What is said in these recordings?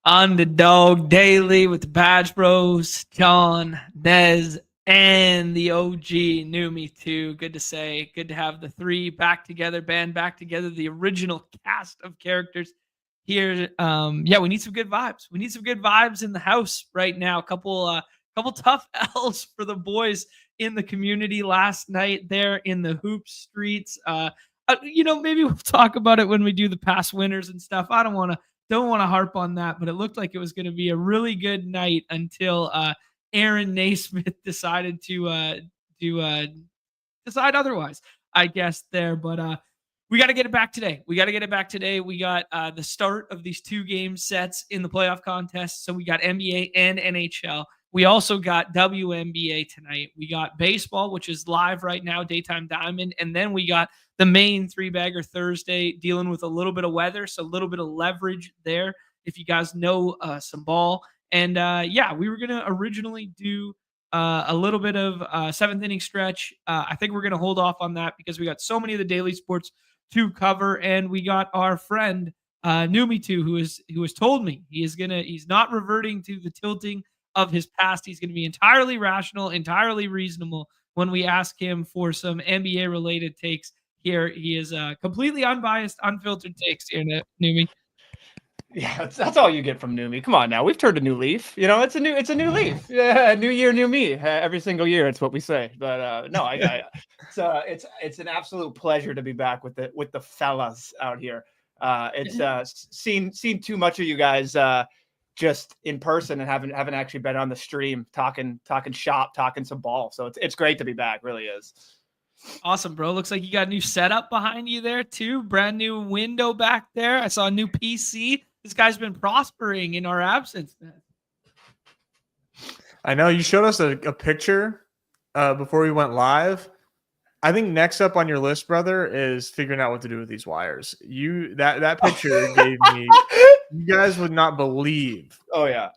Underdog Daily with the Badge Bros, Jon, Nez, and the OG Neumy too. Good to say. Good to have the three back together, band back together, the original cast of characters here. Yeah, we need some good vibes. We need some good vibes in the house right now. Couple tough L's for the boys in the community last night there in the hoop streets. Maybe we'll talk about it when we do the past winners and stuff. I don't want to harp on that, but it looked like it was going to be a really good night until Aaron Naismith decided to decide otherwise, I guess there. But we got to get it back today. We got the start of these 2-game sets in the playoff contest. So we got NBA and NHL. We also got WNBA tonight. We got baseball, which is live right now, Daytime Diamond. And then we got the main 3-bagger Thursday, dealing with a little bit of weather. So a little bit of leverage there if you guys know some ball. And we were going to originally do a little bit of seventh inning stretch. I think we're going to hold off on that because we got so many of the daily sports to cover. And we got our friend Neumy too, who has told me he's not reverting to the tilting of his past. He's going to be entirely rational, entirely reasonable when we ask him for some NBA related takes here. He is completely unbiased, unfiltered takes here, Neumy. Yeah, that's all you get from Neumy. Come on now, we've turned a new leaf. It's a new leaf. Yeah, new year, new me. Every single year, it's what we say. But no, it's an absolute pleasure to be back with the fellas out here. It's seen too much of you guys just in person and haven't actually been on the stream talking shop, talking some ball. So it's great to be back. Really is. Awesome, bro. Looks like you got a new setup behind you there too. Brand new window back there. I saw a new PC. This guy's been prospering in our absence, man. I know you showed us a picture before we went live. I think next up on your list, brother, is figuring out what to do with these wires. That picture gave me. You guys would not believe. Oh yeah.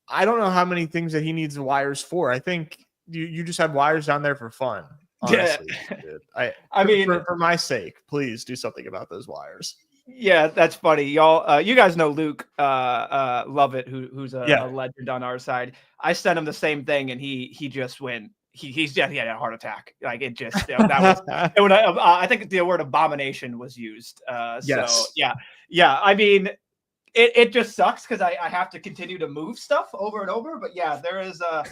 I don't know how many things that he needs the wires for. I think you just have wires down there for fun. Honestly, dude. I mean, for my sake, please do something about those wires. Yeah, that's funny, y'all. You guys know Luke Lovett, who's a legend on our side. I sent him the same thing, and he just went. He had a heart attack. Like it just that was. I think the word abomination was used. Yes. So yeah. I mean, it just sucks because I have to continue to move stuff over and over. But yeah, there's a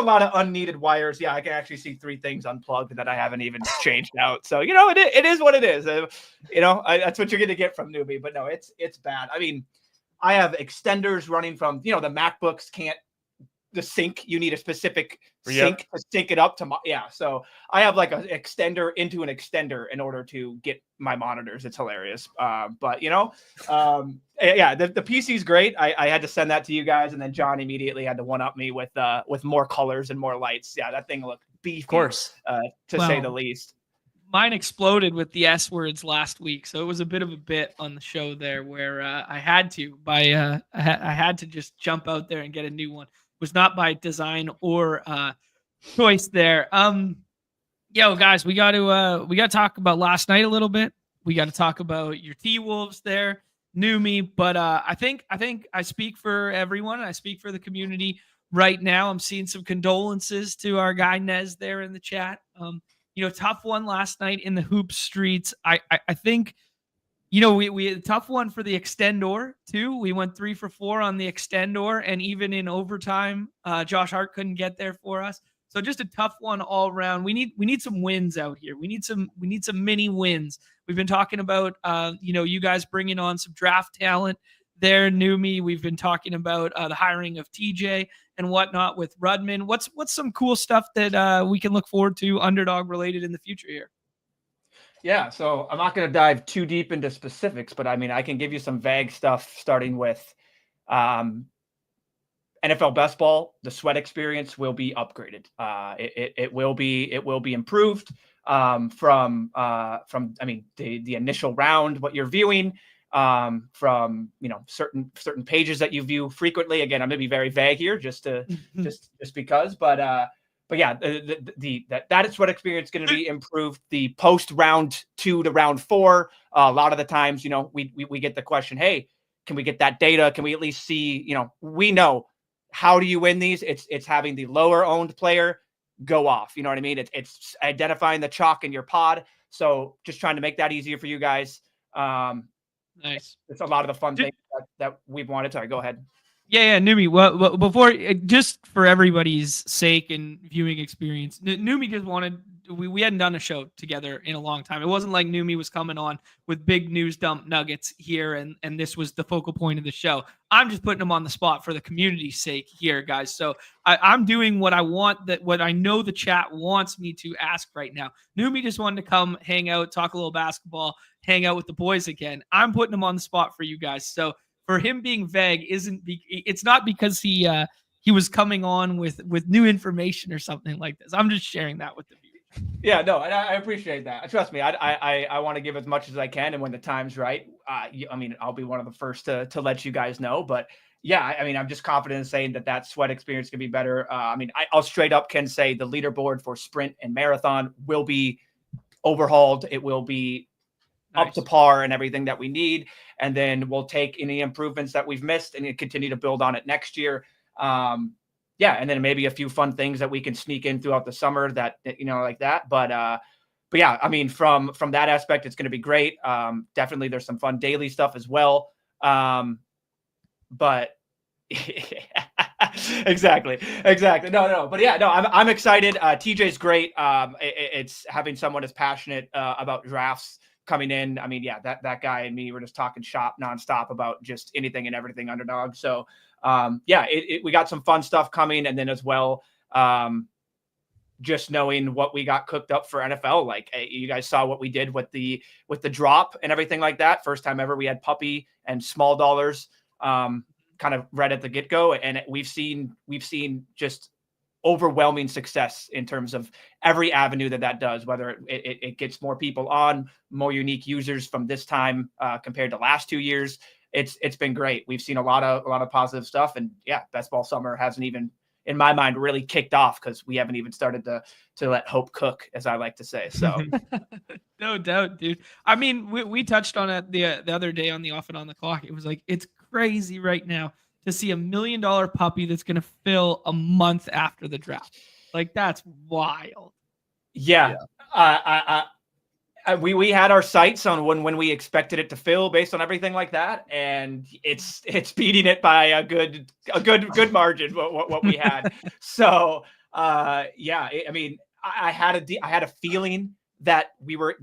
lot of unneeded wires. Yeah, I can actually see 3 things unplugged that I haven't even changed out. So it is what it is. That's what you're gonna get from Neumy. But no, it's bad. I mean, I have extenders running from the MacBooks can't. The sync, you need a specific sync to sync it up to so I have like an extender into an extender in order to get my monitors. It's hilarious. But the PC is great. I had to send that to you guys, and then Jon immediately had to one up me with more colors and more lights. Yeah, that thing looked beefy, of course, to say the least. Mine exploded with the S words last week, so it was a bit of a bit on the show there where I had to just jump out there and get a new one. Was not by design or choice there. Guys, we got to talk about last night a little bit. We got to talk about your TWolves there, Neumy. But I think I speak for everyone. I speak for the community right now. I'm seeing some condolences to our guy Nez there in the chat. Tough one last night in the hoop streets. I think. We had a tough one for the extendor too. We went 3 for 4 on the extendor, and even in overtime, Josh Hart couldn't get there for us. So just a tough one all around. We need some wins out here. We need some mini wins. We've been talking about you guys bringing on some draft talent there, Neumy. We've been talking about the hiring of TJ and whatnot with Rudman. What's some cool stuff that we can look forward to Underdog related in the future here? Yeah, so I'm not going to dive too deep into specifics, but I mean, I can give you some vague stuff starting with NFL Best Ball. The sweat experience will be upgraded. It will be improved from the initial round, what you're viewing, from certain pages that you view frequently. Again, I'm going to be very vague here just because, but yeah, that is what experience is going to be improved. The post round 2 to round 4, a lot of the times, we get the question, hey, Can we get that data? Can we at least see, we know how do you win these? It's having the lower owned player go off. You know what I mean? It's identifying the chalk in your pod. So just trying to make that easier for you guys. Nice. It's a lot of the fun things that we've wanted. Sorry, go ahead. Yeah, Neumy. Well, before, just for everybody's sake and viewing experience, Neumy just wanted. We hadn't done a show together in a long time. It wasn't like Neumy was coming on with big news dump nuggets here, and this was the focal point of the show. I'm just putting him on the spot for the community's sake here, guys. So I'm doing what I want, what I know the chat wants me to ask right now. Neumy just wanted to come hang out, talk a little basketball, hang out with the boys again. I'm putting him on the spot for you guys. So for him being vague, it's not because he was coming on with new information or something like this. I'm just sharing that with the viewers. Yeah, no, and I appreciate that. Trust me, I want to give as much as I can, and when the time's right, I'll be one of the first to let you guys know. But yeah, I'm just confident in saying that sweat experience can be better. I'll straight up can say the leaderboard for sprint and marathon will be overhauled. It will be up to par and everything that we need, and then we'll take any improvements that we've missed and continue to build on it next year. And then maybe a few fun things that we can sneak in throughout the summer that like that. But yeah, from that aspect, it's going to be great. Definitely, there's some fun daily stuff as well. But exactly. No. But yeah, no, I'm excited. TJ's great. It's having someone as passionate about drafts coming in. That guy and me were just talking shop nonstop about just anything and everything Underdog. So we got some fun stuff coming, and then as well, just knowing what we got cooked up for NFL. Like you guys saw what we did with the drop and everything like that. First time ever we had puppy and small dollars kind of right at the get-go, and we've seen just overwhelming success in terms of every avenue that does, whether it gets more people on, more unique users from this time compared to last 2 years. It's been great. We've seen a lot of positive stuff, and yeah, best ball summer hasn't even, in my mind, really kicked off because we haven't even started to let hope cook, as I like to say. So no doubt, dude. We touched on it the other day on the Off and On the Clock. It was like, it's crazy right now to see $1 million puppy that's going to fill a month after the draft. Like, that's wild. Yeah. We had our sights on when we expected it to fill based on everything like that, and it's beating it by a good margin what we had. So I had a feeling that we were.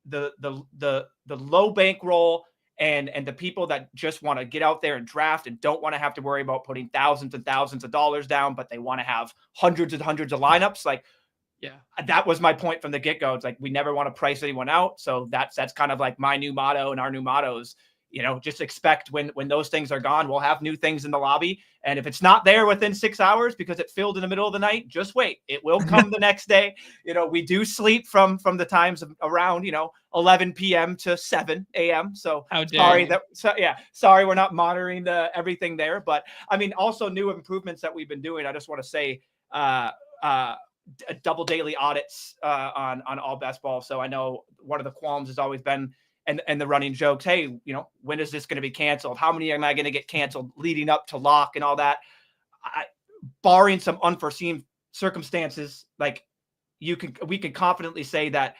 The low bankroll and the people that just want to get out there and draft and don't want to have to worry about putting thousands and thousands of dollars down, but they want to have hundreds and hundreds of lineups. Like, yeah, that was my point from the get-go. It's like, we never want to price anyone out. So that's kind of like my new motto, and our new mottos, just expect when those things are gone, we'll have new things in the lobby. And if it's not there within 6 hours because it filled in the middle of the night, just wait. It will come the next day. We do sleep from the times of around, 11 p.m. to 7 a.m. So sorry, we're not monitoring everything there. But also new improvements that we've been doing. I just want to say, double daily audits on all best ball. So I know one of the qualms has always been, and the running jokes, hey, when is this going to be canceled? How many am I going to get canceled leading up to lock and all that? Barring some unforeseen circumstances, like we can confidently say that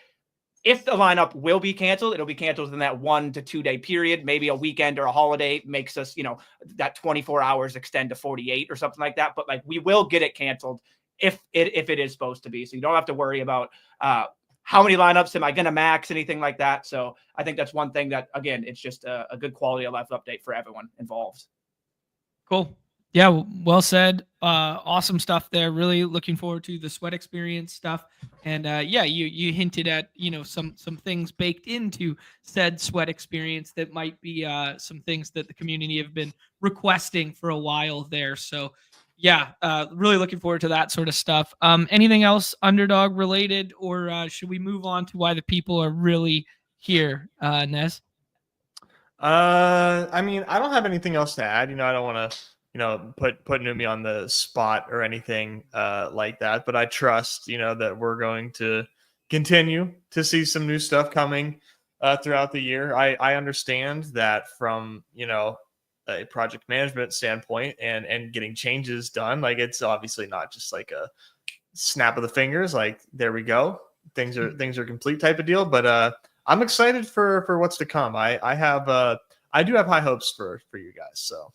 if the lineup will be canceled, it'll be canceled within that 1 to 2 day period. Maybe a weekend or a holiday makes us, that 24 hours extend to 48 or something like that. But like, we will get it canceled if it is supposed to be. So you don't have to worry about how many lineups am I going to max, anything like that. So I think that's one thing that, again, it's just a good quality of life update for everyone involved. Cool. Yeah, well said. Awesome stuff there. Really looking forward to the sweat experience stuff. And you hinted at, some things baked into said sweat experience that might be some things that the community have been requesting for a while there. So yeah, really looking forward to that sort of stuff. Anything else Underdog related, or should we move on to why the people are really here, Nez? I don't have anything else to add. I don't want to, put Neumy on the spot or anything like that, but I trust, that we're going to continue to see some new stuff coming throughout the year. I understand that from, a project management standpoint and getting changes done. Like, it's obviously not just like a snap of the fingers. Like, there we go. Things are complete type of deal. But I'm excited for what's to come. I do have high hopes for you guys. So.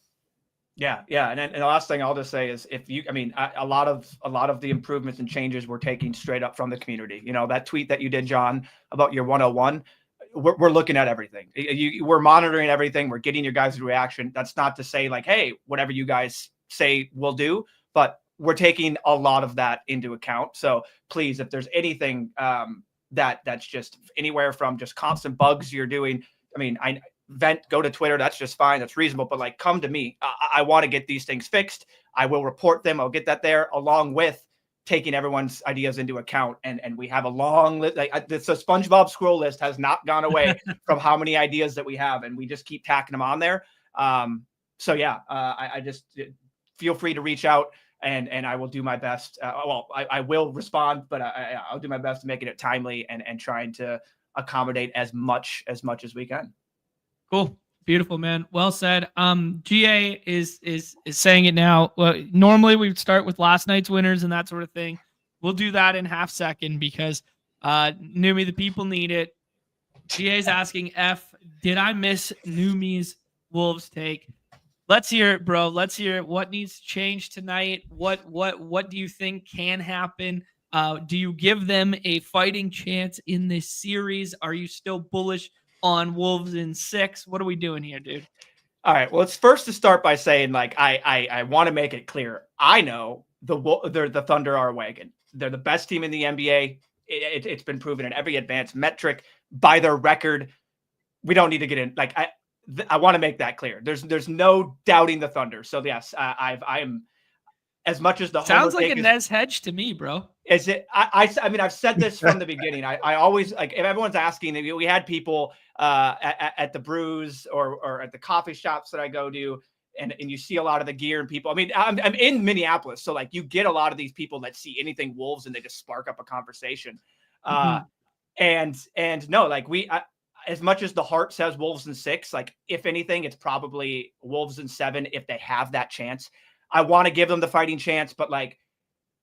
Yeah. And the last thing I'll just say is a lot of the improvements and changes we're taking straight up from the community. That tweet that you did, Jon, about your 101, we're looking at everything. We're monitoring everything. We're getting your guys' reaction. That's not to say like, hey, whatever you guys say we'll do, but we're taking a lot of that into account. So please, if there's anything that's just anywhere from just constant bugs you're doing, go to Twitter. That's just fine. That's reasonable. But like, come to me. I want to get these things fixed. I will report them. I'll get that there along with taking everyone's ideas into account. And we have a long list. Like, the SpongeBob scroll list has not gone away from how many ideas that we have. And we just keep tacking them on there. I just feel free to reach out and I will do my best. I will respond, but I'll do my best to making it timely and trying to accommodate as much as we can. Cool. Beautiful, man. Well said. GA is saying it now. Well, normally we would start with last night's winners and that sort of thing. We'll do that in half second because Neumy, the people need it. GA's asking did I miss Neumy's Wolves take? Let's hear it, bro. Let's hear it. What needs to change tonight? What do you think can happen? Do you give them a fighting chance in this series? Are you still bullish on Wolves in 6? What are we doing here, dude? All right. Well, it's first to start by saying, like, I want to make it clear. I know the Thunder are a wagon. They're the best team in the NBA. It's been proven in every advanced metric by their record. We don't need to get in. Like, I want to make that clear. There's no doubting the Thunder. So yes, I am, as much as the sounds like a Nez hedge to me, bro. Is it? I've said this from the beginning. I always, like, if everyone's asking, we had people at the brews or at the coffee shops that I go to, and you see a lot of the gear and people. I'm in Minneapolis, so like you get a lot of these people that see anything Wolves and they just spark up a conversation. And no, like as much as the heart says Wolves in 6, like if anything, it's probably Wolves in 7 if they have that chance. I want to give them the fighting chance, but like,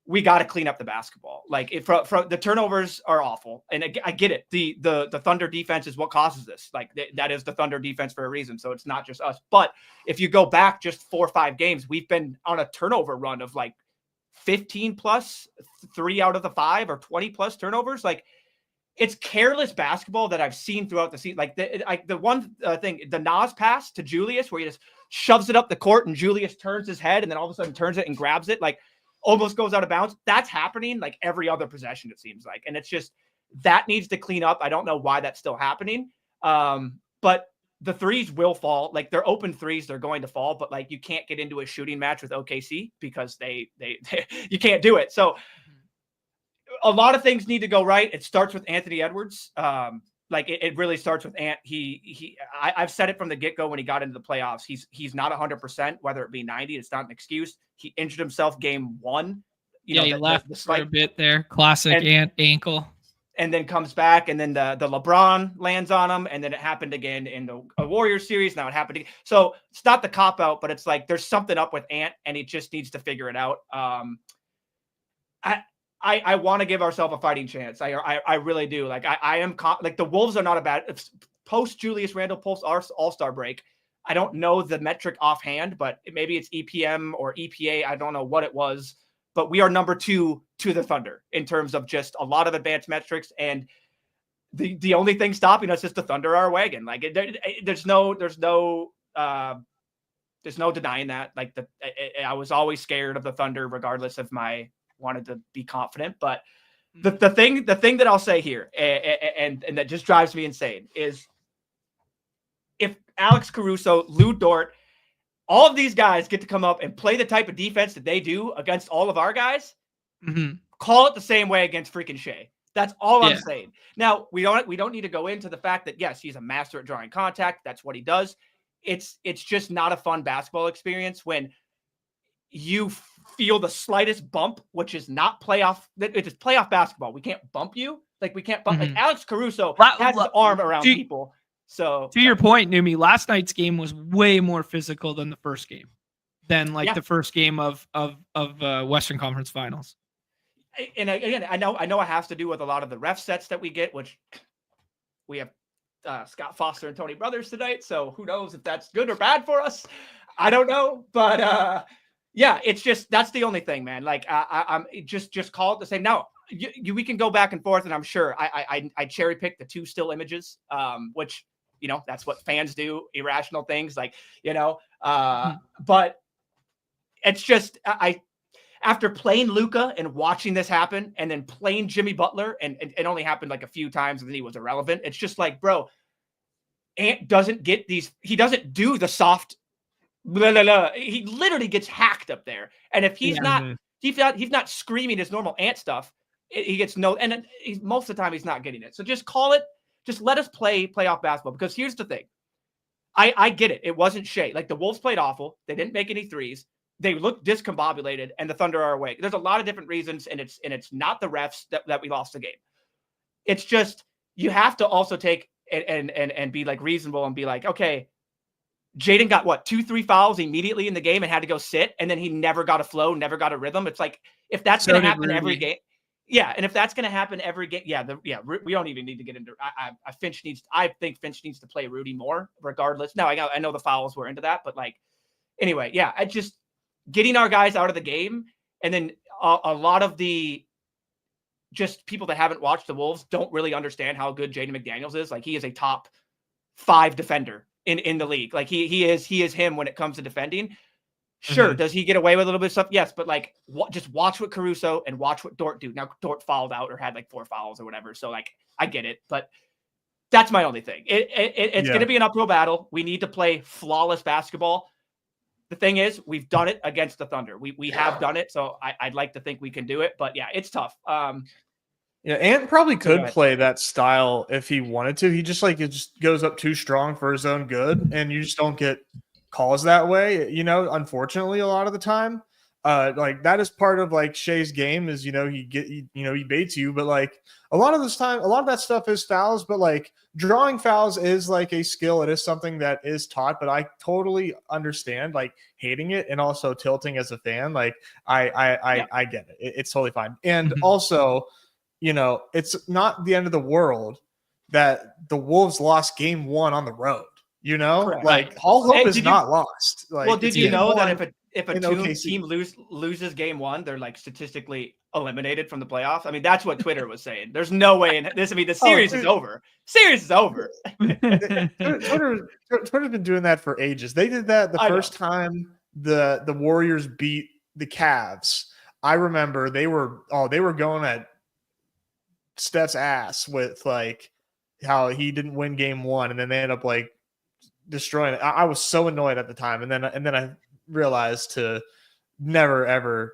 we got to clean up the basketball. Like, if the turnovers are awful, and I get it. The Thunder defense is what causes this. Like, that is the Thunder defense for a reason. So it's not just us. But if you go back just 4 or 5 games, we've been on a turnover run of like 15 plus 3 out of the 5 or 20 plus turnovers. Like, it's careless basketball that I've seen throughout the season. Like the one thing, the Naz pass to Julius, where he just shoves it up the court and Julius turns his head and then all of a sudden turns it and grabs it, like almost goes out of bounds. That's happening like every other possession, it seems like. And it's just, that needs to clean up. I don't know why that's still happening. But the threes will fall. Like, they're open threes, they're going to fall, but like, you can't get into a shooting match with OKC because they you can't do it. So a lot of things need to go right. It starts with Anthony Edwards. Like, it really starts with Ant. I've said it from the get-go when he got into the playoffs. He's not 100%, whether it be 90. It's not an excuse. He injured himself game 1. He left for a bit there. Classic Ant ankle. And then comes back, and then the LeBron lands on him, and then it happened again in the Warriors series. Now it happened again. So it's not the cop-out, but it's like there's something up with Ant, and he just needs to figure it out. I want to give ourselves a fighting chance. I really do. Like, I am like, the Wolves are not a bad post Julius Randle, post All-Star break. I don't know the metric offhand, but maybe it's EPM or EPA. I don't know what it was, but we are number 2 to the Thunder in terms of just a lot of advanced metrics. And the only thing stopping us is the Thunder are a wagon. Like, there's no denying that. Like, I was always scared of the Thunder, regardless of my wanted to be confident. But the thing that I'll say here, and that just drives me insane, is if Alex Caruso, Lou Dort, all of these guys get to come up and play the type of defense that they do against all of our guys, call it the same way against freaking Shea. That's all I'm saying. Now, we don't need to go into the fact that, yes, he's a master at drawing contact. That's what he does. It's just not a fun basketball experience when you feel the slightest bump, which is not playoff. It is playoff basketball. We can't bump you. Like we can't like Mhm. Alex Caruso La- has his la- arm around to- people. So To your point, Neumy, last night's game was way more physical than the first game, than like Yeah. the first game of Western Conference Finals. And again, I know it has to do with a lot of the ref sets that we get, which we have Scott Foster and Tony Brothers tonight. So who knows if that's good or bad for us? I don't know, but yeah, it's just that's the only thing, man. Like I'm just call it the same. Now we can go back and forth, and I'm sure I cherry picked the 2 still images, which that's what fans do, irrational things, like but it's just after playing Luka and watching this happen, and then playing Jimmy Butler, and it only happened like a few times, and then he was irrelevant. It's just like, bro, Ant doesn't get these. He doesn't do the soft. Blah, blah, blah. He literally gets hacked up there, and if he's he's not screaming his normal Ant stuff, he gets no. And most of the time, he's not getting it. So just call it. Just let us play playoff basketball. Because here's the thing, I get it. It wasn't Shea. Like the Wolves played awful. They didn't make any threes. They look discombobulated, and the Thunder are away. There's a lot of different reasons, and it's not the refs that we lost the game. It's just you have to also take and be like reasonable and be like, okay, Jaden got 2-3 fouls immediately in the game and had to go sit, and then he never got a flow, never got a rhythm. It's like if that's going to happen every game, yeah, and if that's going to happen every game, we don't even need to get into. I think Finch needs to play Rudy more, regardless. Now I know the fouls were into that, but like anyway, yeah, I just. Getting our guys out of the game, and then a lot of the just people that haven't watched the Wolves don't really understand how good Jaden McDaniels is. Like he is a top 5 defender in the league. Like he is him when it comes to defending. Sure, does he get away with a little bit of stuff? Yes, but like just watch what Caruso and watch what Dort do. Now Dort fouled out or had like 4 fouls or whatever. So like I get it, but that's my only thing. It's going to be an uphill battle. We need to play flawless basketball. The thing is, we've done it against the Thunder. We have done it, so I'd like to think we can do it. But yeah, it's tough. Yeah, Ant probably could play that style if he wanted to. He just it just goes up too strong for his own good, and you just don't get calls that way. Unfortunately, a lot of the time, like that is part of like Shea's game is he baits you, but like a lot of that stuff is fouls. But like drawing fouls is like a skill. It is something that is taught. But I totally understand like hating it and also tilting as a fan. Like I get it. It's totally fine. And also, it's not the end of the world that the Wolves lost game 1 on the road. Correct. Like all hope is not lost. Like, well, did you know that if a OKC. team loses game 1, they're like statistically eliminated from the playoffs? I mean, that's what Twitter was saying. There's no way in this. I mean, the series is over. Series is over. Twitter's been doing that for ages. They did that the first time the Warriors beat the Cavs. I remember they were going at Steph's ass with like how he didn't win game 1, and then they ended up like destroying it. I was so annoyed at the time, and then I realized to never ever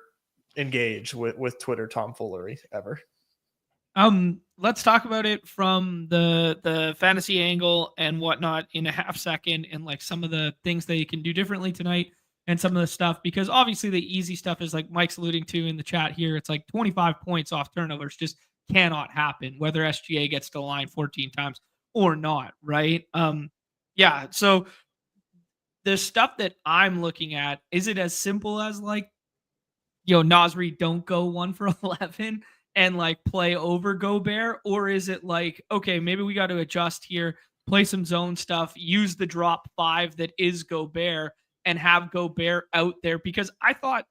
engage with Twitter tomfoolery ever. Let's talk about it from the fantasy angle and whatnot in a half second, and like some of the things that you can do differently tonight and some of the stuff, because obviously the easy stuff is like Mike's alluding to in the chat here. It's like 25 points off turnovers just cannot happen, whether SGA gets to the line 14 times or not, right? Yeah, so the stuff that I'm looking at, is it as simple as like, Nasri don't go 1 for 11 and like play over Gobert? Or is it like, okay, maybe we got to adjust here, play some zone stuff, use the drop 5 that is Gobert and have Gobert out there? Because I thought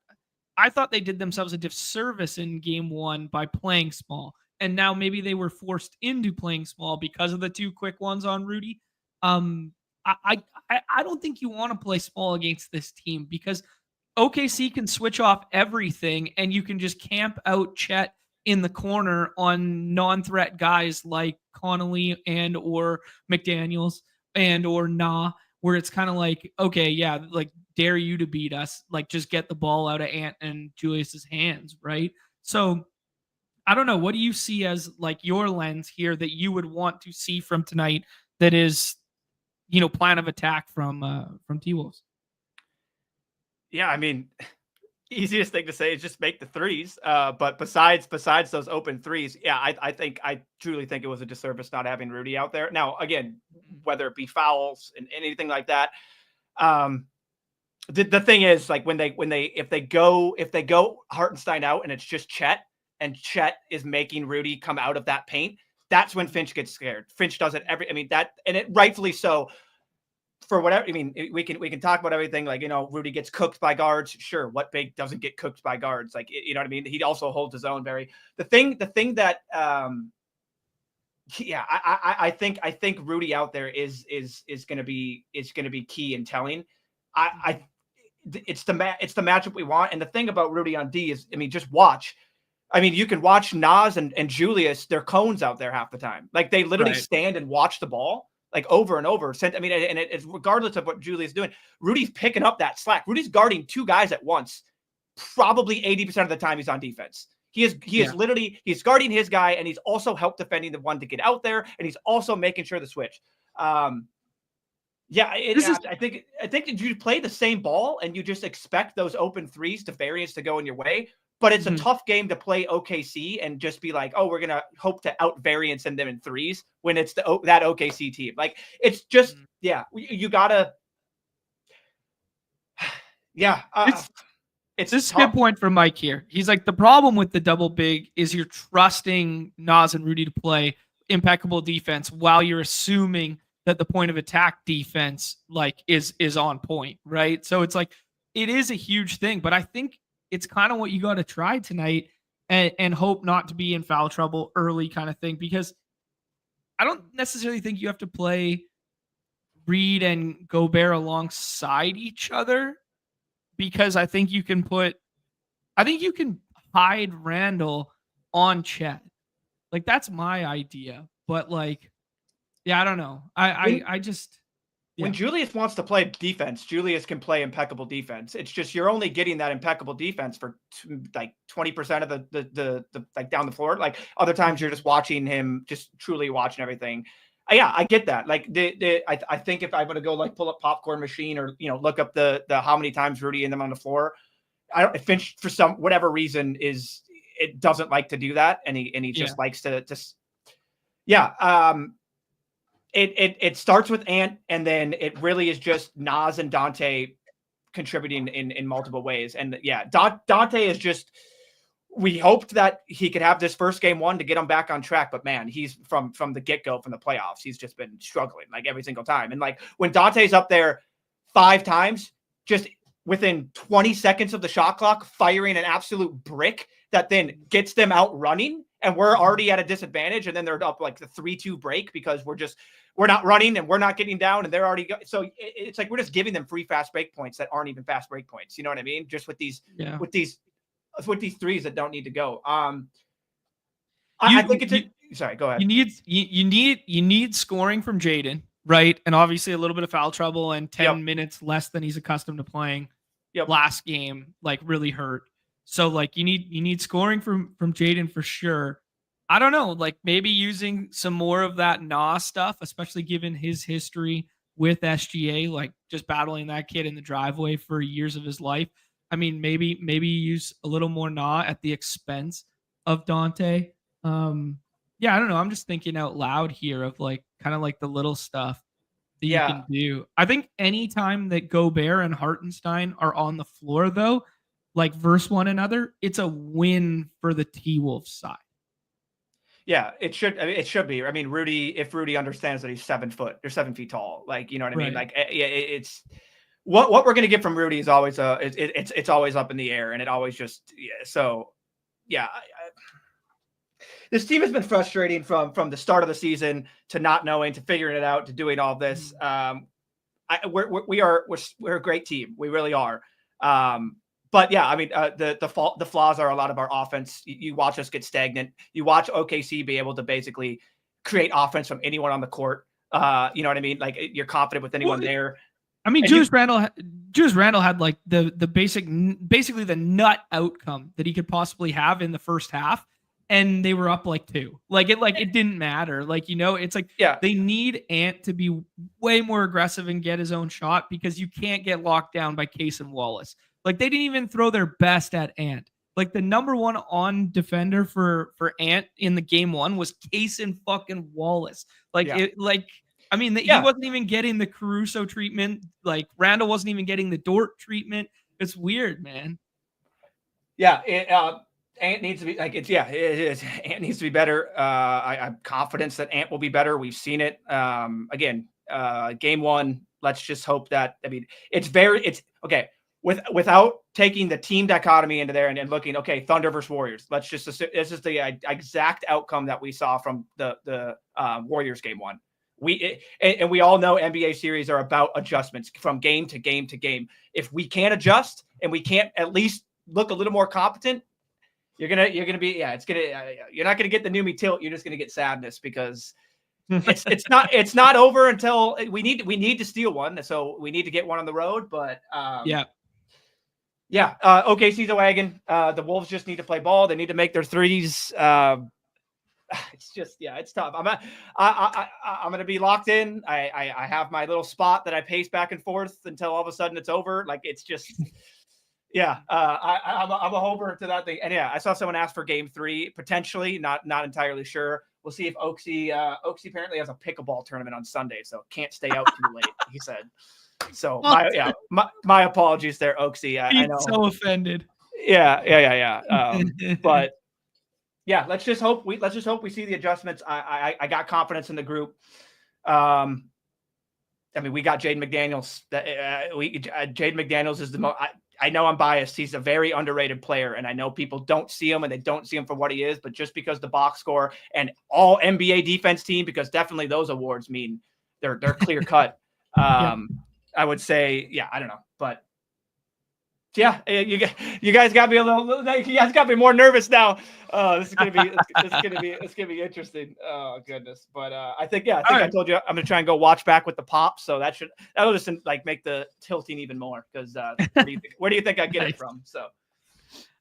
they did themselves a disservice in game 1 by playing small. And now maybe they were forced into playing small because of the 2 quick ones on Rudy. I don't think you want to play small against this team, because OKC can switch off everything and you can just camp out Chet in the corner on non-threat guys like Connolly and or McDaniels and or Nah, where it's kind of like, okay, yeah, like dare you to beat us, like just get the ball out of Ant and Julius's hands, right? So I don't know. What do you see as like your lens here that you would want to see from tonight that is, plan of attack from TWolves? Yeah, I mean, easiest thing to say is just make the threes. But besides those open threes, yeah, I truly think it was a disservice not having Rudy out there. Now, again, whether it be fouls and anything like that, the thing is, like, if they go Hartenstein out and it's just Chet, and Chet is making Rudy come out of that paint, that's when Finch gets scared. Finch does it and it rightfully so. For whatever, I mean, we can talk about everything, like, Rudy gets cooked by guards. Sure, what big doesn't get cooked by guards? Like, you know what I mean? He also holds his own the thing that I think Rudy out there is going to be key in telling. It's the matchup we want. And the thing about Rudy on D is, I mean, just watch. I mean, you can watch Naz and Julius, they're cones out there half the time. Like, they literally stand and watch the ball, like, over and over. I mean, and it's regardless of what Julius is doing, Rudy's picking up that slack. Rudy's guarding two guys at once. Probably 80% of the time he's on defense. He is literally, he's guarding his guy, and he's also help defending the one to get out there, and he's also making sure the switch. I think that you play the same ball and you just expect those open threes to variance to go in your way. But it's a tough game to play OKC and just be like, oh, we're going to hope to out variance in them in threes when it's that OKC team. Like, it's just, you got to, it's a good point from Mike here. He's like, the problem with the double big is you're trusting Naz and Rudy to play impeccable defense while you're assuming that the point of attack defense, like, is on point, right? So it's like, it is a huge thing, but I think it's kind of what you got to try tonight and hope not to be in foul trouble early, kind of thing, because I don't necessarily think you have to play Reed and Gobert alongside each other, because I think you can hide Randall on Chet. Like, that's my idea, but, like, yeah, I don't know. I just, when Julius wants to play defense, Julius can play impeccable defense. It's just, you're only getting that impeccable defense for like 20% of the like down the floor. Like, other times you're just watching him, just truly watching everything. Yeah, I get that. Like, I think if I'm going to go, like, pull up Popcorn Machine or, look up the how many times Rudy and them on the floor, Finch, for some whatever reason, it doesn't like to do that, and he just likes to just It starts with Ant, and then it really is just Naz and Dante contributing in multiple ways. And Dante is just, we hoped that he could have this first game one to get him back on track, but man, he's from the get-go, from the playoffs, he's just been struggling, like, every single time. And, like, when Dante's up there 5 times, just within 20 seconds of the shot clock, firing an absolute brick that then gets them out running, and we're already at a disadvantage, and then they're up like the 3-2 break because we're not running and we're not getting down, and they're already so it's like we're just giving them free fast break points that aren't even fast break points. You know what I mean? Just with these threes that don't need to go. I think sorry, go ahead. You need scoring from Jaden, right? And obviously a little bit of foul trouble and 10 minutes less than he's accustomed to playing. Last game, like, really hurt. So, like, you need scoring from Jaden for sure. I don't know, like, maybe using some more of that Nas stuff, especially given his history with SGA, like, just battling that kid in the driveway for years of his life. I mean, maybe use a little more Na at the expense of Dante. I don't know. I'm just thinking out loud here of, like, kind of like the little stuff that you can do. I think anytime that Gobert and Hartenstein are on the floor, though, like, versus one another, it's a win for the TWolves side. Yeah, it should be. I mean, if Rudy understands that he's 7 feet tall, like, you know what I mean? Like, it's what we're going to get from Rudy is always it's always up in the air, and it always just, this team has been frustrating from the start of the season to not knowing, to figuring it out, to doing all this. We're a great team. We really are. But yeah, I mean, the flaws are a lot of our offense. You watch us get stagnant. You watch OKC be able to basically create offense from anyone on the court. You know what I mean? Like, you're confident with anyone there. I mean, Julius Randle had, like, the basically the nut outcome that he could possibly have in the first half, and they were up like 2. It didn't matter. Like, it's like, they need Ant to be way more aggressive and get his own shot, because you can't get locked down by Case and Wallace. Like they didn't even throw their best at Ant. Like the number one on defender for Ant in the game one was Cason fucking Wallace. Like Yeah. I mean, he Yeah. wasn't even getting the Caruso treatment. Like Randall wasn't even getting the Dort treatment. It's weird, man. Yeah, Ant needs to be like it is. Ant needs to be better. I'm confident that Ant will be better. We've seen it. Again, game one. Let's just hope that. I mean, it's okay. Without taking the team dichotomy into there and looking, okay, Thunder versus Warriors. Let's just assume this is the exact outcome that we saw from the Warriors game one. And we all know NBA series are about adjustments from game to game to game. If we can't adjust and we can't at least look a little more competent, you're not gonna get the Neumy tilt. You're just gonna get sadness because it's not over until we need to steal one. So we need to get one on the road. But OKC's a wagon. The Wolves just need to play ball. They need to make their threes. It's just it's tough. I'm gonna be locked in. I have my little spot that I pace back and forth until all of a sudden it's over. Like it's just. I'm a homer to that thing. And I saw someone ask for game 3, potentially, not entirely sure. We'll see if Oaksy apparently has a pickleball tournament on Sunday, so can't stay out too late, he said. So my apologies there, Oaksy. I know. So offended. Yeah. But yeah, let's just hope we see the adjustments. I got confidence in the group. I mean, we got Jaden McDaniels. Jaden McDaniels is the most. I know I'm biased. He's a very underrated player, and I know people don't see him and they don't see him for what he is. But just because the box score and all NBA defense team, because definitely those awards mean they're clear cut. I would say, I don't know, but you guys got me a little. You guys got me more nervous now. This is gonna be interesting. Oh goodness, but I think I told you I'm gonna try and go watch back with the pops. So that'll just like make the tilting even more because where do you think I get it from? So.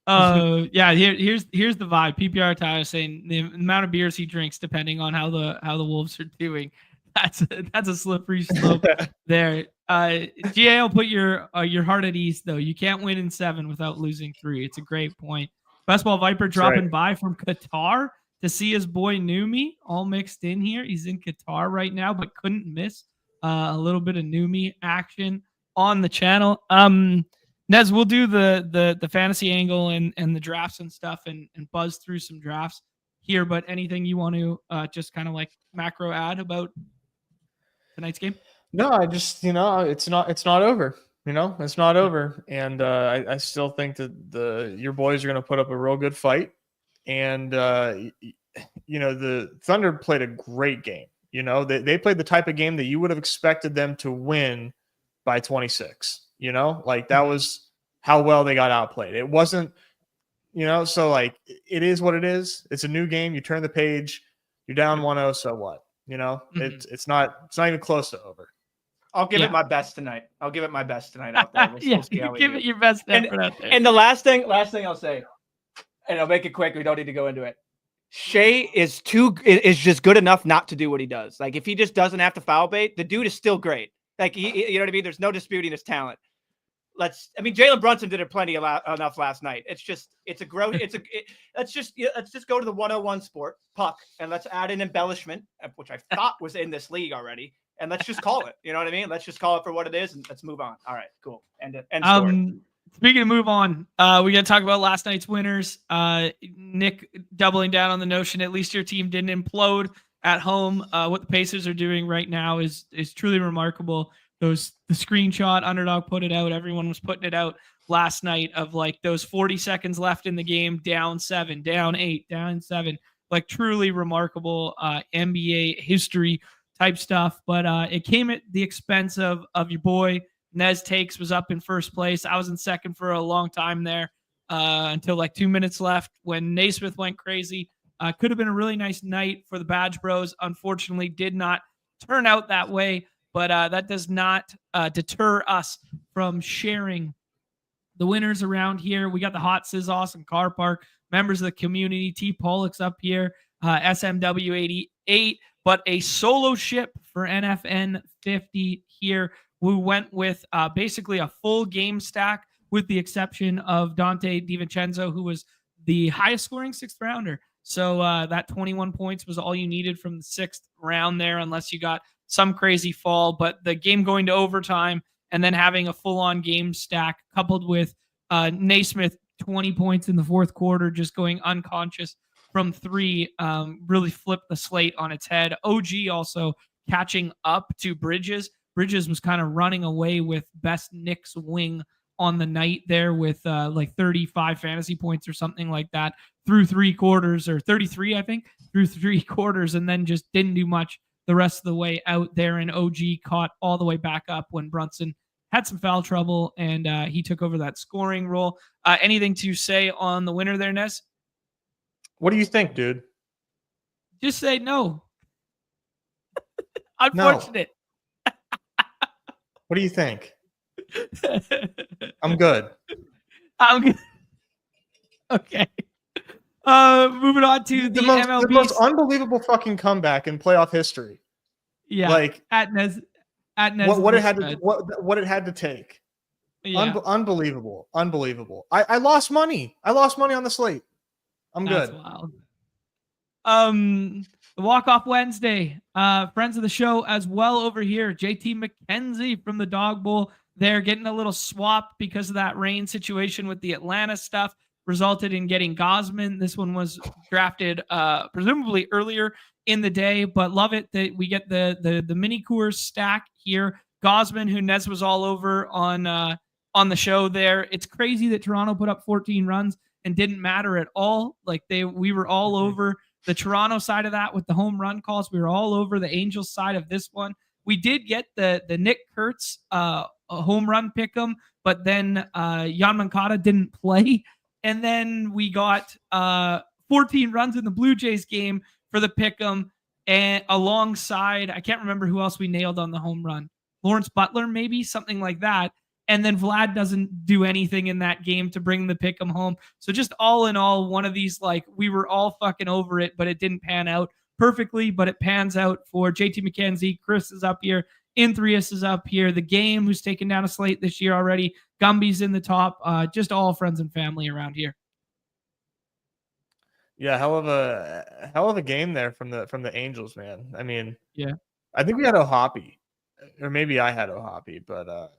Here's the vibe. PPR Tyler saying the amount of beers he drinks depending on how the Wolves are doing. That's a slippery slope there. GAL put your heart at ease though. You can't win in 7 without losing 3. It's a great point. Best Ball Viper dropping by from Qatar to see his boy Neumy all mixed in here. He's in Qatar right now, but couldn't miss a little bit of Neumy action on the channel. Nez, we'll do the fantasy angle and the drafts and stuff and buzz through some drafts here. But anything you want to just kind of like macro add about tonight's game? No, I just it's not over. It's not over, and I still think that your boys are going to put up a real good fight. And the Thunder played a great game. They played the type of game that you would have expected them to win by 26. Like that was how well they got outplayed. It wasn't, so like it is what it is. It's a new game. You turn the page. You're down 1-0. So what? It's not even close to over. I'll give it my best tonight. Out there. We'll see how we give do. it your best effort out there. And the last thing I'll say, and I'll make it quick. We don't need to go into it. Shea is just good enough not to do what he does. Like if he just doesn't have to foul bait, the dude is still great. Like you know what I mean? There's no disputing his talent. Jalen Brunson did it plenty enough last night. Let's just go to the 101 sport puck and let's add an embellishment, which I thought was in this league already. And let's just call it. You know what I mean? Let's just call it for what it is and let's move on. All right, cool. End story. Speaking of move on, we got to talk about last night's winners. Nick doubling down on the notion at least your team didn't implode at home. What the Pacers are doing right now is truly remarkable. The screenshot, Underdog put it out. Everyone was putting it out last night of like those 40 seconds left in the game, down 7, down 8, down 7. Like truly remarkable NBA history type stuff. But it came at the expense of your boy. Nez Takes was up in first place. I was in second for a long time there until like 2 minutes left when Naismith went crazy. Could have been a really nice night for the Badge Bros. Unfortunately, did not turn out that way. But that does not deter us from sharing the winners around here. We got the Hot Sizz Awesome Car Park, members of the community, T. Pollock's up here, SMW 88, but a solo ship for NFN 50 here. We went with basically a full game stack with the exception of Dante DiVincenzo, who was the highest scoring sixth rounder. So that 21 points was all you needed from the sixth round there, unless you got some crazy fall. But the game going to overtime and then having a full-on game stack coupled with Naismith 20 points in the fourth quarter, just going unconscious from three, really flipped the slate on its head. OG also catching up to Bridges. Bridges was kind of running away with best Knicks wing on the night there with like 35 fantasy points or something like that through three quarters, or 33, I think, through three quarters, and then just didn't do much the rest of the way out there. And OG caught all the way back up when Brunson had some foul trouble, and he took over that scoring role. Anything to say on the winner there, Nez? What do you think, dude? Just say no. Unfortunate. No. What do you think? I'm good. I'm good. Okay. Moving on to the MLB. The most unbelievable fucking comeback in playoff history. Yeah. Like at Nez. What it had to take. Yeah. Unbelievable. I lost money. I lost money on the slate. I'm That's good. Wild. The walk-off Wednesday. Friends of the show as well over here. JT McKenzie from the Dog Bowl. They're getting a little swap because of that rain situation with the Atlanta stuff. Resulted in getting Gosman. This one was drafted presumably earlier in the day, but love it that we get the mini Coors stack here. Gosman, who Nez was all over on the show there. It's crazy that Toronto put up 14 runs and didn't matter at all. Like we were all over the Toronto side of that with the home run calls. We were all over the Angels side of this one. We did get the Nick Kurtz a home run pick 'em, but then Jan Moncada didn't play. And then we got 14 runs in the Blue Jays game for the pick'em, and alongside, I can't remember who else we nailed on the home run. Lawrence Butler, maybe something like that. And then Vlad doesn't do anything in that game to bring the pick'em home. So just all in all, one of these, like, we were all fucking over it, but it didn't pan out perfectly, but it pans out for JT McKenzie. Chris is up here. Inthrius is up here. The Game, who's taken down a slate this year already. Gumby's in the top. Just all friends and family around here. Yeah, hell of a game there from the Angels, man. I mean, yeah, I think we had O'Hoppe, or maybe I had O'Hoppe, but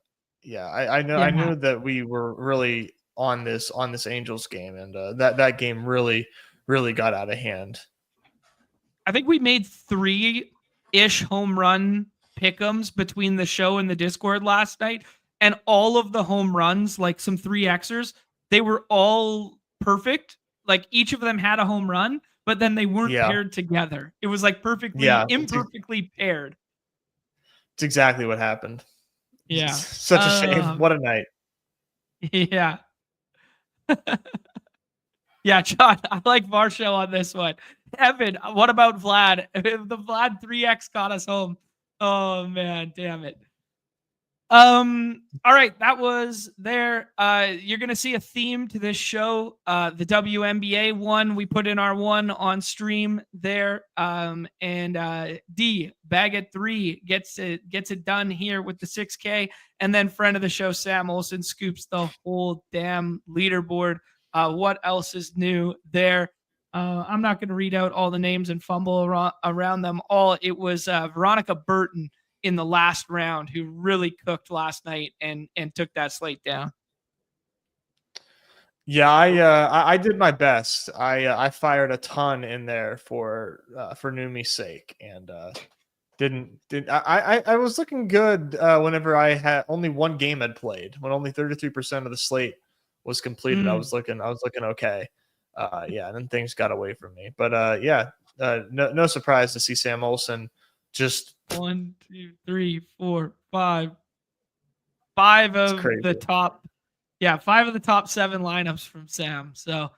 yeah, I knew that we were really on this Angels game, and that game really got out of hand. I think we made 3-ish home run pick'ems between the show and the Discord last night, and all of the home runs, like some 3Xers, they were all perfect. Like each of them had a home run, but then they weren't paired together. It was like imperfectly paired. It's exactly what happened. Yeah. Such a shame. What a night. Yeah. Yeah, John, I like Varsho on this one. Evan, what about Vlad? If the Vlad 3X got us home. Oh man, damn it. All right, that was there. You're gonna see a theme to this show. The WNBA one, we put in our one on stream there. And D bag at 3 gets it done here with the 6K, and then friend of the show Sam Olsen scoops the whole damn leaderboard. What else is new there? I'm not going to read out all the names and fumble around them all. It was Veronica Burton in the last round who really cooked last night and took that slate down. Yeah, I did my best. I fired a ton in there for Neumy's sake, and I was looking good whenever I had only one game had played, when only 33% of the slate was completed. I was looking okay. Yeah, and then things got away from me. But no surprise to see Sam Olsen just 1, 2, 3, 4, 5 of the top. Yeah, 5 of the top 7 lineups from Sam. So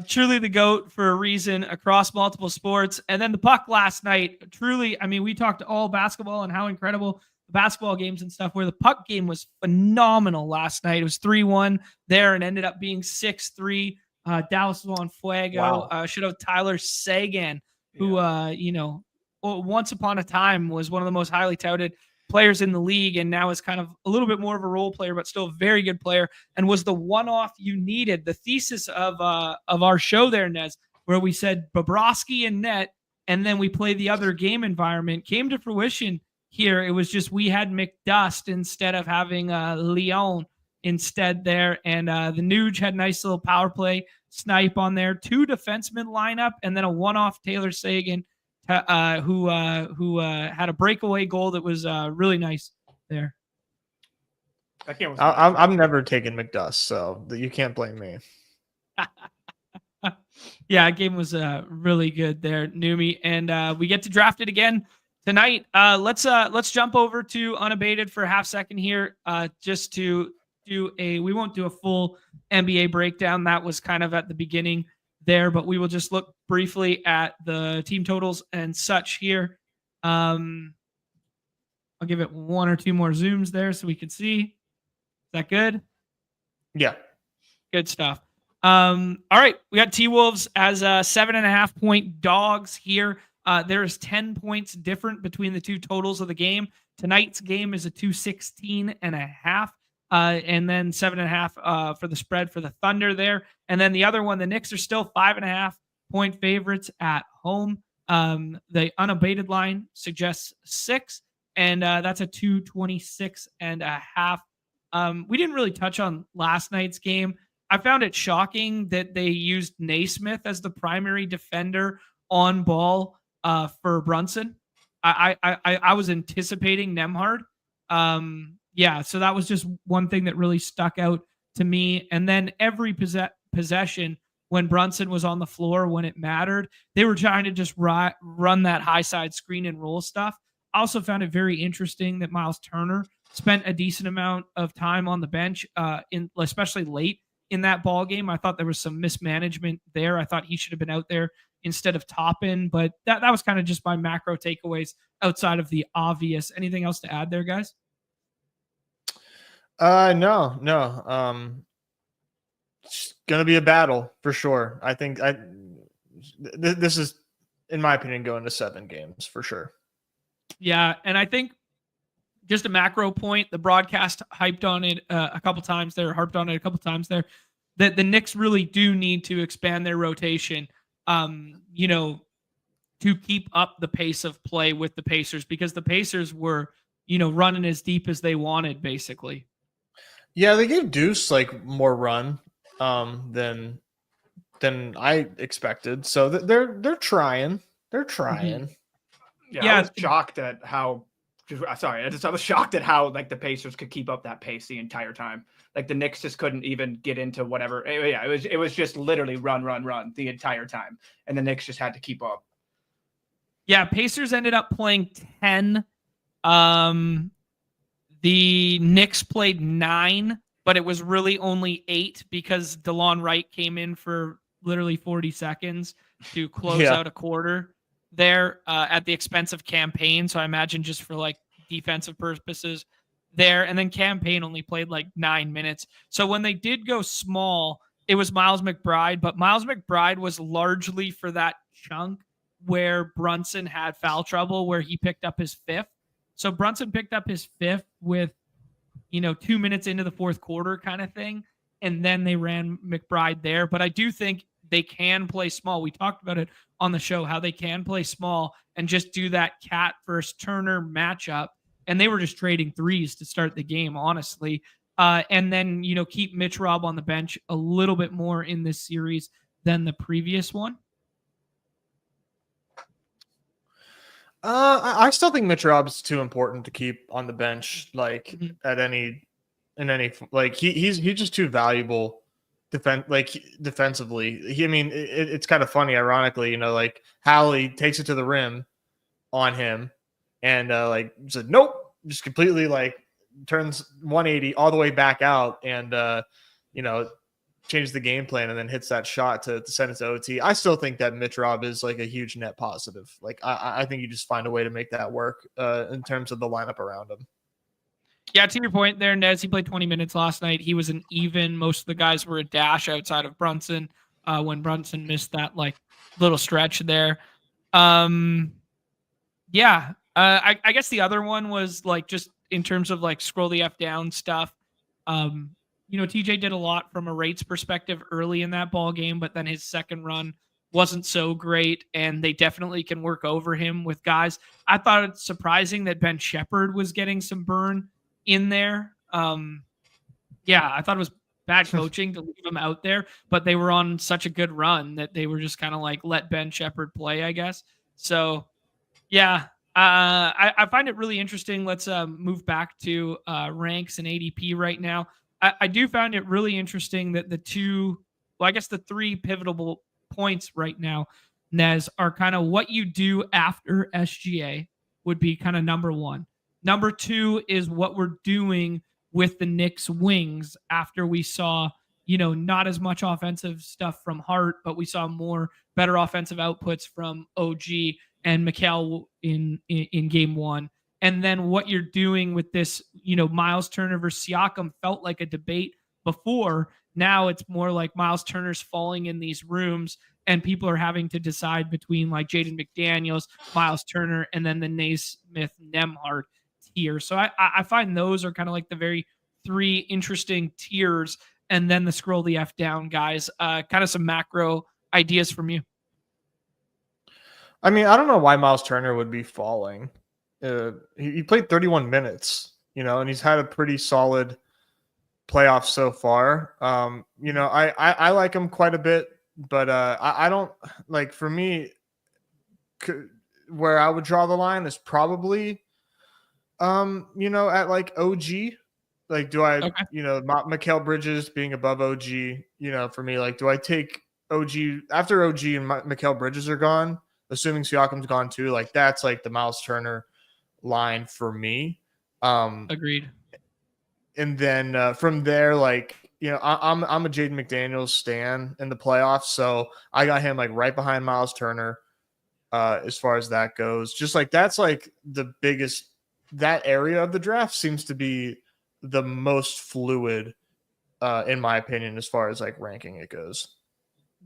truly the GOAT for a reason across multiple sports. And then the puck last night, truly, I mean, we talked all basketball and how incredible the basketball games and stuff, where the puck game was phenomenal last night. It was 3-1 there and ended up being 6-3. Dallas was on fuego. Wow. Shout out Tyler Sagan, who, once upon a time was one of the most highly touted players in the league and now is kind of a little bit more of a role player, but still a very good player and was the one-off you needed. The thesis of our show there, Nez, where we said Bobrovsky and net, and then we played the other game environment, came to fruition here. It was just we had McDust instead of having Leon instead there. And the Nuge had a nice little power play snipe on there, 2 defensemen lineup, and then a one-off Taylor Seguin who had a breakaway goal that was really nice there. I'm never taking McDust, so you can't blame me. Yeah, that game was really good there, Neumy, and we get to draft it again tonight. Let's jump over to Unabated for a half second here, just to we won't do a full NBA breakdown. That was kind of at the beginning there, but we will just look briefly at the team totals and such here. I'll give it 1 or 2 more zooms there so we can see. Is that good? Yeah. Good stuff. All right. We got TWolves as 7.5 point dogs here. There is 10 points different between the two totals of the game. Tonight's game is a 216.5. And then 7.5 for the spread for the Thunder there. And then the other one, the Knicks are still 5.5 point favorites at home. The unabated line suggests 6, and that's a 226.5. We didn't really touch on last night's game. I found it shocking that they used Naismith as the primary defender on ball for Brunson. I was anticipating Nemhard. Yeah, so that was just one thing that really stuck out to me. And then every possession when Brunson was on the floor, when it mattered, they were trying to just run that high side screen and roll stuff. I also found it very interesting that Miles Turner spent a decent amount of time on the bench, especially late in that ball game. I thought there was some mismanagement there. I thought he should have been out there instead of Toppin, but that was kind of just my macro takeaways outside of the obvious. Anything else to add there, guys? No. It's gonna be a battle for sure. I think this is, in my opinion, going to 7 games for sure. Yeah, and I think just a macro point, the broadcast hyped on it a couple times there, harped on it a couple times there, that the Knicks really do need to expand their rotation, to keep up the pace of play with the Pacers, because the Pacers were, running as deep as they wanted, basically. Yeah, they gave Deuce more run than I expected. So they're trying. They're trying. Yeah, I was shocked at how. I was shocked at how the Pacers could keep up that pace the entire time. The Knicks just couldn't even get into whatever. Yeah, it was just literally run the entire time, and the Knicks just had to keep up. Yeah, Pacers ended up playing 10. The Knicks played 9, but it was really only 8 because DeLon Wright came in for literally 40 seconds to close out a quarter there at the expense of Campaign. So I imagine just for defensive purposes there. And then Campaign only played 9 minutes. So when they did go small, it was Miles McBride, but Miles McBride was largely for that chunk where Brunson had foul trouble, where he picked up his 5th. So Brunson picked up his 5th with, 2 minutes into the 4th quarter kind of thing. And then they ran McBride there. But I do think they can play small. We talked about it on the show, how they can play small and just do that Cat versus Turner matchup. And they were just trading threes to start the game, honestly. And then, keep Mitch Robb on the bench a little bit more in this series than the previous one. I still think Mitch Robb's too important to keep on the bench, he's just too valuable defensively. It's kind of funny, ironically, Hallie takes it to the rim on him and said, nope, just completely turns 180 all the way back out and, changes the game plan and then hits that shot to send it to OT. I still think that Mitch Robb is a huge net positive. I think you just find a way to make that work in terms of the lineup around him. Yeah, to your point there, Nez, he played 20 minutes last night. He was an even. Most of the guys were a dash outside of Brunson when Brunson missed that little stretch there. Yeah, I guess the other one was like just in terms of like scroll the F down stuff. TJ did a lot from a rates perspective early in that ball game, but then his second run wasn't so great, and they definitely can work over him with guys. I thought it's surprising that Ben Shepherd was getting some burn in there. I thought it was bad coaching to leave him out there, but they were on such a good run that they were just kind of like let Ben Shepherd play, I guess. So yeah, I find it really interesting. Let's move back to ranks and ADP right now. I do find it really interesting that the three pivotal points right now, Nez, are kind of what you do after SGA would be kind of number one. Number two is what we're doing with the Knicks wings after we saw, not as much offensive stuff from Hart, but we saw better offensive outputs from OG and Mikal in game one. And then what you're doing with this, Miles Turner versus Siakam felt like a debate before. Now it's more like Miles Turner's falling in these rooms and people are having to decide between like Jaden McDaniels, Miles Turner, and then the Naismith Nembhard tier. So I find those are kind of like the very three interesting tiers. And then the scroll the F down guys, kind of some macro ideas from you. I mean, I don't know why Miles Turner would be falling. He played 31 minutes, and he's had a pretty solid playoff so far. I like him quite a bit, but I don't like, for me, where I would draw the line is probably, at like OG. Like, do I, Mikal Bridges being above OG, for me, like, do I take OG after OG and Mikal Bridges are gone, assuming Siakam's gone too? Like, that's like the Miles Turner line for me. Agreed. And then from there, like, I'm a Jaden McDaniels stan in the playoffs, so I got him like right behind Miles Turner as far as that goes. Just like that's like the biggest, that area of the draft seems to be the most fluid in my opinion as far as like ranking it goes.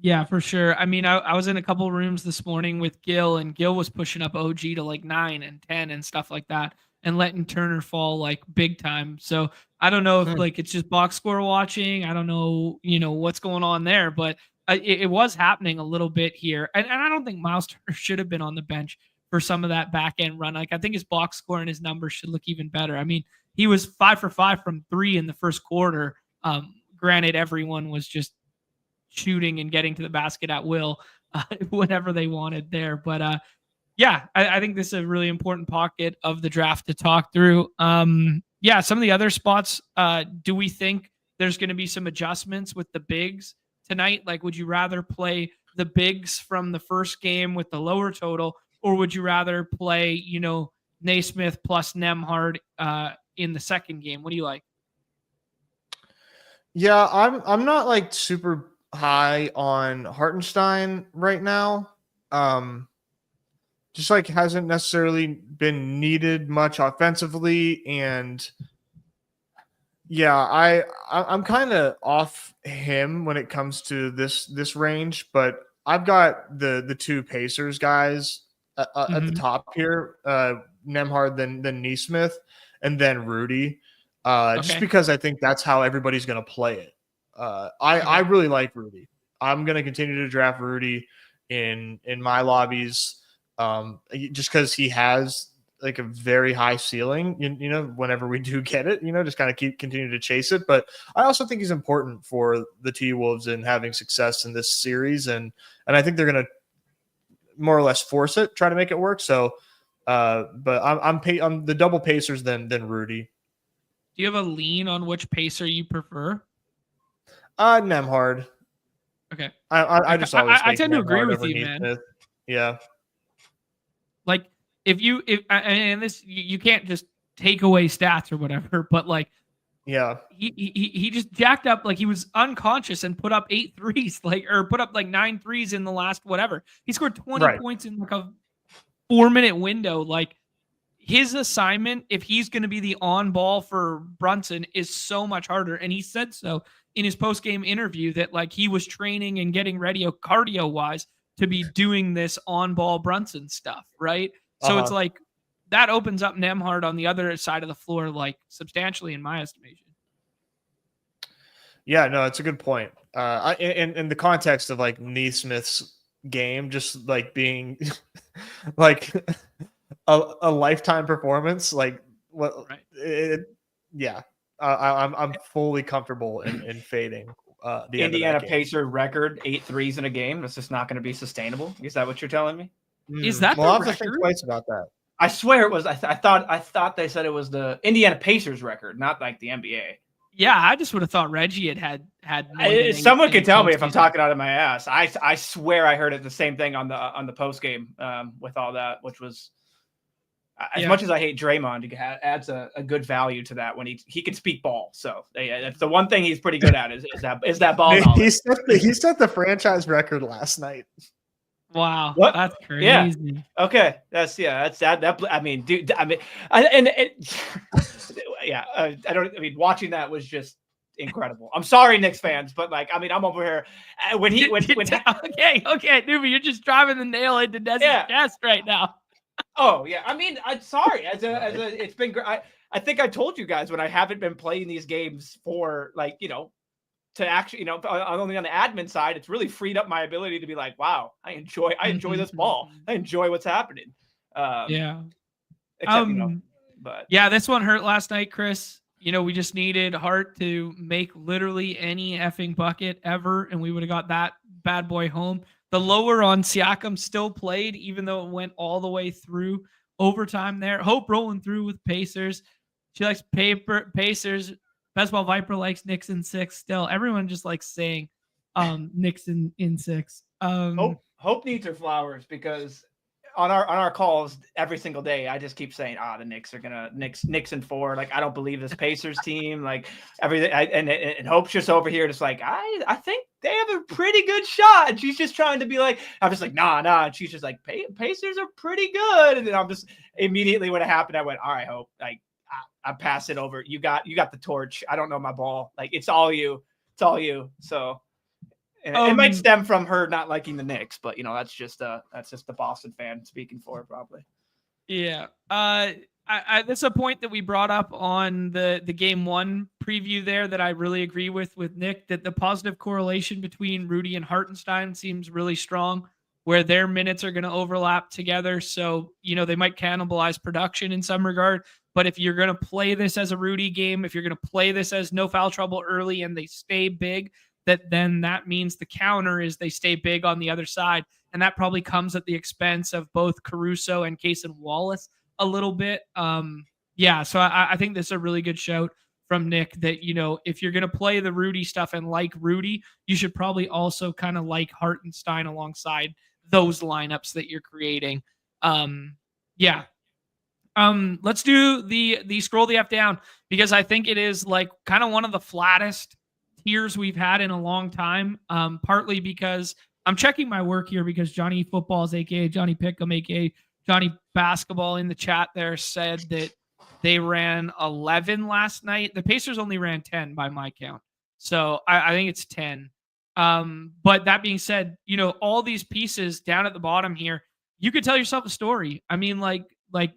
Yeah, for sure. I mean, I was in a couple rooms this morning with Gil, and Gil was pushing up OG to like 9 and 10 and stuff like that, and letting Turner fall like big time. So I don't know if like it's just box score watching. I don't know, what's going on there, but it was happening a little bit here. And I don't think Miles Turner should have been on the bench for some of that back end run. Like, I think his box score and his numbers should look even better. I mean, he was 5 for 5 from 3 in the first quarter. Granted, everyone was just shooting and getting to the basket at will whenever they wanted there. But I think this is a really important pocket of the draft to talk through. Some of the other spots, do we think there's going to be some adjustments with the bigs tonight? Like, would you rather play the bigs from the first game with the lower total, or would you rather play, Naismith plus Nembhard in the second game? What do you like? Yeah, I'm not like super high on Hartenstein right now. Just like hasn't necessarily been needed much offensively, and I'm kind of off him when it comes to this range, but I've got the two Pacers guys at the top here, Nembhard, then Naismith, and then Rudy, just because I think that's how everybody's going to play it. I really like Rudy. I'm going to continue to draft Rudy in my lobbies, just because he has like a very high ceiling, whenever we do get it, just kind of continue to chase it. But I also think he's important for the TWolves in having success in this series. And I think they're going to more or less force it, try to make it work. So, but I'm the double Pacers than Rudy. Do you have a lean on which Pacer you prefer? Nembhard. Okay. I just always I tend to agree Nembhard with you, man. Smith. Yeah. Like if you can't just take away stats or whatever, but like, yeah, he just jacked up, like he was unconscious and put up 8 threes, or put up like 9 threes in the last whatever. He scored 20 points in like a 4-minute window. Like, his assignment, if he's going to be the on ball for Brunson, is so much harder. And he said so in his post game interview that like he was training and getting ready cardio wise to be doing this on ball Brunson stuff. Right. So it's like, that opens up Nemhard on the other side of the floor, like substantially in my estimation. Yeah, no, it's a good point. In the context of like Neesmith's game, just like being like a lifetime performance, like what? Right. Yeah, I'm fully comfortable in fading the Indiana end of that game. Pacer record 8 threes in a game. That's just not going to be sustainable. Is that what you're telling me? Is that Well, the I'll have to think record? twice about that. I swear it was. I thought they said it was the Indiana Pacers record, not like the NBA. Yeah, I just would have thought Reggie had more than Someone can tell me if I'm postseason. talking out of my ass. I swear I heard it the same thing on the post game with all that, which was as much as I hate Draymond, he adds a good value to that when he can speak ball. So that's the one thing he's pretty good at is that ball knowledge. He set the franchise record last night. Wow, What? That's crazy. Yeah. Okay, that's that. I mean, dude. I mean, watching that was just incredible. I'm sorry, Knicks fans, but like, I mean, I'm over here when okay, Neumy, you're just driving the nail into Nez's chest right now. Oh yeah, I mean, I'm sorry. It's been great. I think I told you guys when I haven't been playing these games for like to actually only on the admin side, it's really freed up my ability to be like, wow, I enjoy this ball. I enjoy what's happening. But yeah, this one hurt last night, Chris. We just needed Hart to make literally any effing bucket ever, and we would have got that bad boy home. The lower on Siakam still played, even though it went all the way through overtime there. Hope rolling through with Pacers. She likes Pacers. Best Ball Viper likes Knicks in 6 still. Everyone just likes saying Knicks in 6. Hope needs her flowers because on our calls every single day, I just keep saying, the Knicks are gonna Knicks in 4. Like, I don't believe this Pacers team. Like everything, and Hope's just over here, just like I think they have a pretty good shot. And she's just trying to be like, I'm just like nah. And she's just like Pacers are pretty good. And then I'm just immediately when it happened, I went, all right, Hope, like I pass it over. You got the torch. I don't know my ball. Like it's all you. So. It might stem from her not liking the Knicks, but that's just the Boston fan speaking for her, probably. Yeah. That's a point that we brought up on the game 1 preview there that I really agree with Nick, that the positive correlation between Rudy and Hartenstein seems really strong, where their minutes are going to overlap together. So, they might cannibalize production in some regard. But if you're going to play this as a Rudy game, if you're going to play this as no foul trouble early and they stay big, that means the counter is they stay big on the other side. And that probably comes at the expense of both Caruso and Cason Wallace a little bit. So I think this is a really good shout from Nick that, if you're going to play the Rudy stuff and like Rudy, you should probably also kind of like Hartenstein alongside those lineups that you're creating. Let's do the scroll the F down, because I think it is like kind of one of the flattest tiers we've had in a long time. Partly because I'm checking my work here because Johnny Footballs, aka Johnny Pick'em, aka Johnny Basketball in the chat there said that they ran 11 last night. The Pacers only ran 10 by my count. So I think it's 10. But that being said, all these pieces down at the bottom here, you could tell yourself a story. I mean, like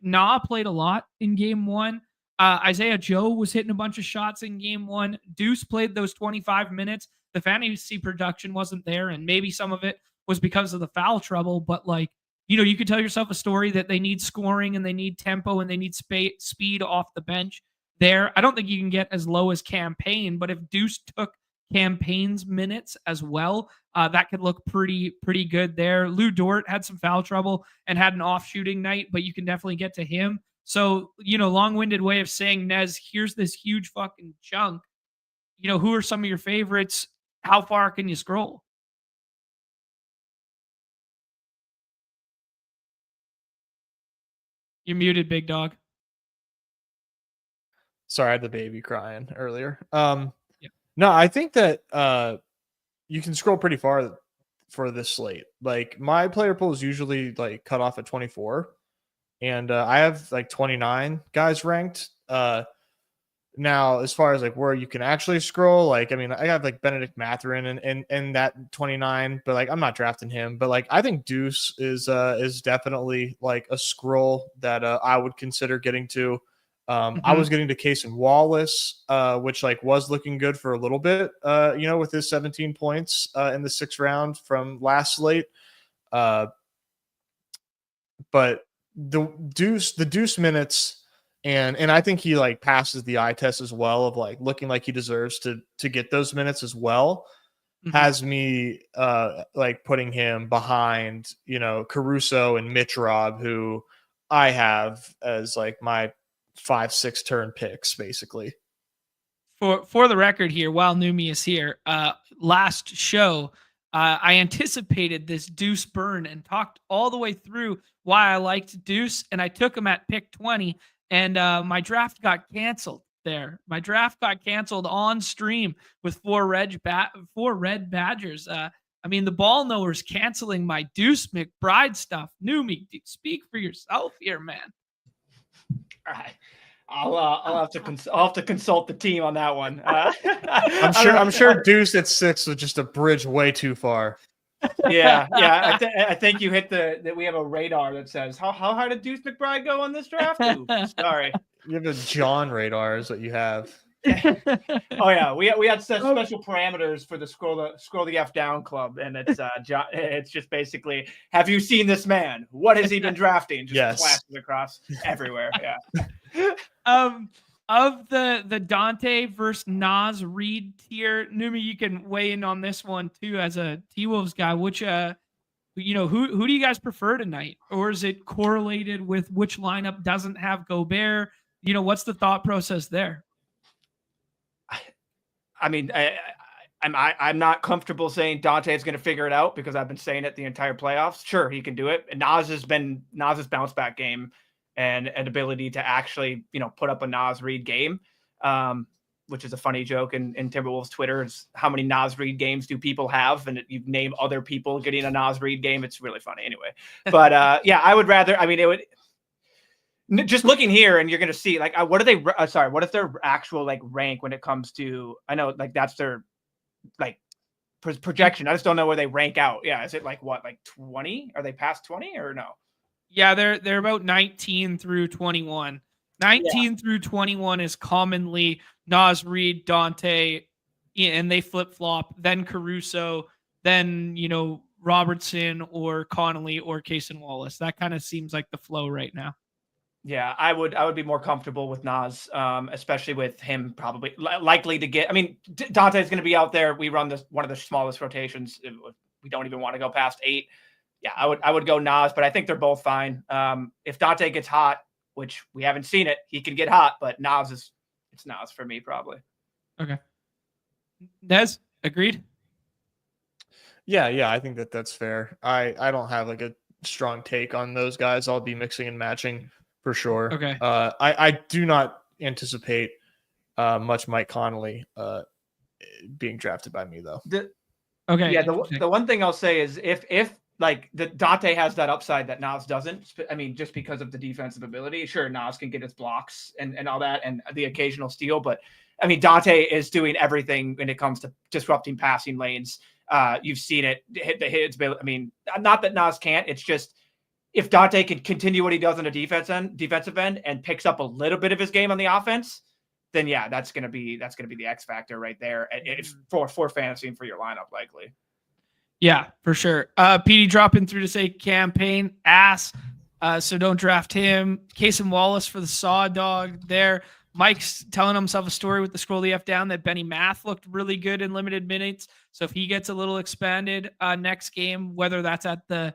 Na played a lot in game 1. Isaiah Joe was hitting a bunch of shots in game 1. Deuce played those 25 minutes. The fantasy production wasn't there, and maybe some of it was because of the foul trouble. But you could tell yourself a story that they need scoring and they need tempo and they need speed off the bench there. I don't think you can get as low as Campaign, but if Deuce took Campaign's minutes as well, that could look pretty good there. Lou Dort had some foul trouble and had an off shooting night, but you can definitely get to him. So, long-winded way of saying, Nez, here's this huge fucking chunk. Who are some of your favorites? How far can you scroll? You're muted, big dog. Sorry, I had the baby crying earlier. No, I think that you can scroll pretty far for this slate. Like, my player pool is usually like cut off at 24. And I have like 29 guys ranked. Now, as far as like where you can actually scroll, like, I mean, I have like Benedict Mathurin and that 29, but like I'm not drafting him. But like I think Deuce is definitely like a scroll that I would consider getting to. I was getting to Case and Wallace, which like was looking good for a little bit, with his 17 points in the 6th round from last slate. But the Deuce minutes. And I think he like passes the eye test as well of like looking like he deserves to get those minutes as well. Has me like putting him behind, Caruso and Mitch Rob, who I have as like my 5-6 turn picks basically. For the record here, while Neumy is here, last show, I anticipated this Deuce burn and talked all the way through why I liked Deuce, and I took him at pick 20. And my draft got canceled there. My draft got canceled on stream with four red Badgers. I mean, the ball knowers canceling my Deuce McBride stuff. Neumy, speak for yourself here, man. All right. I'll have to consult the team on that one. I'm sure Deuce at 6 was just a bridge way too far. Yeah. I think you hit that we have a radar that says how high did Deuce McBride go on this draft? Ooh, sorry, you have a John radar is what you have. Oh yeah, we had special parameters for the scroll the F down club, and it's just basically, have you seen this man? What has he been drafting? Just flashes across everywhere. Yeah. Of the Dante versus Naz Reid tier, Neumy, you can weigh in on this one too as a TWolves guy. Which who do you guys prefer tonight, or is it correlated with which lineup doesn't have Gobert? What's the thought process there? I mean, I'm not comfortable saying Dante is going to figure it out because I've been saying it the entire playoffs. Sure, he can do it. And Naz's bounce back game and an ability to actually, put up a Naz Reid game, which is a funny joke in Timberwolves Twitter. Is how many Naz Reid games do people have? And you name other people getting a Naz Reid game. It's really funny anyway. But I would rather. I mean, it would. Just looking here, and you're going to see like what are they? What is their actual like rank when it comes to? I know like that's their like projection. I just don't know where they rank out. Yeah, is it like what, like 20? Are they past 20 or no? Yeah, they're about 19 through 21. 19 through 21 is commonly Naz Reid, Dante, and they flip flop. Then Caruso, then Robertson or Connolly or Case and Wallace. That kind of seems like the flow right now. Yeah, I would be more comfortable with Naz, especially with him probably likely to get. I mean, Dante's going to be out there. We run one of the smallest rotations. We don't even want to go past 8. Yeah, I would go Naz, but I think they're both fine. If Dante gets hot, which we haven't seen it, he can get hot, but it's Naz for me probably. Okay. Nez, agreed? Yeah, I think that's fair. I don't have like a strong take on those guys. I'll be mixing and matching for sure. Okay. I do not anticipate much Mike Connolly being drafted by me though. Okay. Yeah, the one thing I'll say is if like the Dante has that upside that Naz doesn't. I mean, just because of the defensive ability, sure, Naz can get his blocks and all that and the occasional steal, but I mean, Dante is doing everything when it comes to disrupting passing lanes. You've seen it hit the hits. I mean, not that Naz can't. It's just if Dante can continue what he does on the defensive end and picks up a little bit of his game on the offense, then yeah, that's gonna be the X factor right there. It's for fantasy and for your lineup likely. Yeah, for sure. PD dropping through to say campaign ass. So don't draft him. Case and Wallace for the Saw Dog there. Mike's telling himself a story with the scroll the F down that Benny Math looked really good in limited minutes. So if he gets a little expanded next game, whether that's at the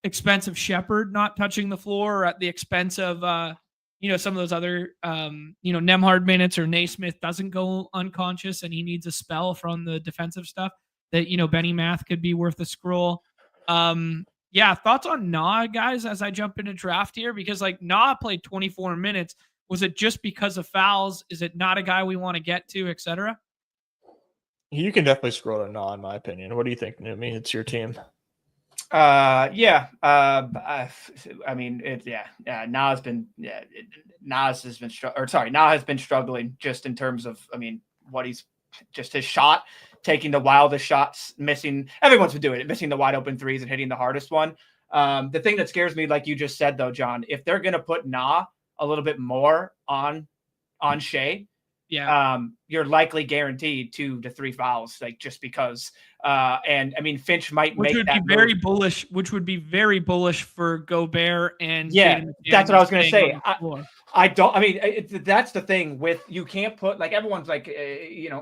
expense of Shepherd not touching the floor or at the expense of some of those other Nemhard minutes, or Naismith doesn't go unconscious and he needs a spell from the defensive stuff, that Benny Math could be worth a scroll. Thoughts on Na, guys, as I jump into draft here, because like Na played 24 minutes. Was it just because of fouls? Is it not a guy we want to get to, etc.? You can definitely scroll to Na, in my opinion. What do you think, Neumy? It's your team. Yeah. I mean, Nas has been Na has been struggling just in terms of, I mean, what he's just his shot, taking the wildest shots, missing. Everyone's been doing it, missing the wide open threes and hitting the hardest one. The thing that scares me, like you just said, though, John, if they're gonna put Na a little bit more on Shea, you're likely guaranteed 2 to 3 fouls, like just because. And I mean, Finch might which make would that be very move. bullish, which would be very bullish for Gobert and That's what I was going to say. I mean, that's the thing with, you can't put, like, everyone's like,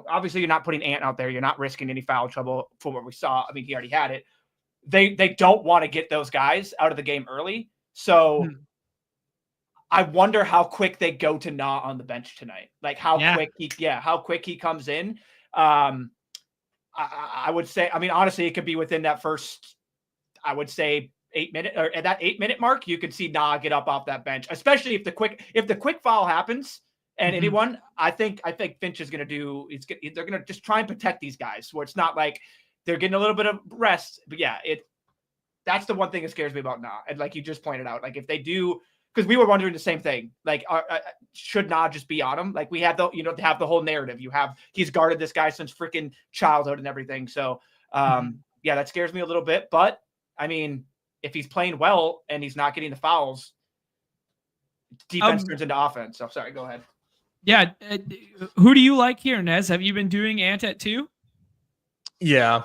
obviously you're not putting Ant out there. You're not risking any foul trouble for what we saw. I mean, he already had it. They don't want to get those guys out of the game early. So I wonder how quick they go to Na on the bench tonight. Like how quick he comes in. I would say, I mean, honestly, it could be within that first, I would say 8 minute, or at that 8 minute mark, you could see Na get up off that bench, especially if the quick foul happens. And anyone, I think Finch is going to do, they're going to just try and protect these guys where it's not like they're getting a little bit of rest. But yeah, that's the one thing that scares me about Na. And like you just pointed out, like if they do, because we were wondering the same thing, like should Na just be on him? Like we had to have the whole narrative. He's guarded this guy since freaking childhood and everything. So yeah, that scares me a little bit. But I mean, if he's playing well and he's not getting the fouls, defense turns into offense. So sorry, go ahead. Yeah. Who do you like here, Nez? Have you been doing Ant at 2? Yeah.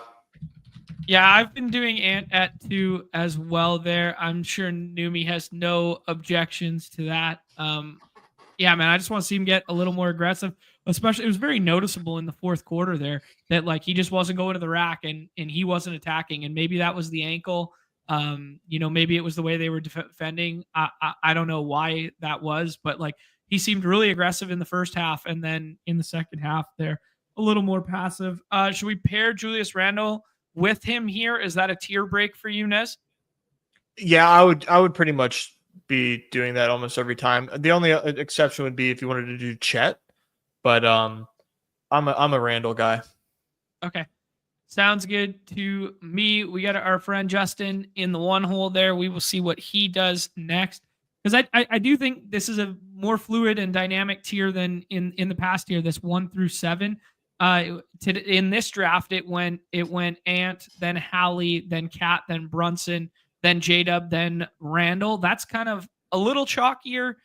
Yeah, I've been doing Ant at 2 as well there. I'm sure Neumy has no objections to that. Yeah, man, I just want to see him get a little more aggressive. Especially, it was very noticeable in the fourth quarter there that like he just wasn't going to the rack and he wasn't attacking. And maybe that was the ankle. Maybe it was the way they were defending. I don't know why that was, but like he seemed really aggressive in the first half, and then in the second half, they're a little more passive. Should we pair Julius Randle with him here? Is that a tier break for you, Nez? Yeah, I would pretty much be doing that almost every time. The only exception would be if you wanted to do Chet, but I'm a Randle guy. Okay. Sounds good to me. We got our friend Justin in the one hole there. We will see what he does next. Because I do think this is a more fluid and dynamic tier than in the past year, this 1 through 7. In this draft, it went Ant, then Hallie, then Cat, then Brunson, then J-Dub, then Randall. That's kind of a little chalkier.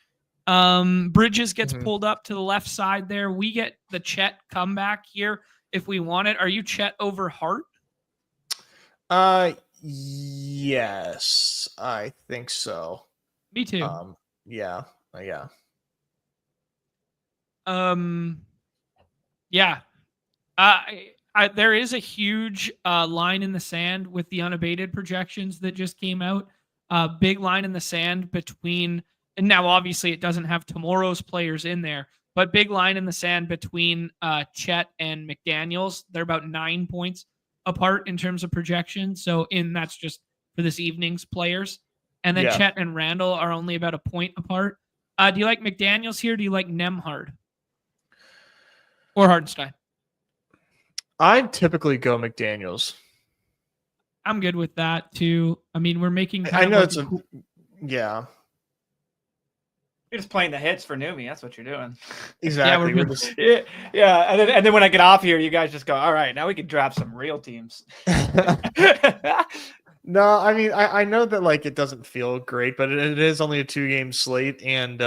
Bridges gets pulled up to the left side there. We get the Chet comeback here if we want it. Are you Chet over Hart? Yes, I think so. Me too. Yeah. Yeah. There is a huge line in the sand with the unabated projections that just came out. Big line in the sand between, and now obviously it doesn't have tomorrow's players in there, but big line in the sand between Chet and McDaniels. They're about 9 points apart in terms of projection. So that's just for this evening's players. And then Chet and Randall are only about a point apart. Do you like McDaniels here? Do you like Nembhard or Hartenstein? I typically go McDaniels. I'm good with that too. I mean, we're making. I know it's yeah. You're just playing the hits for Neumy. That's what you're doing. Exactly. Yeah. And then when I get off here, you guys just go, all right, now we can draft some real teams. No, I mean, I know that like it doesn't feel great, but it is only a 2-game slate, and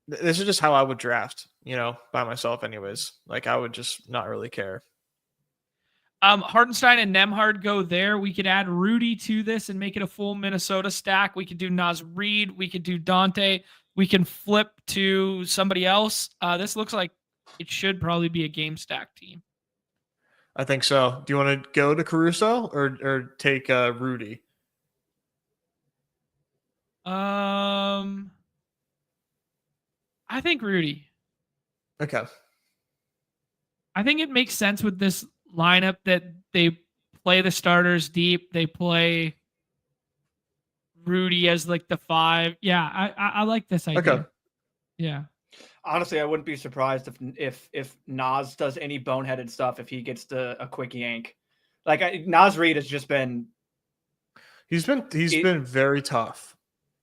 this is just how I would draft, by myself, anyways. Like I would just not really care. Hartenstein and Nembhard go there. We could add Rudy to this and make it a full Minnesota stack. We could do Naz Reid. We could do Dante. We can flip to somebody else. This looks like it should probably be a game stack team. I think so. Do you want to go to Caruso or take Rudy? I think Rudy. Okay. I think it makes sense with this lineup that they play the starters deep. They play Rudy as like the 5. Yeah, I like this idea. Okay. Yeah. Honestly, I wouldn't be surprised if Nas does any boneheaded stuff if he gets a quick yank. Like Naz Reid has just been. He's been very tough.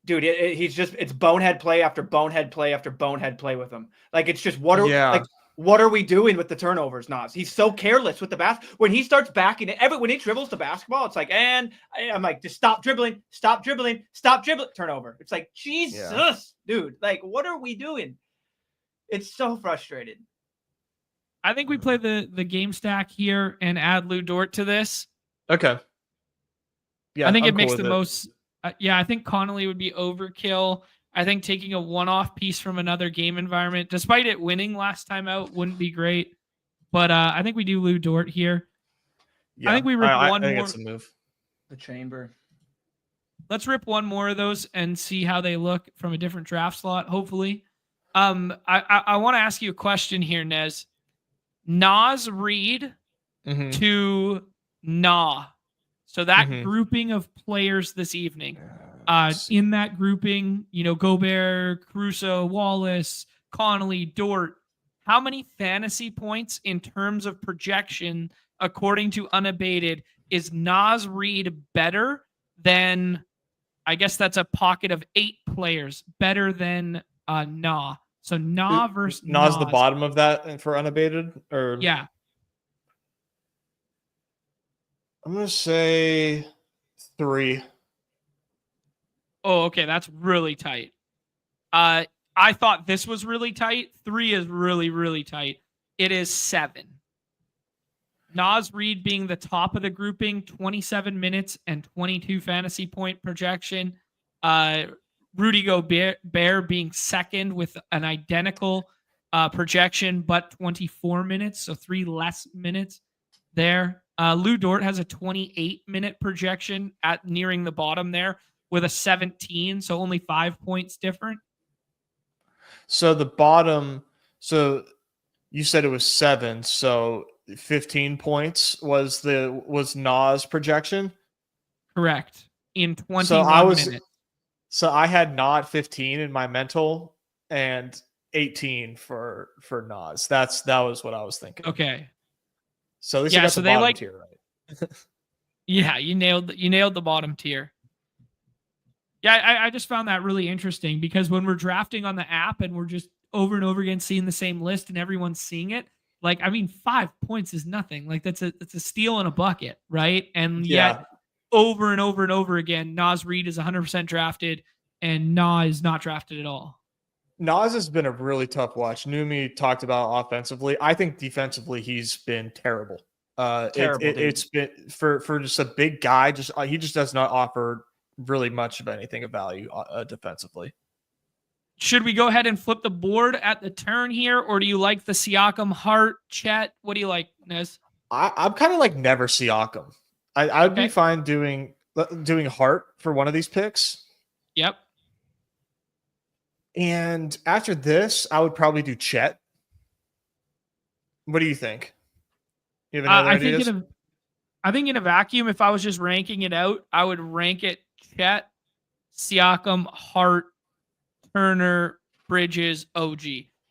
Dude, it's bonehead play after bonehead play after bonehead play with him. Like it's just what are we doing with the turnovers, Naz? He's so careless with the basket. When he starts backing it, when he dribbles the basketball, it's like, and I'm like, just stop dribbling, turnover. It's like, Jesus, dude, like what are we doing? It's so frustrating. I think we play the game stack here and add Lou Dort to this. Okay. Yeah, I think it makes the most. I think Connolly would be overkill. I think taking a one-off piece from another game environment, despite it winning last time out, wouldn't be great. But I think we do Lou Dort here. Yeah, I think we rip one more. more. It's a move. The chamber. Let's rip one more of those and see how they look from a different draft slot, hopefully. I want to ask you a question here, Nez. Naz Reid to Nah. So that grouping of players this evening, in that grouping, Gobert, Caruso, Wallace, Connolly, Dort, how many fantasy points in terms of projection, according to Unabated, is Naz Reid better than, I guess that's a pocket of 8 players, better than Nah? So Nah versus Nas the bottom of that for Unabated? Or yeah. I'm going to say 3. Oh, okay. That's really tight. I thought this was really tight. 3 is really, really tight. It is 7. Naz Reid being the top of the grouping, 27 minutes and 22 fantasy point projection. Rudy Gobert being second with an identical projection, but 24 minutes, so 3 less minutes there. Lou Dort has a 28-minute projection at nearing the bottom there with a 17, so only 5 points different. So the bottom, so you said it was 7, so 15 points was Nas projection? Correct. In 21 minutes. So I had not 15 in my mental and 18 for Nas. That was what I was thinking. Okay. So at least I got the bottom tier right. Yeah, you nailed the bottom tier. Yeah, I just found that really interesting because when we're drafting on the app and we're just over and over again seeing the same list and everyone's seeing it, 5 points is nothing. Like that's a steal in a bucket, right? And yet over and over and over again, Naz Reid is 100% drafted and Nah is not drafted at all. Nas has been a really tough watch. Neumy talked about offensively. I think defensively he's been terrible. It's been for just a big guy. He just does not offer really much of anything of value defensively. Should we go ahead and flip the board at the turn here, or do you like the Siakam, Hart, Chet? What do you like, Nez? I'm kind of like never Siakam. I'd be fine doing Hart for one of these picks. Yep. And after this, I would probably do Chet. What do you think? You have any ideas? I think in a vacuum, if I was just ranking it out, I would rank it Chet, Siakam, Hart, Turner, Bridges, OG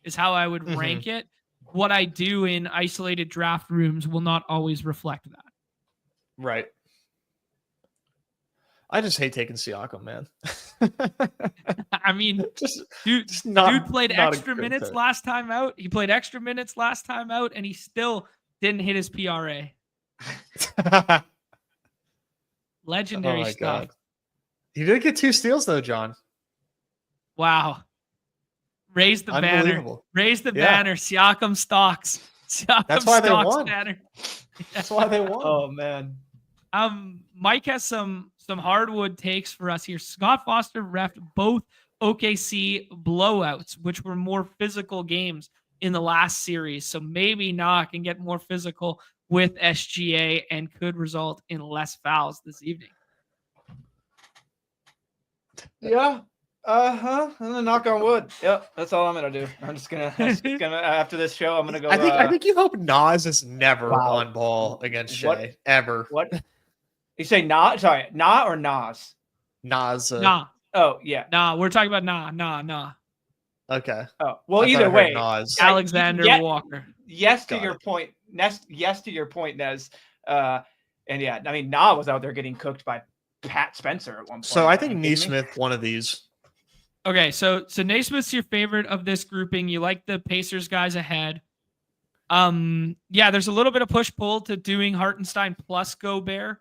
is how I would rank it. What I do in isolated draft rooms will not always reflect that. Right. I just hate taking Siakam, man. I mean, dude played extra minutes last time out. He played extra minutes last time out, and he still didn't hit his PRA. Legendary stuff. God. He did get 2 steals, though, John. Wow. Raise the banner. Raise the banner. Siakam stocks. That's why they won. That's why they won. Oh, man. Mike has some hardwood takes for us here. Scott Foster refed both OKC blowouts, which were more physical games in the last series. So maybe Nah can get more physical with SGA and could result in less fouls this evening. Yeah. I'm gonna knock on wood. Yep, that's all I'm gonna do. I'm just gonna after this show, I'm gonna go. I think you hope Nas is never on ball against Shea ever. What? You say Nah? Sorry, Nah or Nas? Nas. Nah. Oh yeah. Nah, we're talking about Nah. Okay. Oh well, either way, Nas. Alexander Walker. Yes to your point. Yes to your point, Nez. And yeah, I mean, Nah was out there getting cooked by Pat Spencer at one point. So I think Are you kidding me? Neesmith, one of these. Okay, so Naismith's your favorite of this grouping. You like the Pacers guys ahead. Yeah, there's a little bit of push-pull to doing Hartenstein plus Gobert,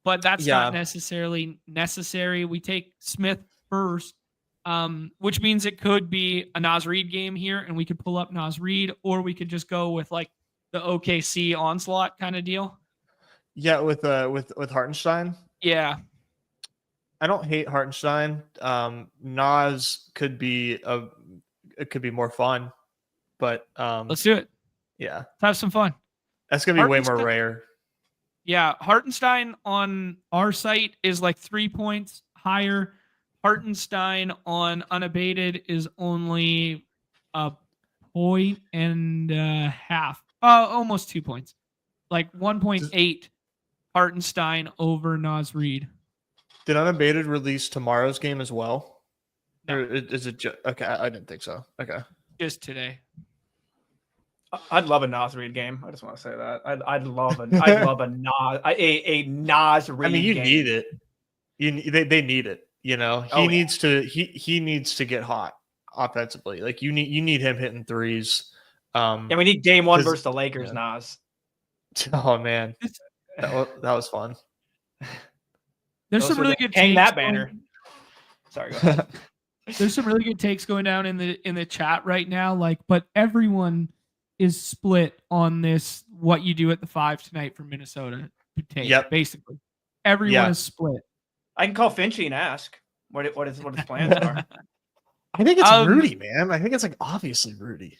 but that's not necessarily necessary. We take Smith first, which means it could be a Naz Reid game here, and we could pull up Naz Reid, or we could just go with like the OKC onslaught kind of deal. Yeah, with Hartenstein. Yeah. I don't hate Hartenstein. Nas could be more fun, but Let's do it. Yeah, Let's have some fun. That's gonna be way more rare. Yeah, Hartenstein on our site is like 3 points higher. Hartenstein on Unabated is only a point and a half. Almost 2 points. Like 1.8 Hartenstein over Naz Reid. Did Unabated release tomorrow's game as well? No. Or is it okay? I didn't think so. Okay. Just today. I'd love a Naz Reid game. I just want to say that. I'd love a Naz Reid. I mean, you game. need it. They need it. You know, he needs to get hot offensively. Like you need him hitting threes. Yeah, we need game one versus the Lakers, Nas. Oh man, that was fun. There's some really good hang takes that banner. Sorry, go ahead. There's some really good takes going down in the chat right now. Like, but everyone is split on this. What you do at the 5 tonight for Minnesota? Take, basically, everyone is split. I can call Finchy and ask what his plans are. I think it's Rudy, man. I think it's like obviously Rudy.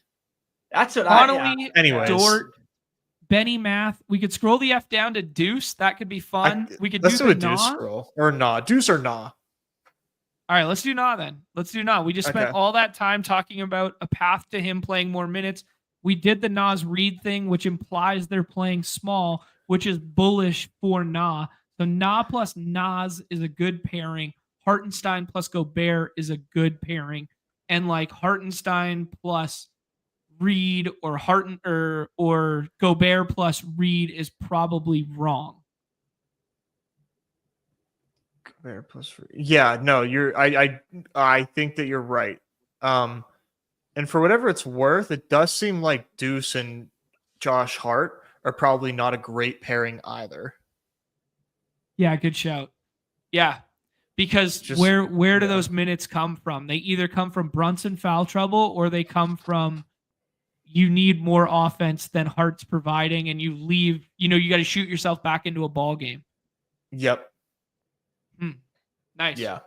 That's what Anyways. Dort, Benny Math. We could scroll the F down to Deuce. That could be fun. Let's do a Deuce scroll. Or Nah. Deuce or Nah. All right, let's do Nah then. Let's do Nah. We just spent all that time talking about a path to him playing more minutes. We did the Naz Reid thing, which implies they're playing small, which is bullish for Nah. So Nah plus Naz is a good pairing. Hartenstein plus Gobert is a good pairing. And like Hartenstein plus Reid or or Gobert plus Reid is probably wrong. Gobert plus Reid. Yeah, no, I think that you're right. And for whatever it's worth, it does seem like Deuce and Josh Hart are probably not a great pairing either. Yeah, good shout. Yeah, because where do those minutes come from? They either come from Brunson foul trouble or they come from you need more offense than Hart's providing, and you leave. You got to shoot yourself back into a ball game. Yep. Nice. Yeah.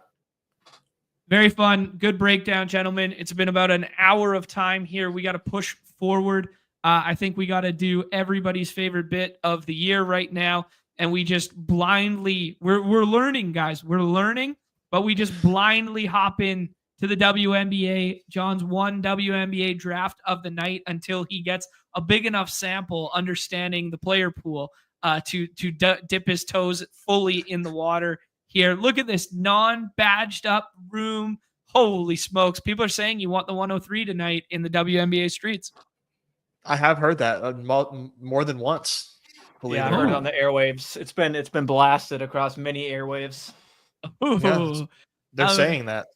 Very fun. Good breakdown, gentlemen. It's been about an hour of time here. We got to push forward. I think we got to do everybody's favorite bit of the year right now. And we just blindly, we're learning, guys. We're learning, but we just blindly hop in to the WNBA. Jon's one WNBA draft of the night until he gets a big enough sample understanding the player pool to dip his toes fully in the water here. Look at this non-badged up room. Holy smokes. People are saying you want the 103 tonight in the WNBA streets. I have heard that more than once. Yeah, I heard it on the airwaves. It's been blasted across many airwaves. Yeah, they're saying that.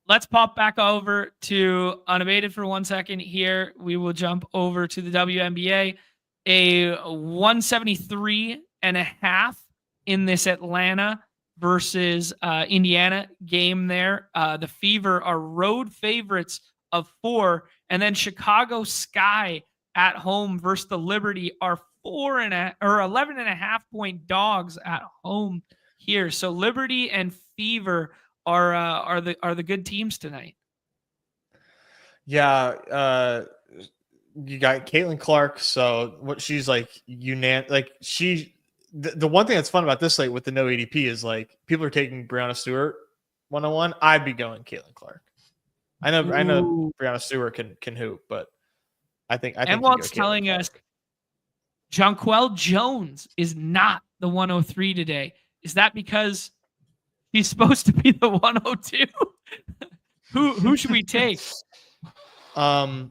Let's pop back over to Unabated for 1 second here. We will jump over to the WNBA. A 173.5 in this Atlanta versus Indiana game there. The Fever are road favorites of 4, and then Chicago Sky at home versus the Liberty are 11.5 point dogs at home here. So Liberty and Fever are the good teams tonight. Yeah, you got Caitlin Clark. So what she's like, the one thing that's fun about this slate with the no ADP is like people are taking Brianna Stewart 101. I'd be going Caitlin Clark. I know Brianna Stewart can hoop, but I think Emwalt's telling us Jonquel Jones is not the 103 today. Is that because he's supposed to be the 102? Who should we take? Elijah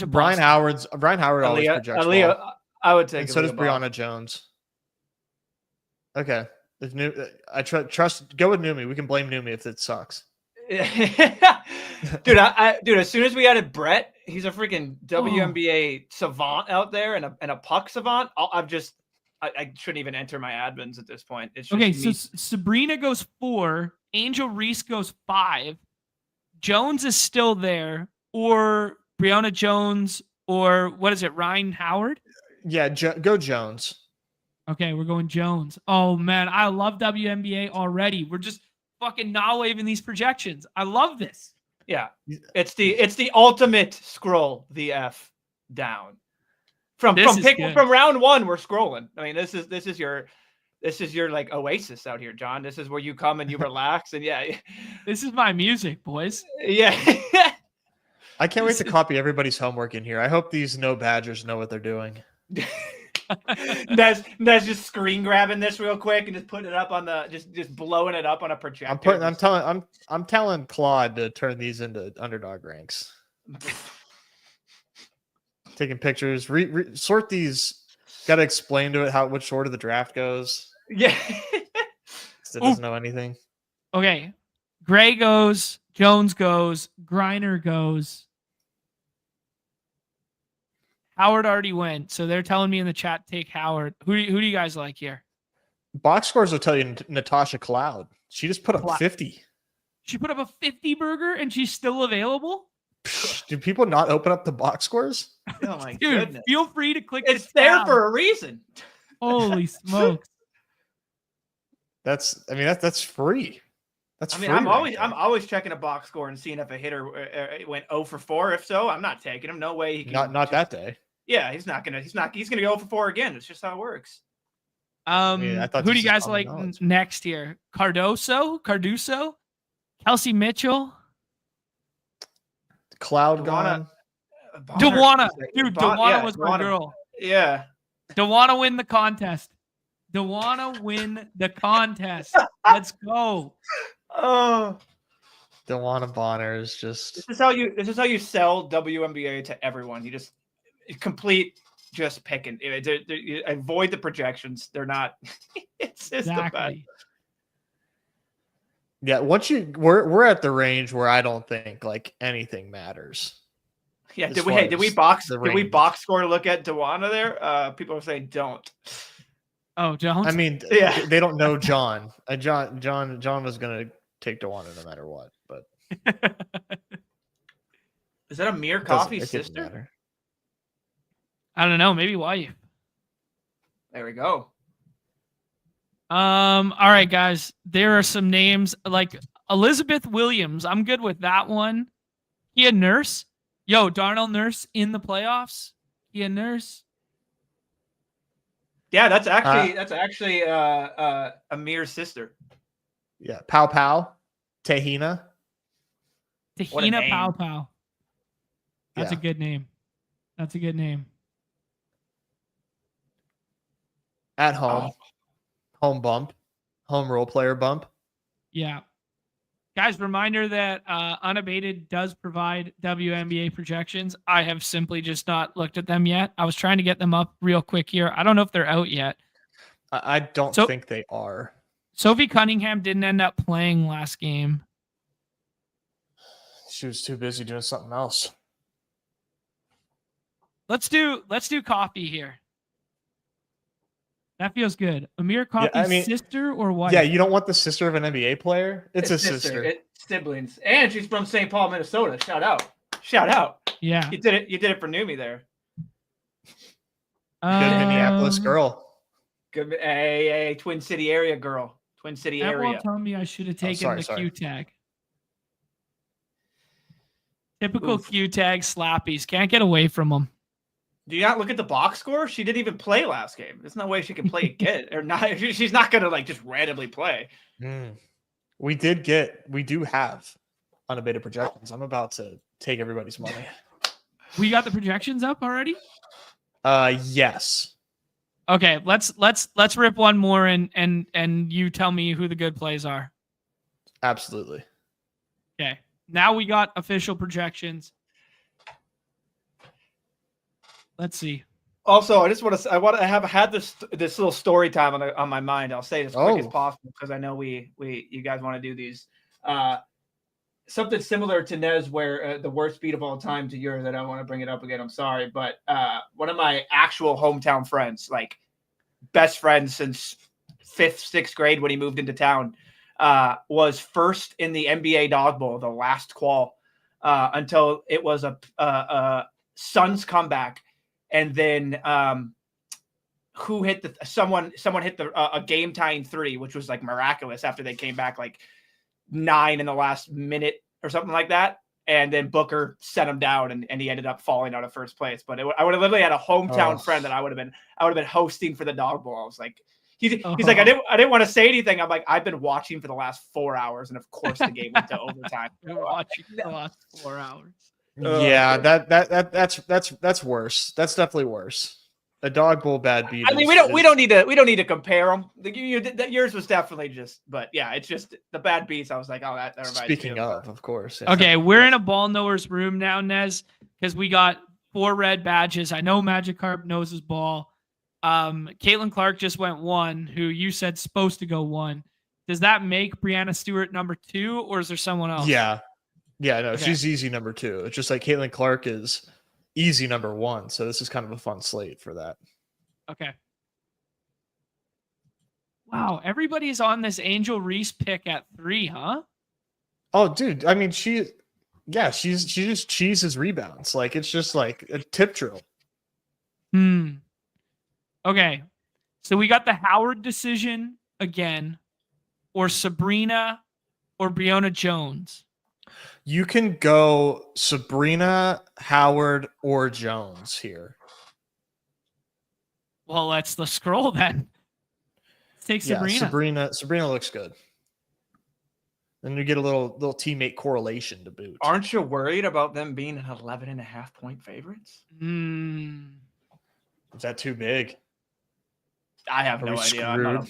Brian Howard always projects well. I would take. And so does Brianna. Brianna Jones. Okay. If I trust. Go with Neumy. We can blame Neumy if it sucks. Dude, dude. As soon as we added Brett, he's a freaking WNBA savant out there and a puck savant. I shouldn't even enter my admins at this point. It's just Okay, me. so Sabrina goes 4, Angel Reese goes 5, Jones is still there, or Brianna Jones, or what is it, Ryan Howard? Yeah, go Jones. Okay, we're going Jones. Oh man, I love WNBA already. We're just fucking not waving these projections. I love this. Yeah, it's the ultimate scroll the F down. From round 1, we're scrolling. I mean, this is your like oasis out here, John. This is where you come and you relax, and yeah, this is my music, boys. Yeah. I can't wait to copy everybody's homework in here. I hope these no Badgers know what they're doing. Nez just screen grabbing this real quick and just putting it up on the just blowing it up on a projector. I'm telling Claude to turn these into Underdog ranks. Taking pictures, sort these. Got to explain to it which order the draft goes. Yeah, it doesn't know anything. Okay, Gray goes, Jones goes, Griner goes. Howard already went, so they're telling me in the chat take Howard. Who do you guys like here? Box scores will tell you Natasha Cloud. She just put up 50. She put up a 50 burger and she's still available? Do people not open up the box scores? Oh my Dude, goodness. feel free to click. It's there for a reason. Holy smokes. That's free. That's free. I'm always checking a box score and seeing if a hitter went 0 for 4. If so, I'm not taking him. No way he can. Not that day. Yeah, he's gonna go 0 for 4 again. It's just how it works. Who do you guys like next here? Cardoso, Kelsey Mitchell, Cloud gone. Dewana. Dude, Dewana was my girl. Yeah. Dewana win the contest. Let's go. Oh. Dewana Bonner is just. This is how you sell WNBA to everyone. You just just picking. Avoid the projections. They're not. It's the best. Yeah, we're at the range where I don't think like anything matters. Yeah, did we box score to look at Dewana there? People are saying don't. Oh, John. I mean, yeah, they don't know John. John was gonna take Dewana no matter what. But is that Amir Coffee's sister? I don't know. Maybe wife. There we go. All right, guys. There are some names like Elizabeth Williams. I'm good with that one. Kia Nurse. Yo, Darnell Nurse in the playoffs. Kia Nurse. Yeah, that's actually Amir's sister. Yeah, Pow Pow, Tahina Pow Pow. That's a good name. At home. Home bump, home role player bump. Yeah. Guys, reminder that Unabated does provide WNBA projections. I have simply just not looked at them yet. I was trying to get them up real quick here. I don't know if they're out yet. I don't think they are. Sophie Cunningham didn't end up playing last game. She was too busy doing something else. Let's do coffee here. That feels good. Amir Coffee's sister or wife? Yeah, you don't want the sister of an NBA player? It's a sister. It's siblings. And she's from St. Paul, Minnesota. Shout out. Yeah. You did it for Neumy there. Good Minneapolis girl. Good a Twin City area girl. Twin City area. Telling me I should have taken the Q tag. Typical Q tag slappies. Can't get away from them. Do you not look at the box score? She didn't even play last game. There's no way she can play again. Or not. She's not going to like just randomly play. We do have unabated projections. I'm about to take everybody's money. We got the projections up already? Yes. Okay, let's rip one more and you tell me who the good plays are. Absolutely. Okay. Now we got official projections. Let's see. Also, I have had this little story time on my mind. I'll say it as quick as possible because I know you guys want to do these. Something similar to Nez, where the worst beat of all time to yours. I don't want to bring it up again. I'm sorry, but one of my actual hometown friends, like best friends since 5th, 6th grade when he moved into town, was first in the NBA Dog Bowl, the last qual, until it was a Suns comeback. And then who hit someone hit a game tying 3, which was like miraculous after they came back like 9 in the last minute or something like that. And then Booker set him down and he ended up falling out of first place. But I would have literally had a hometown friend that I would have been hosting for the Dog Bowl. I was like, he's like, I didn't want to say anything. I'm like, I've been watching for the last 4 hours. And of course the game went to overtime. Watching the last 4 hours. Yeah, that's worse. That's definitely worse. A Dog Bowl bad beat. I mean, we don't need to compare them. Yours was definitely just, but yeah, it's just the bad beats. I was like, oh, that reminds me. Speaking of course. Yeah. Okay, we're in a ball knower's room now, Nez, because we got 4 red badges. I know Magikarp knows his ball. Caitlin Clark just went 1, who you said supposed to go 1. Does that make Brianna Stewart number 2, or is there someone else? Yeah, no, Okay. She's easy number 2. It's just like Caitlin Clark is easy number 1. So this is kind of a fun slate for that. Okay. Wow, everybody's on this Angel Reese pick at 3, huh? Oh, dude. I mean, she just cheeses rebounds. Like it's just like a tip drill. Okay. So we got the Howard decision again, or Sabrina or Breonna Jones. You can go Sabrina, Howard, or Jones here. Well, let's scroll then. Let's take Sabrina. Sabrina looks good. Then you get a little teammate correlation to boot. Aren't you worried about them being 11.5 point favorites? Is that too big? I have no idea.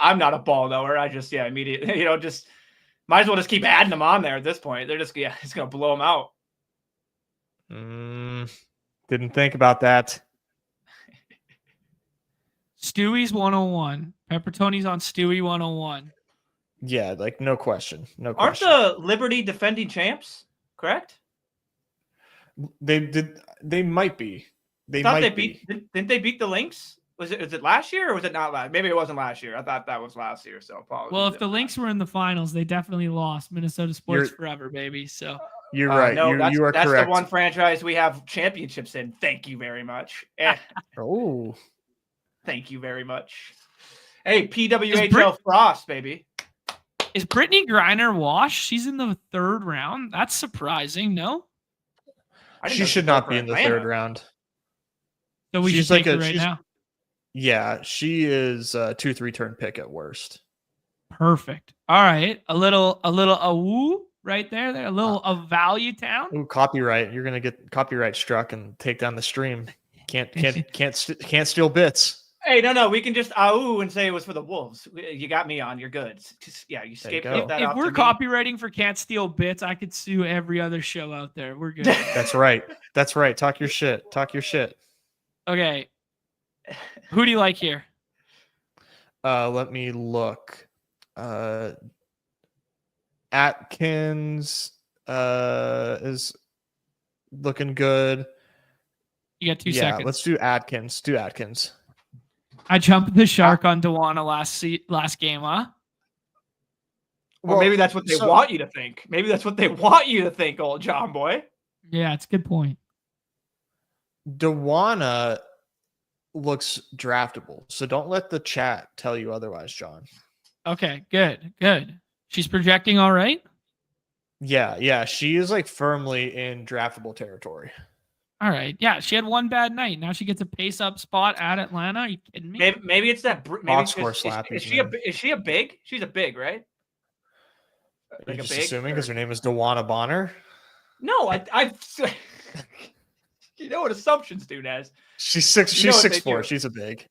I'm not a ball knower. I just immediately just might as well just keep adding them on there at this point. They're just it's gonna blow them out. Didn't think about that. Stewie's 101. Pepper Tony's on Stewie 101. Yeah, like no question. Aren't the Liberty defending champs, correct? They might be. Didn't they beat the Lynx? Was it last year or was it not last? Maybe it wasn't last year. I thought that was last year. So apologies. Well, if the Lynx were in the finals, they definitely lost. Minnesota sports forever, baby. So you're right. No, you are correct. That's the one franchise we have championships in. Thank you very much. Oh, thank you very much. Hey, PWHL Frost, baby. Is Brittany Griner washed? She's in the 3rd round. That's surprising. No, she should not be in the 3rd round. So we should take her right now. Yeah, she is a 2-3 turn pick at worst. Perfect. All right, a little woo right there. A little of Value Town. Ooh, copyright. You're gonna get copyright struck and take down the stream. Can't steal bits. Hey, no, we can just and say it was for the Wolves. You got me on. You're good. You scapegoat that. If we're copywriting for Can't Steal Bits, I could sue every other show out there. We're good. That's right. Talk your shit. Okay. Who do you like here? Let me look. Atkins is looking good. You got 2 seconds. Let's do Atkins. I jumped the shark on Dewana last game, huh? Well, maybe that's what they want you to think. Maybe that's what they want you to think, old John boy. Yeah, it's a good point. Dewana looks draftable, so don't let the chat tell you otherwise, John. Okay, good. She's projecting all right? Yeah, she is like firmly in draftable territory. All right. Yeah, she had one bad night. Now she gets a pace up spot at Atlanta. Are you kidding me? Maybe it's that. Box score slap. Is she a big? She's a big, right? Like You're just assuming because her name is Dewana Bonner? No, I you know what assumptions do, Nez. She's 6'4". She's a big.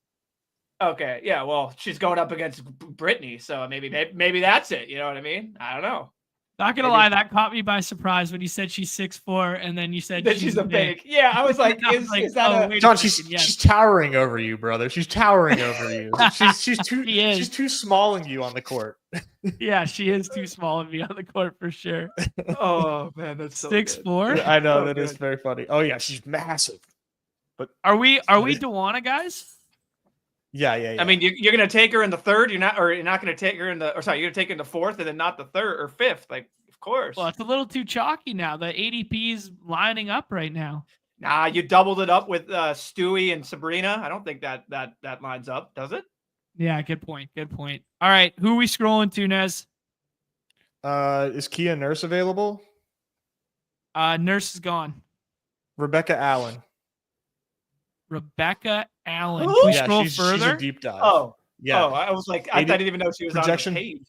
Okay, yeah. Well, she's going up against Brittany, so maybe that's it. You know what I mean? I don't know. Not gonna lie, that caught me by surprise when you said she's 6'4", and then you said that she's a big. Yeah, I was like, is that a John? She's towering over you, brother. She's towering over you. She's too smalling you on the court. Yeah, she is too small to be on the court for sure. Oh man, that's so 6'4". I know so that good. is very funny. Oh yeah, she's massive. But Are we Dewana guys? Yeah. I mean, you're gonna take her in the third. You're not gonna take her in the. Or sorry, you're gonna take her in the fourth, and then not the third or fifth. Like, of course. Well, it's a little too chalky now. The ADP is lining up right now. Nah, you doubled it up with Stewie and Sabrina. I don't think that lines up, does it? Yeah, good point. Good point. All right, who are we scrolling to, Nez? Is Kia Nurse available? Nurse is gone. Rebecca Allen. Rebecca Allen. Can we scroll further? She's a deep dive. Oh, yeah. Oh, I was like, I didn't even know she was on the page.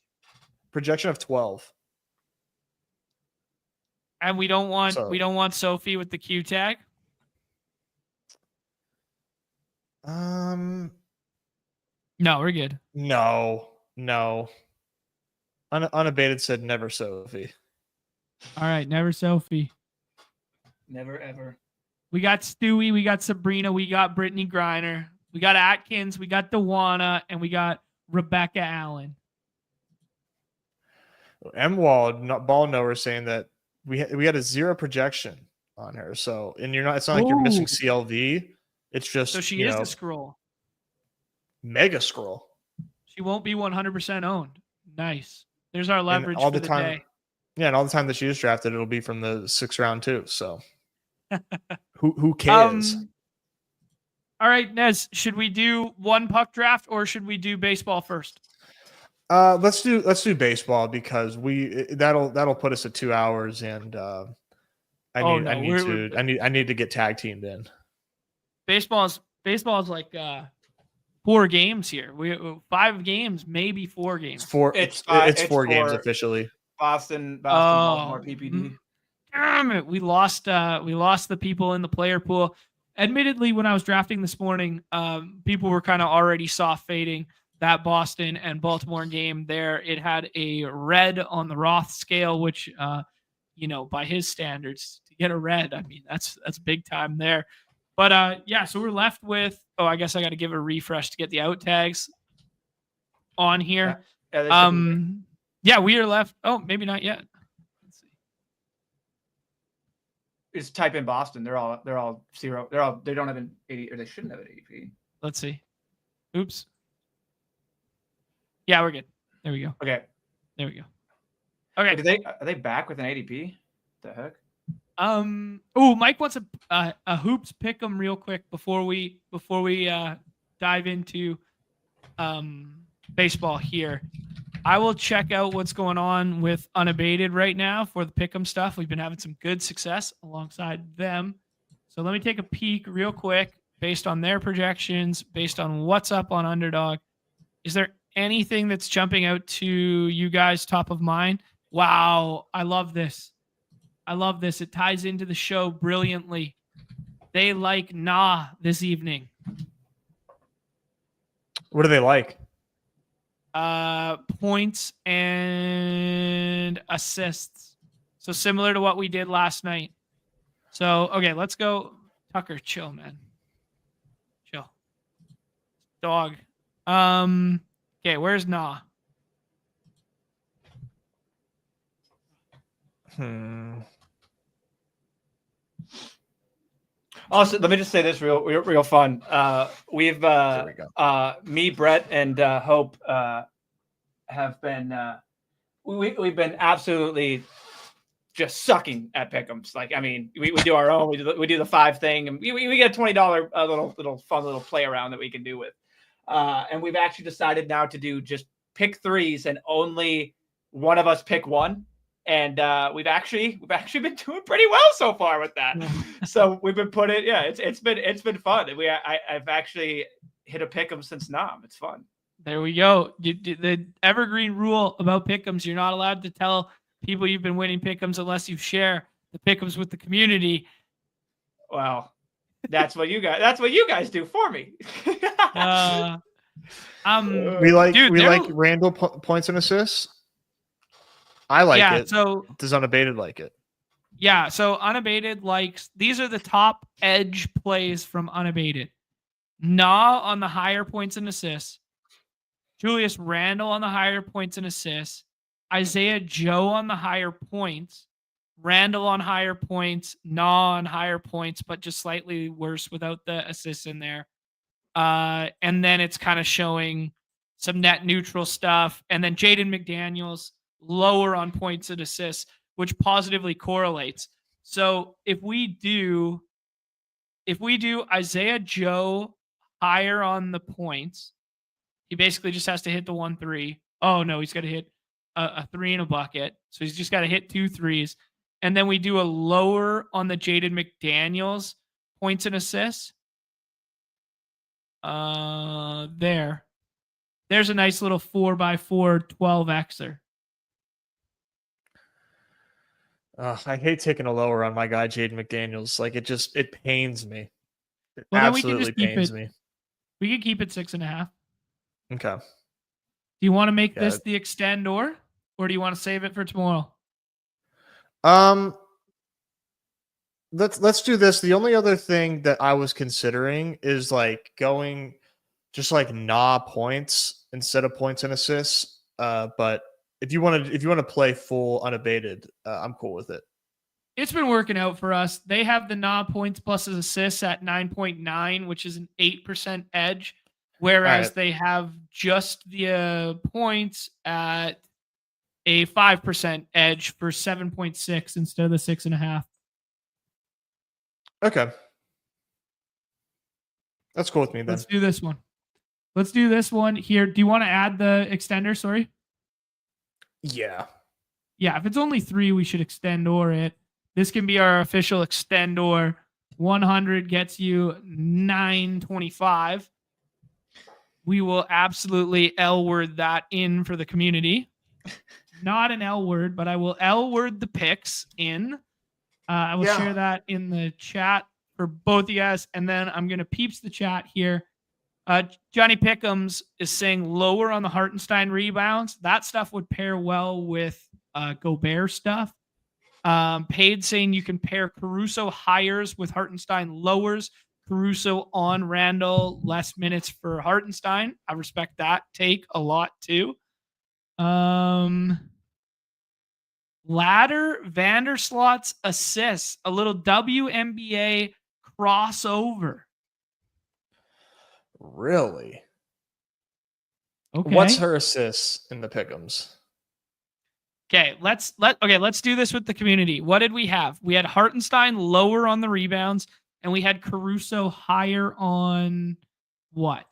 Projection of 12. And we don't want Sophie with the Q tag. No, we're good. No. Unabated said never Sophie. All right, never Sophie. Never ever. We got Stewie, we got Sabrina, we got Brittany Griner, we got Atkins, we got Dewana, and we got Rebecca Allen. M-Wald, ball knower, saying that we had a 0 projection on her. So, and it's not like you're missing CLV. It's just so she is the scroll. Mega scroll. She won't be 100% owned. Nice. There's our leverage all for the time. day. Yeah, and all the time that she is drafted, it'll be from the 6th round too. So, who cares? All right, Nez, should we do one puck draft or should we do baseball first? Let's do baseball because that'll put us at 2 hours, and I need to get tag teamed in. Baseball's like 4 games here. We 5 games, maybe 4 games. It's 4 games officially. Boston, Baltimore, PPD. Damn it, we lost the people in the player pool. Admittedly, when I was drafting this morning, people were kind of already soft fading that Boston and Baltimore game there. It had a red on the Roth scale, which, by his standards, to get a red, I mean, that's big time there. But so we're left with, I guess I got to give it a refresh to get the out tags on here. We are left. Oh, maybe not yet. Let's see. Just type in Boston. They're all 0. They don't have an 80, or they shouldn't have an ADP. Let's see. Oops. Yeah, we're good. There we go. Okay. There we go. Okay. Are they back with an ADP? The heck? Mike wants a hoops pick 'em real quick before we dive into baseball here. I will check out what's going on with Unabated right now for the pick 'em stuff. We've been having some good success alongside them. So let me take a peek real quick based on their projections, based on what's up on Underdog. Is there anything that's jumping out to you guys top of mind? Wow, I love this. It ties into the show brilliantly. They like this evening. What do they like? Points and assists. So similar to what we did last night. So, okay, let's go. Tucker, chill, man. Chill. Dog. Okay, where's Also, let me just say this real fun. We've me, Brett, and Hope have been we've been absolutely just sucking at pick'ems. Like, I mean, we do our own. We do the 5 thing, and we get a $20 little fun little play around that we can do with. And we've actually decided now to do just pick 3s, and only one of us pick 1. And we've actually been doing pretty well so far with that. So we've been putting, it's been fun. I've actually hit a pick'em since Nam. It's fun. There we go. The evergreen rule about pick'ems: you're not allowed to tell people you've been winning pick'ems unless you share the pick'ems with the community. Well, that's what you guys do for me. We like Randall points and assists. I like yeah, it. so Does Unabated like it? yeah, so Unabated likes these are the top edge plays from Unabated. Nah on the higher points and assists. Julius Randle on the higher points and assists. Isaiah Joe on the higher points. Randle on higher points. Nah on higher points, but just slightly worse without the assists in there. And then it's kind of showing some net neutral stuff. And then Jaden McDaniels lower on points and assists, which positively correlates. So if we do Isaiah Joe higher on the points, he basically just has to hit the 1-3. Oh no, he's got to hit a 3 in a bucket. So he's just got to hit 2 threes. And then we do a lower on the Jaden McDaniels points and assists. There's a nice little 4x4 12xer. I hate taking a lower on my guy Jaden McDaniels. Like it pains me. It Well, then we can absolutely just keep pains it. me. We can keep it 6.5. Okay. Do you want to make Yeah. this the extend or do you want to save it for tomorrow? Let's do this. The only other thing that I was considering is like going just like nah points instead of points and assists. But if you want to play full unabated, I'm cool with it. It's been working out for us. They have the nah points plus assists at 9.9, which is an 8% edge, whereas they have just the points at a 5% edge for 7.6 instead of the 6.5. Okay. That's cool with me then. Let's do this one here. Do you want to add the extender? Sorry. Yeah. Yeah. If it's only 3, we should extend or it. This can be our official extend or. 100 gets you 925. We will absolutely L word that in for the community. Not an L word, but I will L word the picks in. I will share that in the chat for both you guys. And then I'm going to peeps the chat here. Johnny Pickums is saying lower on the Hartenstein rebounds. That stuff would pair well with Gobert stuff. Paid saying you can pair Caruso highers with Hartenstein lowers. Caruso on Randall, less minutes for Hartenstein. I respect that take a lot too. Ladder Vandersloot's assists, a little WNBA crossover. Really? Okay. What's her assists in the pick'ems? Okay, let's do this with the community. What did we have? We had Hartenstein lower on the rebounds, and we had Caruso higher on what?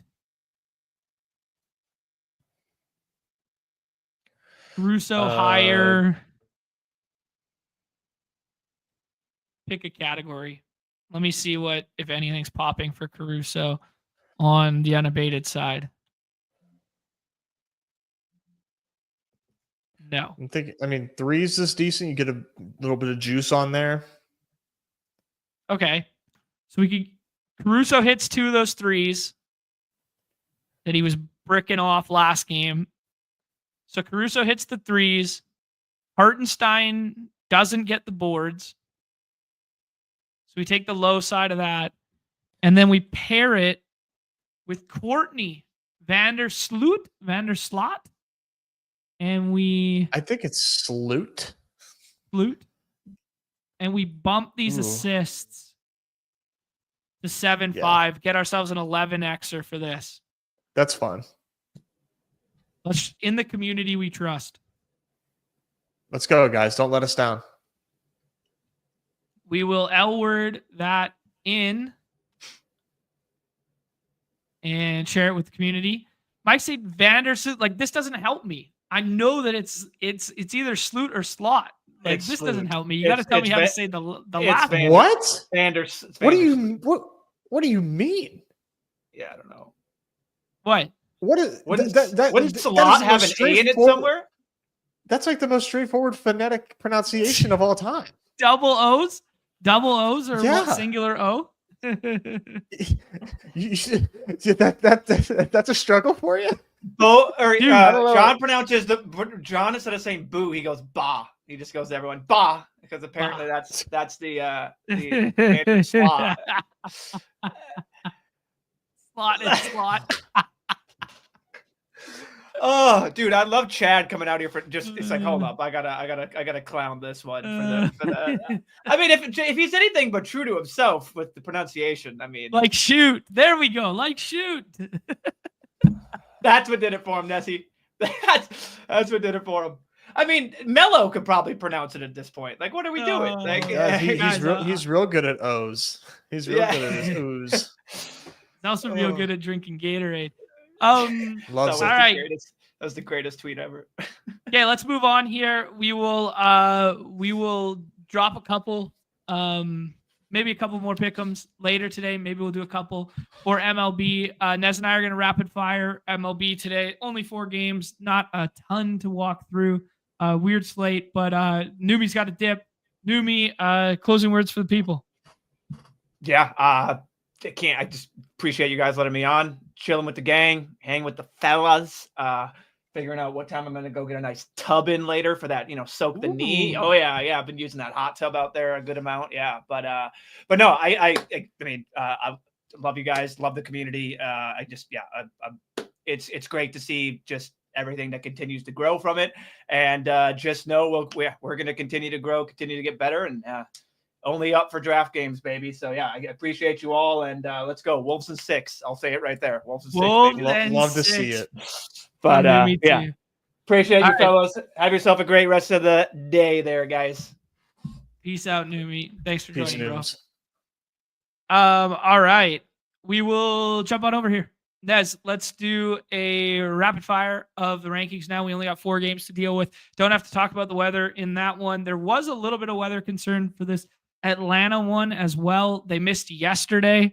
Caruso higher. Pick a category. Let me see if anything's popping for Caruso on the unabated side. No. I'm thinking. I mean, 3s is decent. You get a little bit of juice on there. Okay, so Caruso hits 2 of those 3s that he was bricking off last game. So Caruso hits the 3s. Hartenstein doesn't get the boards. So we take the low side of that, and then we pair it with Courtney Vandersloot, and I think it's Sloot. And we bump these assists to 7.5. Yeah. Get ourselves an 11xer for this. That's fun. In the community we trust. Let's go, guys. Don't let us down. We will L word that in and share it with the community. Mike said Vandersloot, like this doesn't help me. I know that it's either Sloot or Slot. Like this doesn't help me. You got to tell me how to say the last one. What? What do you mean? Yeah, I don't know. What? Wouldn't Slot have an A in it somewhere? That's like the most straightforward phonetic pronunciation of all time. Double O's or what, singular O? That's a struggle for you? Bo or Dude, I don't know. John pronounces John instead of saying boo, he goes bah. He just goes to everyone bah because apparently Bah. that's the standard slot. Slot and slot. Oh, dude, I love Chad coming out here for just. It's like, hold up, I gotta clown this one for the. I mean, if he's anything but true to himself with the pronunciation, I mean, Like shoot. There we go. Like shoot. that's what did it for him, Nessie. That's what did it for him. I mean, Mello could probably pronounce it at this point. Like, what are we doing? Like, Yeah, guys, he's real good at O's. He's real good at his O's. He's also real good at drinking Gatorade. Loves all it. right. That was the greatest tweet ever. Okay, let's move on here. We will drop a couple, maybe a couple more pick'ems later today. Maybe we'll do a couple for MLB. Nez and I are going to rapid fire MLB today. Only 4 games, not a ton to walk through. Weird slate, but Neumy's got a dip. Neumy, closing words for the people. Yeah, I just appreciate you guys letting me on, chilling with the gang, hang with the fellas, figuring out what time I'm gonna go get a nice tub in later for that, soak the knee. Oh yeah, I've been using that hot tub out there a good amount. Yeah, but no, I mean, I love you guys, love the community. It's great to see just everything that continues to grow from it, and just know we're gonna continue to grow, continue to get better, and only up for draft games, baby. So yeah, I appreciate you all, and let's go Wolves and 6. I'll say it right there, Wolves and 6. Baby. Love to see it. But yeah, appreciate you, All right. fellas. Have yourself a great rest of the day, there, guys. Peace out, Neumy. Thanks for joining, bro. News. All right, we will jump on over here. Nez, let's do a rapid fire of the rankings now. We only got 4 games to deal with. Don't have to talk about the weather in that one. There was a little bit of weather concern for this Atlanta one as well. They missed yesterday,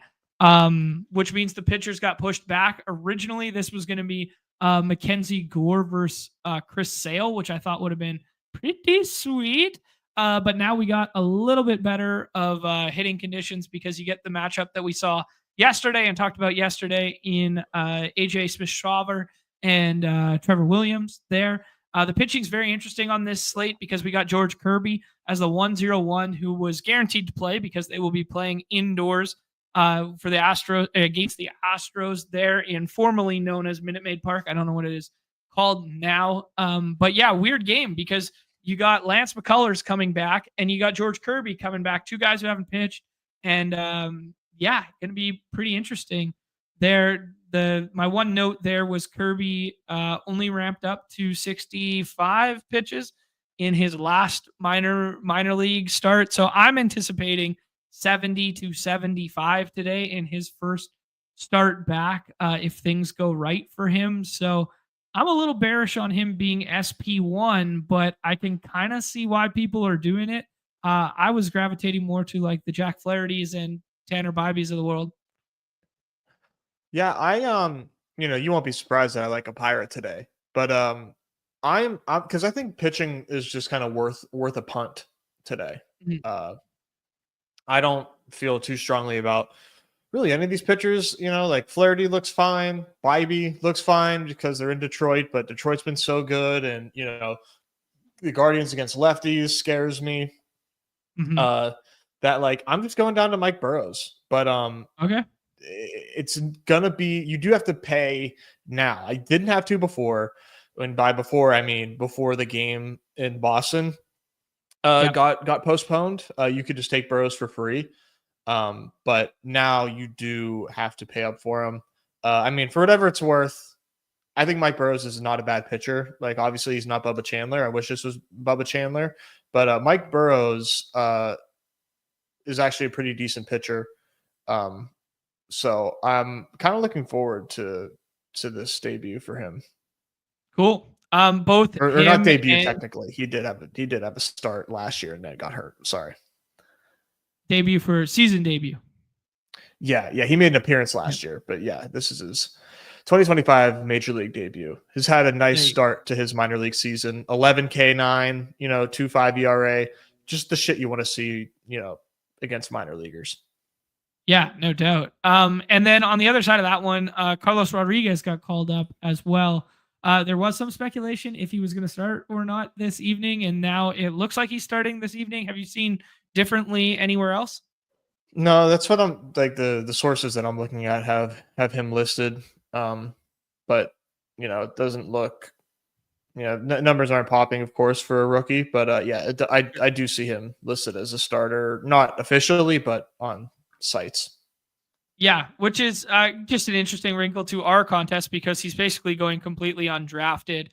which means the pitchers got pushed back. Originally, this was going to be Mackenzie Gore versus Chris Sale, which I thought would have been pretty sweet. But now we got a little bit better of hitting conditions because you get the matchup that we saw yesterday and talked about yesterday in AJ Smith-Shawver and Trevor Williams there. The pitching's very interesting on this slate because we got George Kirby as the 1-0-1 who was guaranteed to play because they will be playing indoors for the Astros against the Astros there in formerly known as Minute Maid Park. I don't know what it is called now. But yeah, weird game because you got Lance McCullers coming back and you got George Kirby coming back, 2 guys who haven't pitched. And yeah, going to be pretty interesting there. My one note there was Kirby only ramped up to 65 pitches in his last minor league start. So I'm anticipating 70 to 75 today in his first start back if things go right for him. So I'm a little bearish on him being SP1, but I can kind of see why people are doing it. I was gravitating more to like the Jack Flaherty's and Tanner Bibees of the world. Yeah, you won't be surprised that I like a Pirate today, but I'm because I think pitching is just kind of worth a punt today. Mm-hmm. I don't feel too strongly about really any of these pitchers. Like Flaherty looks fine, Bibee looks fine because they're in Detroit, but Detroit's been so good, and the Guardians against lefties scares me. Mm-hmm. That like I'm just going down to Mike Burrows, but Okay. It's gonna be, you do have to pay now. I didn't have to before, and by before I mean before the game in Boston got postponed. You could just take Burrows for free, but now you do have to pay up for him. I mean, for whatever it's worth, I think Mike Burrows is not a bad pitcher. Like, obviously he's not Bubba Chandler. I wish this was Bubba Chandler, but Mike Burrows is actually a pretty decent pitcher. So I'm kind of looking forward to this debut for him. Cool. Both or not debut technically. He did have a start last year and then got hurt. Sorry. Debut for season debut. Yeah. He made an appearance last year, but yeah, this is his 2025 major league debut. He's had a nice start to his minor league season. 11 K9, 2.5 ERA. Just the shit you want to see, against minor leaguers. Yeah, no doubt. And then on the other side of that one, Carlos Rodriguez got called up as well. There was some speculation if he was going to start or not this evening, and now it looks like he's starting this evening. Have you seen differently anywhere else? No, that's what I'm like the sources that I'm looking at have him listed. But it doesn't look, numbers aren't popping, of course, for a rookie. But I do see him listed as a starter, not officially, but on sites. Yeah, which is just an interesting wrinkle to our contest because he's basically going completely undrafted.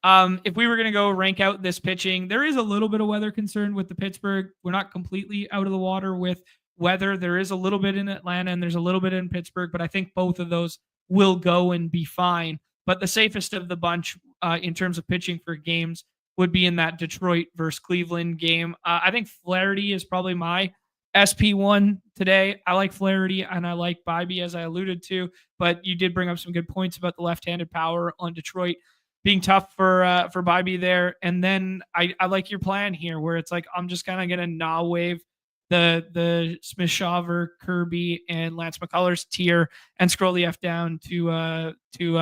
If we were going to go rank out this pitching, there is a little bit of weather concern with the Pittsburgh. We're not completely out of the water with weather. There is a little bit in Atlanta and there's a little bit in Pittsburgh, but I think both of those will go and be fine. But the safest of the bunch in terms of pitching for games would be in that Detroit versus Cleveland game. I think Flaherty is probably my SP1 today. I like Flaherty and I like Bibee, as I alluded to, but you did bring up some good points about the left-handed power on Detroit being tough for Bibee there. And then I like your plan here where it's like I'm just kind of gonna gnaw wave the Smith Shawver, Kirby, and Lance McCullers tier and scroll the F down to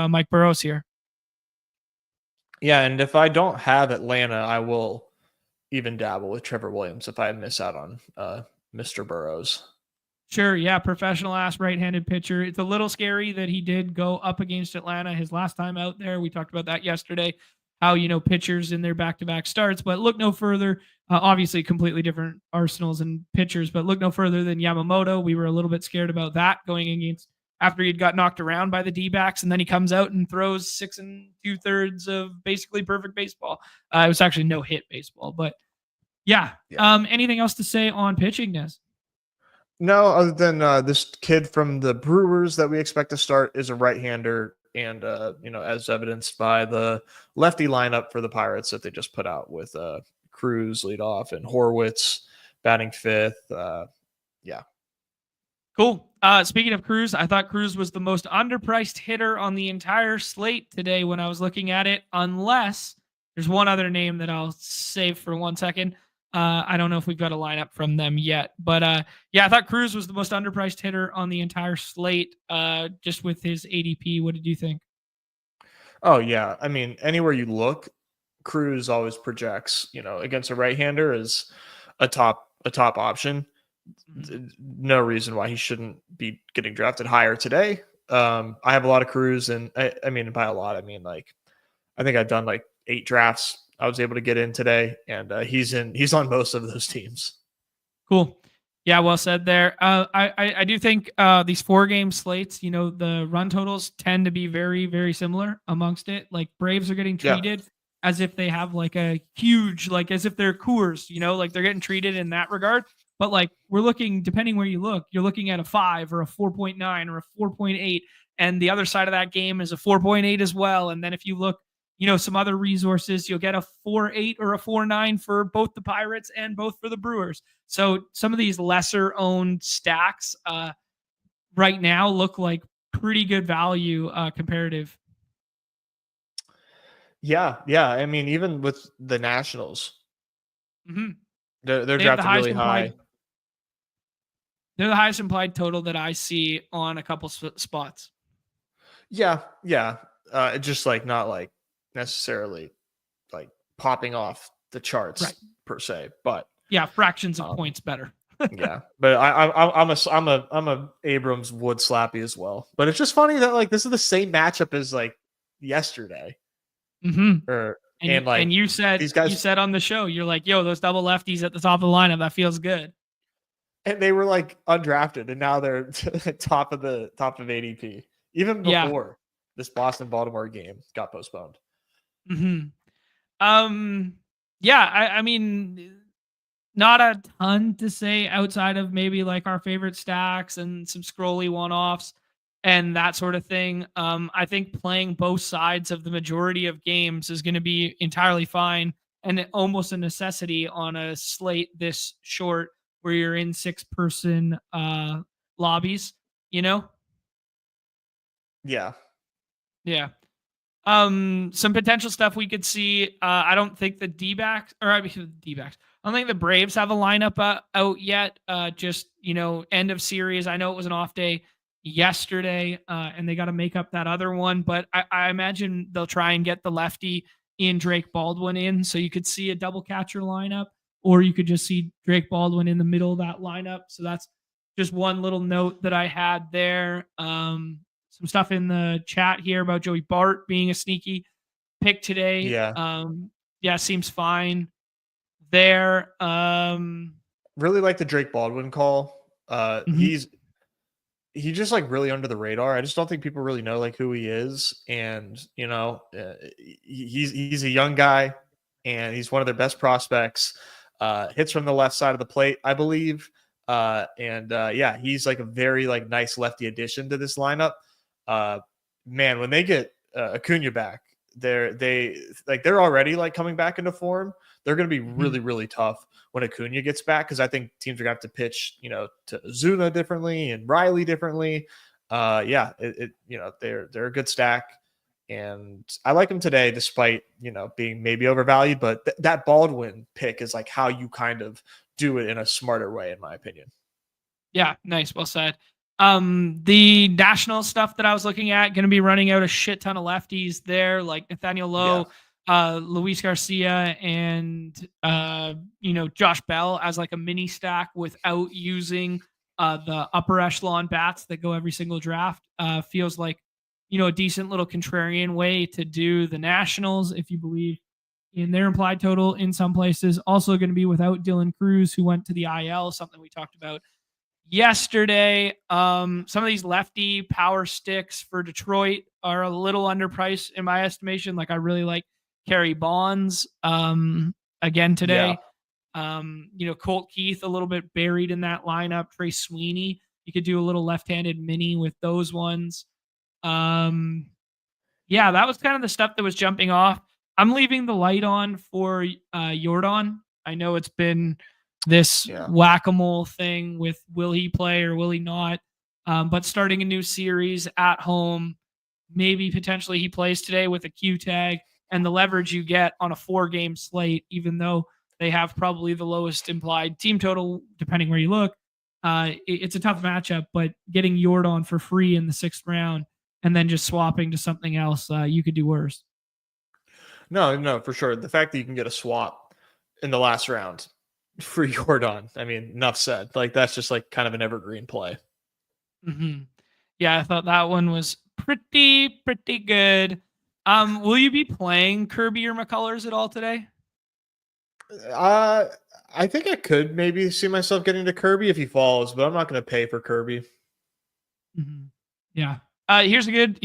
Mike Burrows here. Yeah, and if I don't have Atlanta, I will even dabble with Trevor Williams if I miss out on Mr. Burrows. Sure, yeah, professional ass right-handed pitcher. It's a little scary that he did go up against Atlanta his last time out there. We talked about that yesterday, how pitchers in their back-to-back starts, but look no further. Obviously, completely different arsenals and pitchers, but look no further than Yamamoto. We were a little bit scared about that going against after he'd got knocked around by the D-backs, and then he comes out and throws 6 2/3 of basically perfect baseball. It was actually no hit baseball, but yeah. Anything else to say on pitching, Nez? No, other than this kid from the Brewers that we expect to start is a right-hander, and as evidenced by the lefty lineup for the Pirates that they just put out with Cruz lead off and Horwitz batting fifth. Cool. Speaking of Cruz, I thought Cruz was the most underpriced hitter on the entire slate today when I was looking at it, unless there's one other name that I'll save for 1 second. I don't know if we've got a lineup from them yet, but I thought Cruz was the most underpriced hitter on the entire slate, just with his ADP. What did you think? Oh yeah, I mean, anywhere you look, Cruz always projects, against a right-hander as a top option. No reason why he shouldn't be getting drafted higher today. I have a lot of Cruz, and I mean, by a lot, I mean like I think I've done like 8 drafts I was able to get in today, and he's on most of those teams. Cool. Yeah, well said there. I do think these 4-game slates, the run totals tend to be very, very similar amongst it. Like Braves are getting treated as if they have like a huge, like as if they're Coors, like they're getting treated in that regard. But like we're looking, depending where you look, you're looking at a 5 or a 4.9 or a 4.8. And the other side of that game is a 4.8 as well. And then if you look, some other resources, you'll get a 4.8 or a 4.9 for both the Pirates and both for the Brewers. So some of these lesser owned stacks right now look like pretty good value comparative. Yeah. I mean, even with the Nationals, they're drafted really high. They're the highest implied total that I see on a couple spots. Yeah. Just like not like necessarily like popping off the charts per se, but yeah, fractions of points better. Yeah, but I'm a Abrams wood slappy as well. But it's just funny that like this is the same matchup as like yesterday. And you said these guys, you said on the show, you're like, yo, those double lefties at the top of the lineup, that feels good. And they were like undrafted, and now they're top of ADP. Even before this Boston-Baltimore game got postponed. I mean, not a ton to say outside of maybe like our favorite stacks and some scrolly one-offs and that sort of thing. I think playing both sides of the majority of games is going to be entirely fine and almost a necessity on a slate this short where you're in 6-person lobbies, Yeah. Some potential stuff we could see. I don't think the D-backs. I don't think the Braves have a lineup out yet. Just, end of series. I know it was an off day yesterday, and they got to make up that other one, but I imagine they'll try and get the lefty in Drake Baldwin in, so you could see a double catcher lineup, or you could just see Drake Baldwin in the middle of that lineup. So that's just one little note that I had there. Some stuff in the chat here about Joey Bart being a sneaky pick today. Yeah. Seems fine there. Really like the Drake Baldwin call. Mhm. He's just like really under the radar. I just don't think people really know like who he is. And he's a young guy, and he's one of their best prospects. Hits from the left side of the plate, I believe. He's like a very like nice lefty addition to this lineup. Man, when they get Acuna back, they're already like coming back into form. They're going to be really, really tough when Acuna gets back, because I think teams are going to have to pitch, to Zuna differently and Riley differently. They're a good stack, and I like them today, despite being maybe overvalued. But that Baldwin pick is like how you kind of do it in a smarter way, in my opinion. Yeah, nice, well said. The national stuff that I was looking at, going to be running out a shit ton of lefties there, like Nathaniel Lowe, Luis Garcia, and Josh Bell as like a mini stack without using the upper echelon bats that go every single draft. Feels like a decent little contrarian way to do the Nationals, if you believe in their implied total in some places. Also going to be without Dylan Cruz, who went to the IL, something we talked about yesterday. Some of these lefty power sticks for Detroit are a little underpriced in my estimation. Like, I really like Kerry Bonds again today. Colt Keith a little bit buried in that lineup. Trey Sweeney, you could do a little left-handed mini with those ones. That was kind of the stuff that was jumping off. I'm leaving the light on for Jordan. I know it's been this whack-a-mole thing with will he play or will he not, but starting a new series at home, maybe potentially he plays today with a Q tag, and the leverage you get on a 4-game slate, even though they have probably the lowest implied team total, depending where you look. It's a tough matchup, but getting Jordan for free in the 6th round and then just swapping to something else, you could do worse. No, for sure. The fact that you can get a swap in the last round for Jordan, I mean, enough said. Like, that's just like kind of an evergreen play. Mm-hmm. Yeah, I thought that one was pretty good. Will you be playing Kirby or McCullers at all today? I think I could maybe see myself getting to Kirby if he falls, but I'm not going to pay for Kirby. Mm-hmm. Yeah. Here's a good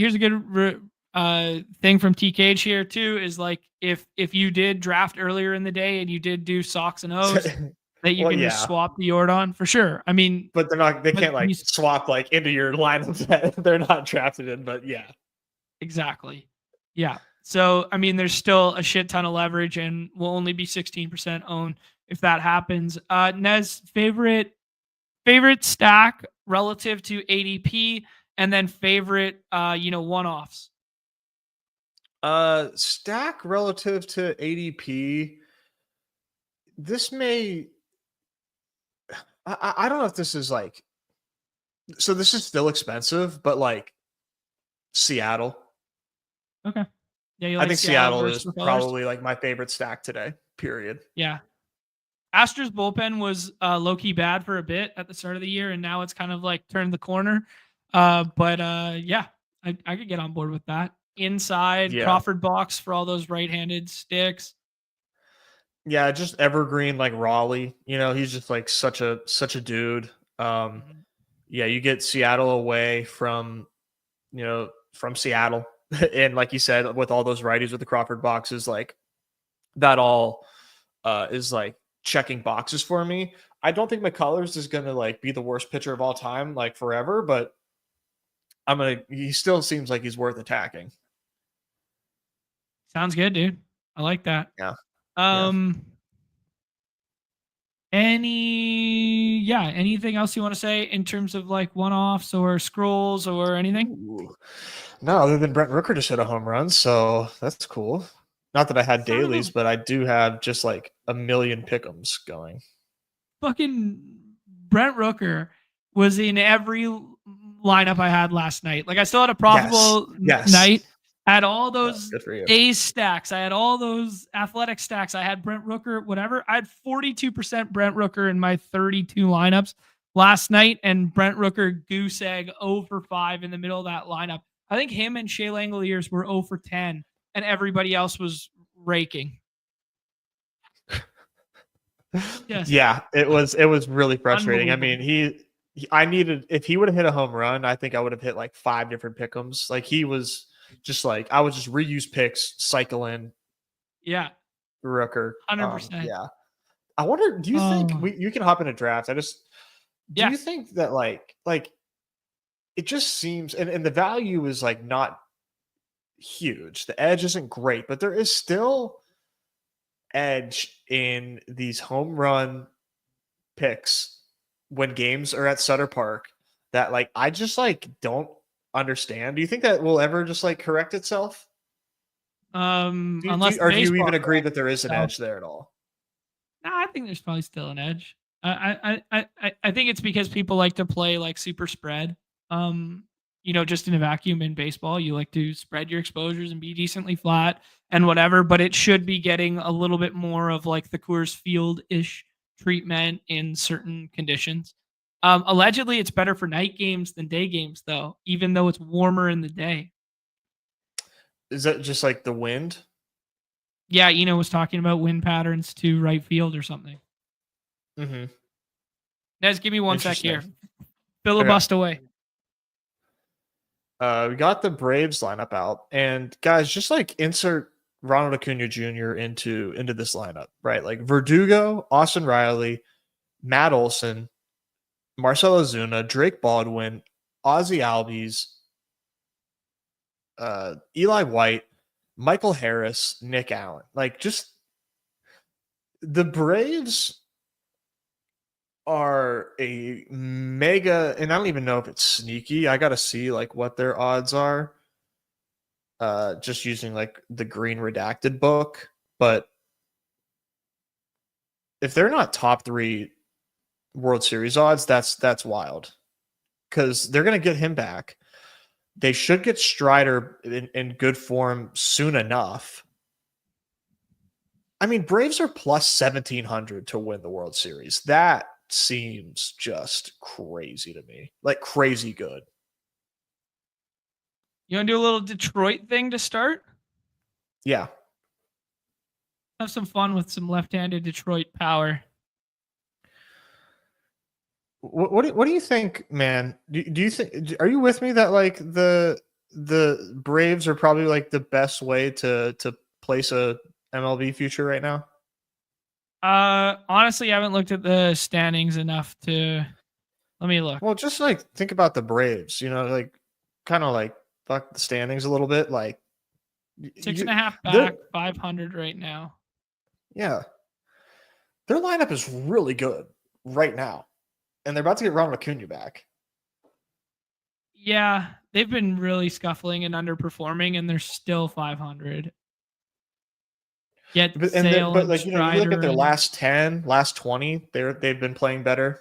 thing from TCage here too, is like if you did draft earlier in the day and you did do Sox and O's, that you can just swap the Jordan for sure. I mean, but they can't like swap like into your lineup that they're not drafted in, but yeah. Exactly. Yeah. So, I mean, there's still a shit ton of leverage, and will only be 16% owned if that happens. Nez, favorite stack relative to ADP, and then favorite, one-offs. Stack relative to ADP. This may, I don't know if this is like, so this is still expensive, but like Seattle. Okay. Yeah, I think Seattle is probably like my favorite stack today, period. Yeah. Astros bullpen was low-key bad for a bit at the start of the year, and now it's kind of like turned the corner. I could get on board with that. Inside Crawford box for all those right-handed sticks. Yeah, just evergreen like Raleigh. He's just like such a dude. Yeah, you get Seattle away from Seattle. And like you said, with all those righties with the Crawford boxes, like that all is like checking boxes for me. I don't think McCullers is going to like be the worst pitcher of all time, like forever, but he still seems like he's worth attacking. Sounds good, dude. I like that. Yeah. Anything else you want to say in terms of like one-offs or scrolls or anything? Ooh. No, other than Brent Rooker just hit a home run, so that's cool. Not that I had Son of a- dailies, but I do have just like a million pick'ems going. Fucking Brent Rooker was in every lineup I had last night. Like I still had a profitable Yes. night. I had all Yeah, those good for you. A's stacks. I had all those athletic stacks. I had Brent Rooker, whatever. I had 42% Brent Rooker in my 32 lineups last night, and Brent Rooker goose egg 0 for 5 in the middle of that lineup. I think him and Shea Langoliers were 0 for 10, and everybody else was raking. Yes. Yeah, it was really frustrating. I mean, Unbelievable. I needed, if he would have hit a home run, I think I would have hit like 5 different pick'ems. Like he was just like, I would just reuse picks, cycle in Yeah, Rooker. 100%. Yeah. I wonder, do you think you can hop in a draft? Do you think that like it just seems, and the value is like not huge. The edge isn't great, but there is still edge in these home run picks when games are at Sutter Park that like I just like don't understand. Do you think that will ever just like correct itself? Unless Or do you even agree that there is an edge there at all? No, I think there's probably still an edge. I think it's because people like to play like super spread. Just in a vacuum in baseball, you like to spread your exposures and be decently flat and whatever, but it should be getting a little bit more of like the Coors Field-ish treatment in certain conditions. Allegedly, it's better for night games than day games, though, even though it's warmer in the day. Is that just like the wind? Yeah, was talking about wind patterns to right field or something. Mm-hmm. Nez, give me one sec here. Filibust away. We got the Braves lineup out, and guys, just like insert Ronald Acuna Jr. into this lineup, right? Like Verdugo, Austin Riley, Matt Olson, Marcell Ozuna, Drake Baldwin, Ozzie Albies, Eli White, Michael Harris, Nick Allen. Like just the Braves are a mega, and I don't even know if it's sneaky. I got to see like what their odds are. Just using like the green redacted book, but if they're not top 3 World Series odds, that's wild because they're going to get him back. They should get Strider in good form soon enough. I mean, Braves are plus 1,700 to win the World Series. That seems just crazy to me. Like crazy good. You want to do a little Detroit thing to start? Yeah. Have some fun with some left-handed Detroit power. What do you think, man? Do you think, are you with me that like the Braves are probably like the best way to place a MLB future right now? Honestly, I haven't looked at the standings enough to. Let me look. Well, just like think about the Braves, like kind of like fuck the standings a little bit. Like 6.5 back, 500 right now. Yeah. Their lineup is really good right now. And they're about to get Ronald Acuna back. Yeah, they've been really scuffling and underperforming, and they're still 500. But like you look at their last 10, last 20, they've been playing better.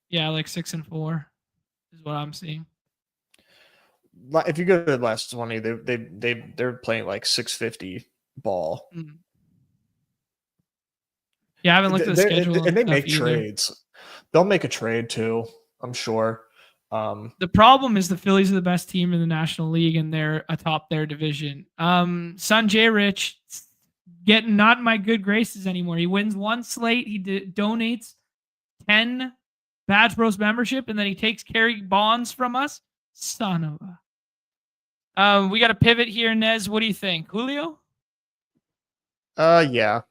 Yeah, like 6 and 4 is what I'm seeing. If you go to the last 20, they're playing like 650 ball. Mm-hmm. Yeah, I haven't looked at the schedule. And they make trades. They'll make a trade too, I'm sure. The problem is the Phillies are the best team in the National League, and they're atop their division. Sanjay Rich getting not in my good graces anymore. He wins one slate. He donates 10 Badge Bros membership, and then he takes carry bonds from us. Son of a. We got a pivot here, Nez. What do you think, Julio? Yeah.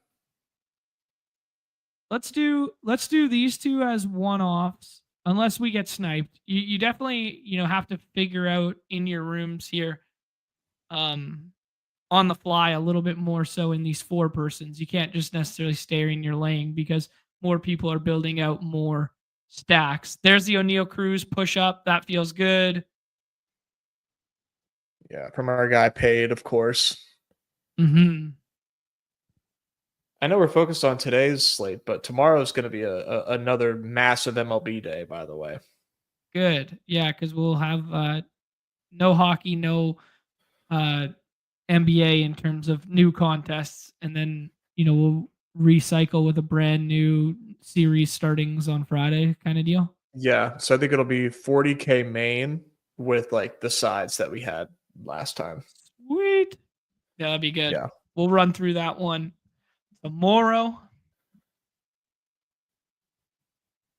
Let's do these two as one-offs. Unless we get sniped, you definitely have to figure out in your rooms here, on the fly a little bit more so in these 4 persons. You can't just necessarily stay in your lane because more people are building out more stacks. There's the O'Neill Cruz push up. That feels good. Yeah, from our guy Paid, of course. Mm-hmm. I know we're focused on today's slate, but tomorrow is going to be another massive MLB day, by the way. Good. Yeah, because we'll have no hockey, no NBA in terms of new contests, and then we'll recycle with a brand new series startings on Friday kind of deal. Yeah, so I think it'll be 40K main with like the sides that we had last time. Sweet. Yeah, that'd be good. Yeah. We'll run through that one tomorrow.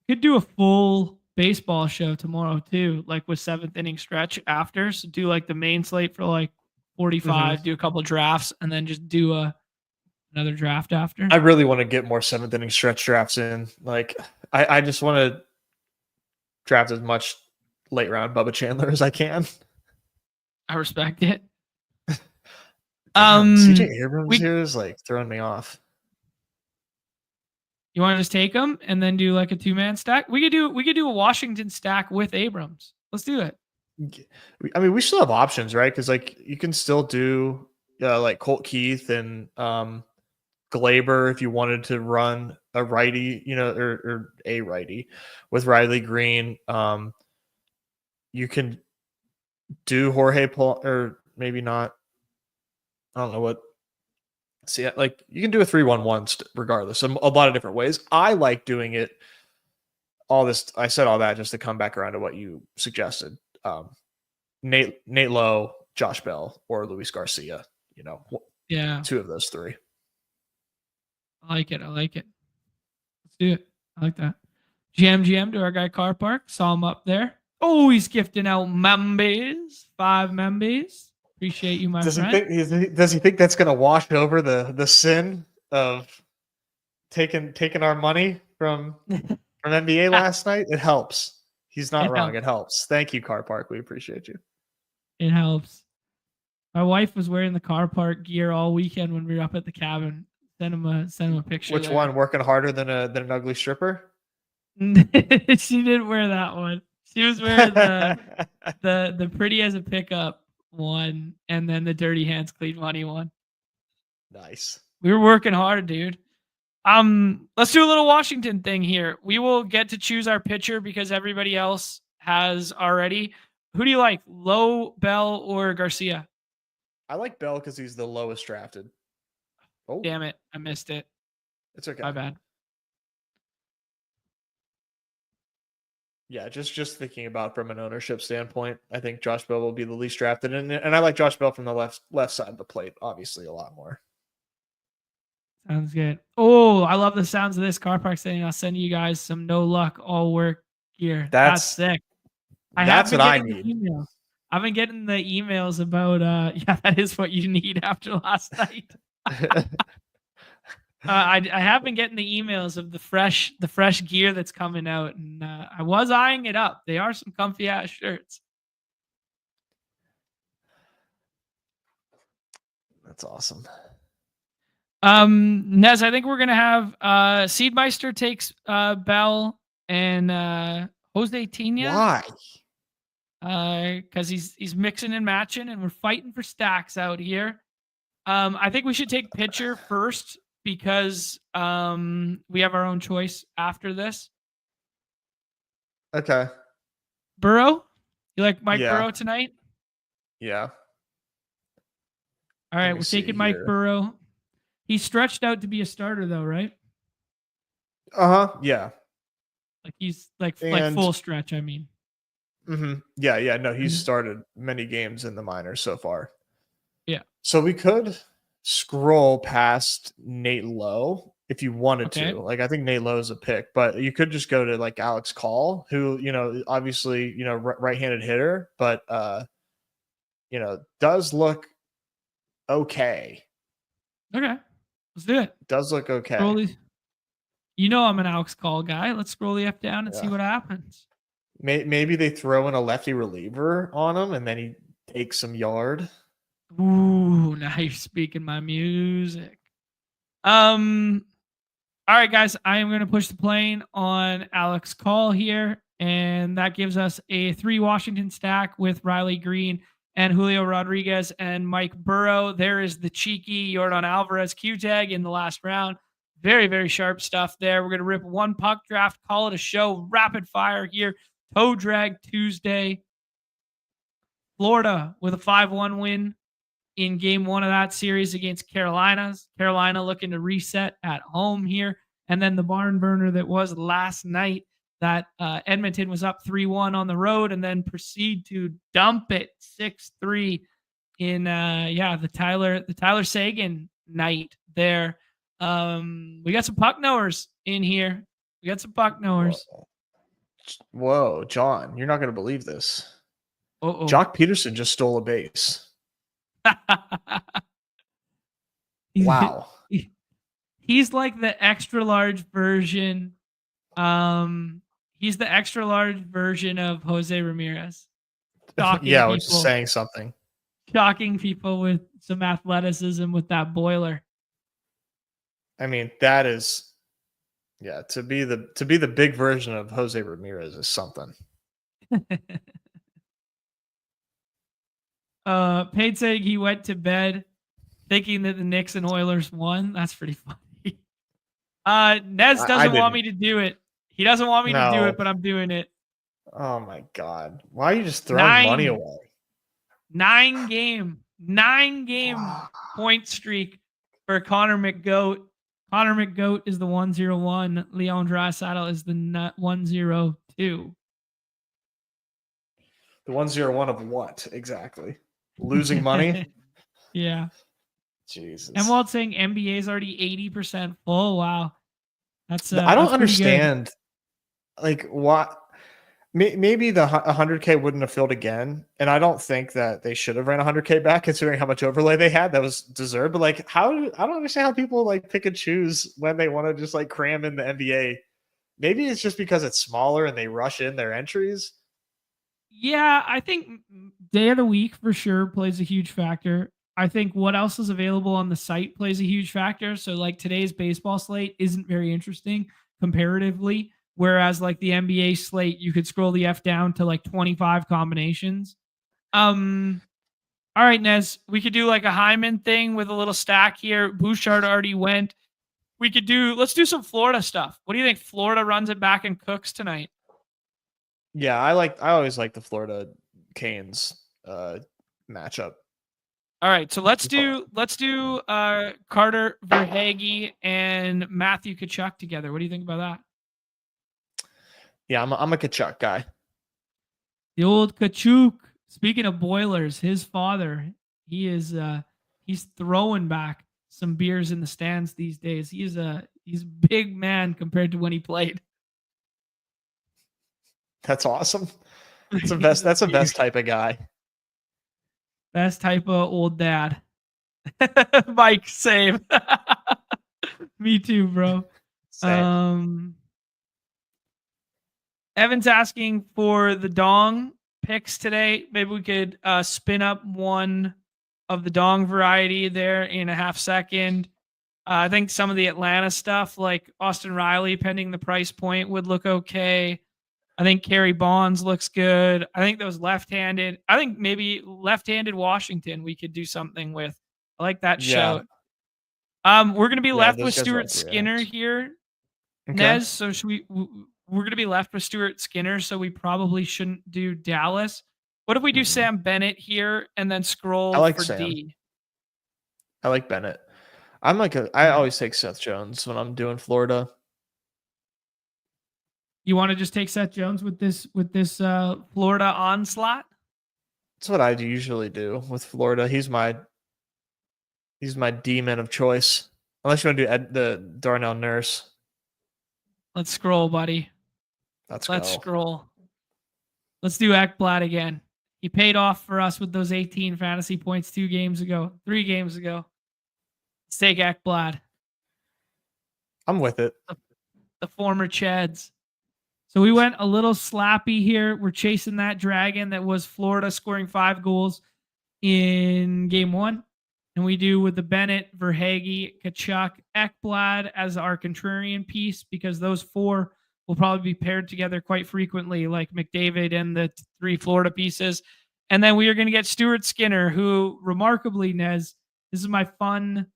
Could do a full baseball show tomorrow too, like with 7th inning stretch after. So do like the main slate for like 45, do a couple drafts, and then just do another draft after. I really want to get more 7th inning stretch drafts in. Like I just want to draft as much late round Bubba Chandler as I can. I respect it. CJ Abrams here is like throwing me off. You want to just take them and then do like a 2-man stack? We could do a Washington stack with Abrams. Let's do it. I mean, we still have options, right? Because like you can still do like Colt Keith and Glaber if you wanted to run a righty, or a righty with Riley Green. You can do Jorge Paul, or maybe not. I don't know what. See, like you can do a 3-1-1 regardless. A lot of different ways. I like doing it. I said all that just to come back around to what you suggested. Nate Lowe, Josh Bell, or Luis Garcia. Yeah, 2 of those 3. I like it. Let's do it. I like that. GM to our guy Car Park. Saw him up there. Oh, he's gifting out members. 5 members. Appreciate you, my friend. Does he think that's going to wash over the sin of taking our money from NBA last night? It helps. He's not wrong. It helps. Thank you, Car Park. We appreciate you. It helps. My wife was wearing the Car Park gear all weekend when we were up at the cabin. Send him a picture. Which one? Working harder than an ugly stripper? She didn't wear that one. She was wearing the pretty as a pickup one, and then the dirty hands clean money one. Nice. We were working hard, dude. Let's do a little Washington thing here. We will get to choose our pitcher because everybody else has already. Who do you like, Lowe, Bell, or Garcia? I like Bell because he's the lowest drafted. Oh, damn it. I missed it. It's okay. My bad. Yeah, just thinking about from an ownership standpoint, I think Josh Bell will be the least drafted, and I like Josh Bell from the left side of the plate, obviously a lot more. Sounds good. Oh, I love the sounds of this. Car Park saying I'll send you guys some no luck all work gear. That's sick. That's what I need. I've been getting the emails about yeah, that is what you need after last night. I have been getting the emails of the fresh gear that's coming out, and I was eyeing it up. They are some comfy ass shirts. That's awesome. Nez, I think we're gonna have Seedmeister takes Bell and Jose Tina. Why? Because he's mixing and matching, and we're fighting for stacks out here. I think we should take pitcher first because we have our own choice after this. Okay. Burrow? You like Mike Burrow tonight? Yeah. All right, we're taking Mike Burrow. He's stretched out to be a starter though, right? Yeah. Like he's like full stretch, I mean. Mm-hmm. Yeah. No, he's started many games in the minors so far. Yeah. So we could scroll past Nate Lowe if you wanted to. Like, I think Nate Lowe is a pick, but you could just go to like Alex Call, who, obviously, right-handed hitter, but, does look okay. Okay. Let's do it. Does look okay. I'm an Alex Call guy. Let's scroll the F down and see what happens. Maybe they throw in a lefty reliever on him and then he takes some yard. Ooh, now you're speaking my music. All right, guys, I am going to push the plane on Alex Call here, and that gives us a 3 Washington stack with Riley Green and Julio Rodriguez and Mike Burrow. There is the cheeky Yordan Alvarez Q tag in the last round. Very, very sharp stuff there. We're going to rip one puck draft, call it a show, rapid fire here. Toe drag Tuesday. Florida with a 5-1 win in game one of that series against Carolina looking to reset at home here. And then the barn burner that was last night that Edmonton was up 3-1 on the road and then proceed to dump it 6-3 in the Tyler Seguin night there. We got some puck knowers in here. We got some puck knowers. Whoa, John, you're not going to believe this. Uh-oh. Jock Peterson just stole a base. Wow. He's like the extra large version. He's the extra large version of Jose Ramirez. Yeah, which is saying something. Shocking people with some athleticism with that boiler. I mean, that is, to be the big version of Jose Ramirez is something. Pate saying he went to bed thinking that the Knicks and Oilers won. That's pretty funny. Nez doesn't want me to do it. He doesn't want me to do it, but I'm doing it. Oh my God. Why are you just throwing money away? 9 game point streak for Connor McGoat. Connor McGoat is the 101. Leon Draisaitl is the 102. The 101 of what exactly? Losing money? Yeah. Jesus. And Walt saying NBA is already 80% full. Wow. That's I don't understand. Like what? Maybe the 100K wouldn't have filled again, and I don't think that they should have ran 100K back, considering how much overlay they had. That was deserved. But like, I don't understand how people like pick and choose when they want to just like cram in the NBA. Maybe it's just because it's smaller and they rush in their entries. Yeah, I think day of the week for sure plays a huge factor. I think what else is available on the site plays a huge factor. So like today's baseball slate isn't very interesting comparatively. Whereas like the NBA slate, you could scroll the F down to like 25 combinations. All right, Nez, we could do like a Hyman thing with a little stack here. Bouchard already went. Let's do some Florida stuff. What do you think? Florida runs it back and cooks tonight. Yeah, I always like the Florida Canes matchup. All right, so let's do Carter Verhaeghe and Matthew Tkachuk together. What do you think about that? Yeah, I'm a Tkachuk guy. The old Tkachuk. Speaking of boilers, his father, he's throwing back some beers in the stands these days. He's a big man compared to when he played. That's awesome. That's the best type of guy. Best type of old dad. Mike, same. Me too, bro. Same. Evan's asking for the dong picks today. Maybe we could spin up one of the dong variety there in a half second. I think some of the Atlanta stuff, like Austin Riley, pending the price point, would look okay. I think Kerry Bonds looks good. I think those left-handed. I think maybe left-handed Washington we could do something with. I like that shout. We're going to be left with Stuart Skinner here, okay. Nez. So we're going to be left with Stuart Skinner, so we probably shouldn't do Dallas. What if we do Sam Bennett here and then scroll for Sam. D? I like Bennett. I always take Seth Jones when I'm doing Florida. You want to just take Seth Jones with this Florida onslaught? That's what I usually do with Florida. He's my demon of choice. Unless you want to do the Darnell Nurse. Let's scroll, buddy. Let's scroll. Let's do Ekblad again. He paid off for us with those 18 fantasy points 3 games ago. Let's take Ekblad. I'm with it. The former Chads. So we went a little slappy here. We're chasing that dragon that was Florida scoring 5 goals in game 1. And we do with the Bennett, Verhaeghe, Tkachuk, Ekblad as our contrarian piece, because those 4 will probably be paired together quite frequently, like McDavid and the 3 Florida pieces. And then we are going to get Stuart Skinner, who remarkably, Nez, this is my fun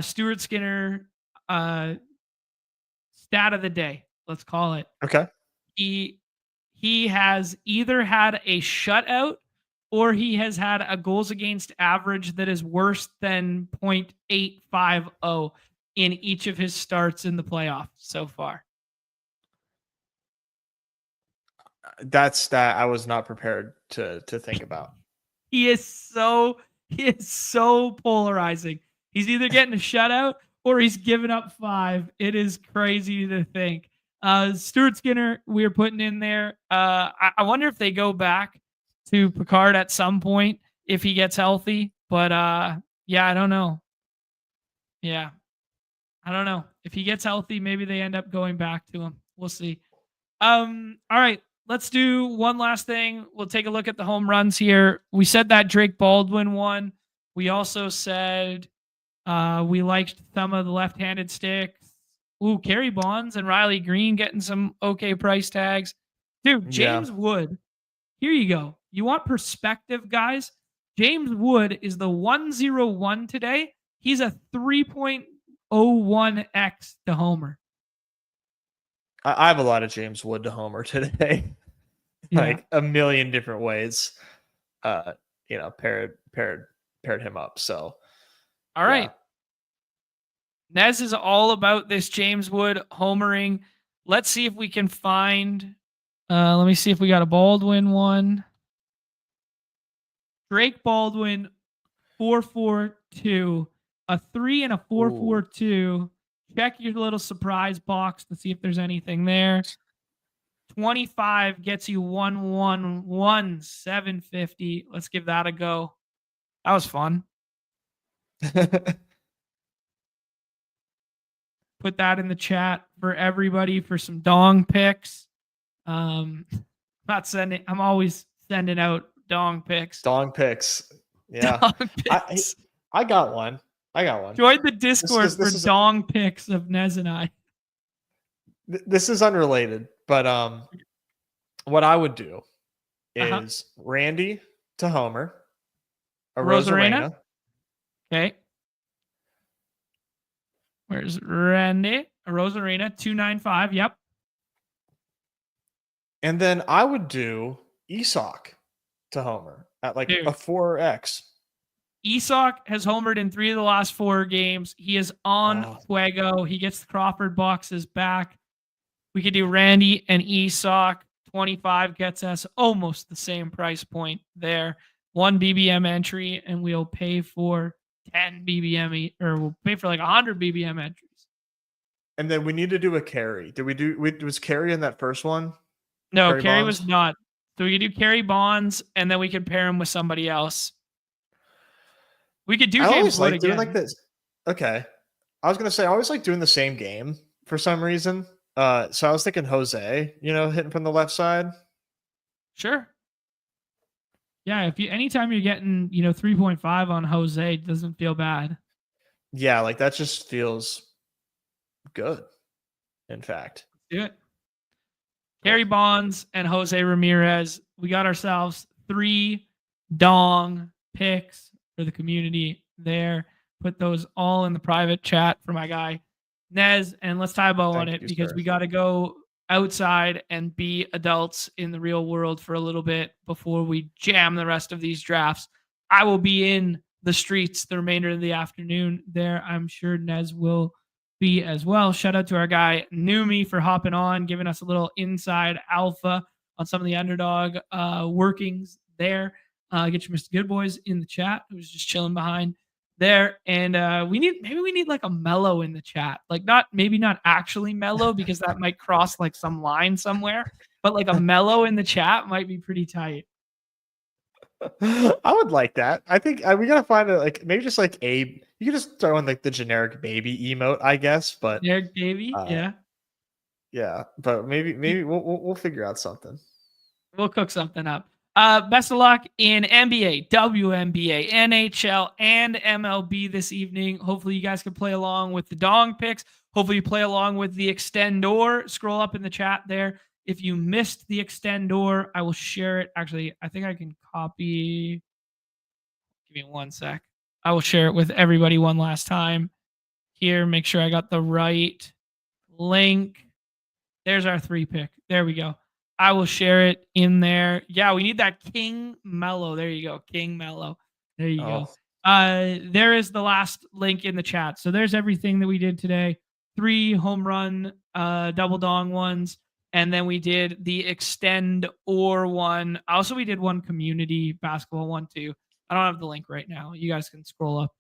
Stuart Skinner stat of the day, let's call it. Okay. He has either had a shutout or he has had a goals against average that is worse than .850 in each of his starts in the playoffs so far. That's that I was not prepared to think about. He is so polarizing. He's either getting a shutout or he's giving up 5. It is crazy to think. Stuart Skinner, we're putting in there. I wonder if they go back to Picard at some point if he gets healthy. But yeah, I don't know. Yeah, I don't know. If he gets healthy, maybe they end up going back to him. We'll see. All right. Let's do one last thing. We'll take a look at the home runs here. We said that Drake Baldwin won. We also said we liked some of the left-handed sticks. Ooh, Kerry Bonds and Riley Green getting some okay price tags. Dude, James Wood. Here you go. You want perspective, guys? James Wood is the 101 today. He's a 3.01x to homer. I have a lot of James Wood to homer today. Like a million different ways. Paired him up. So all right. Nez is all about this James Wood homering. Let's see if we can find let me see if we got a Baldwin one. Drake Baldwin 442. A 3 and a 442. Check your little surprise box to see if there's anything there. 25 gets you 111 750. Let's give that a go. That was fun. Put that in the chat for everybody for some dong picks. I'm always sending out dong picks. Dong picks. Yeah. Dong picks. I got one. Join the Discord for dong picks of Nez and I. This is unrelated, but what I would do is Randy to homer, a Rosarena. Okay. Where's Randy? A Rosarena 295. Yep. And then I would do Isak to homer at like a 4x. Isak has homered in 3 of the last 4 games. He is on Fuego. He gets the Crawford boxes back. We could do Randy and Isak. 25 gets us almost the same price point there. 1 BBM entry, and we'll pay for 10 BBM, or we'll pay for like 100 BBM entries. And then we need to do a carry. Was carry in that first one? No, carry was not. So we could do Kerry Bonds, and then we could pair him with somebody else. We could do James Wood again. Doing like this. Okay. I was gonna say I always like doing the same game for some reason. So I was thinking Jose, hitting from the left side. Sure. Yeah, anytime you're getting, 3.5 on Jose, it doesn't feel bad. Yeah, like that just feels good. In fact. Do it. Kerry Bonds and Jose Ramirez. We got ourselves 3 dong picks for the community there. Put those all in the private chat for my guy Nez, and let's tie a bow on it because we got to go outside and be adults in the real world for a little bit before we jam the rest of these drafts. I will be in the streets the remainder of the afternoon there. I'm sure Nez will be as well. Shout out to our guy Neumy for hopping on, giving us a little inside alpha on some of the Underdog workings there. Get your Mr. Good Boys in the chat, who's just chilling behind there. And we need like a mellow in the chat, like not actually mellow because that might cross like some line somewhere, but like a mellow in the chat might be pretty tight. I would like that. I think we gotta find maybe just like you can just throw in like the generic baby emote, I guess. But generic baby, yeah. But maybe we'll figure out something. We'll cook something up. Best of luck in NBA, WNBA, NHL, and MLB this evening. Hopefully you guys can play along with the dong picks. Hopefully you play along with the extendor. Scroll up in the chat there. If you missed the extendor, I will share it. Actually, I think I can copy. Give me one sec. I will share it with everybody one last time here. Make sure I got the right link. There's our 3 pick. There we go. I will share it in there. Yeah, we need that King Mello. There you go. King Mello. There you go. There is the last link in the chat. So there's everything that we did today. 3 home run, double dong ones. And then we did the extend or one. Also, we did one community basketball one too. I don't have the link right now. You guys can scroll up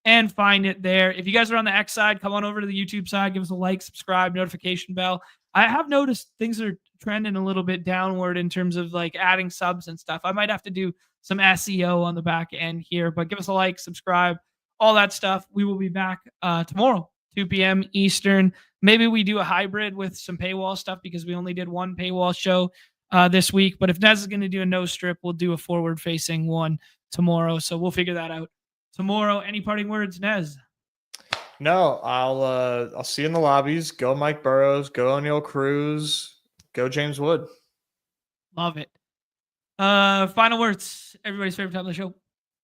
and find it there. If you guys are on the X side, come on over to the YouTube side, give us a like, subscribe, notification bell. I have noticed things are trending a little bit downward in terms of like adding subs and stuff. I might have to do some SEO on the back end here, but give us a like, subscribe, all that stuff. We will be back tomorrow, 2 p.m. Eastern. Maybe we do a hybrid with some paywall stuff because we only did one paywall show this week. But if Nez is going to do a no strip, we'll do a forward facing one tomorrow. So we'll figure that out tomorrow. Any parting words, Nez? No, I'll see you in the lobbies. Go Mike Burrows. Go O'Neal Cruz. Go James Wood. Love it. Final words. Everybody's favorite time of the show.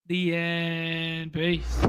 The end. Peace.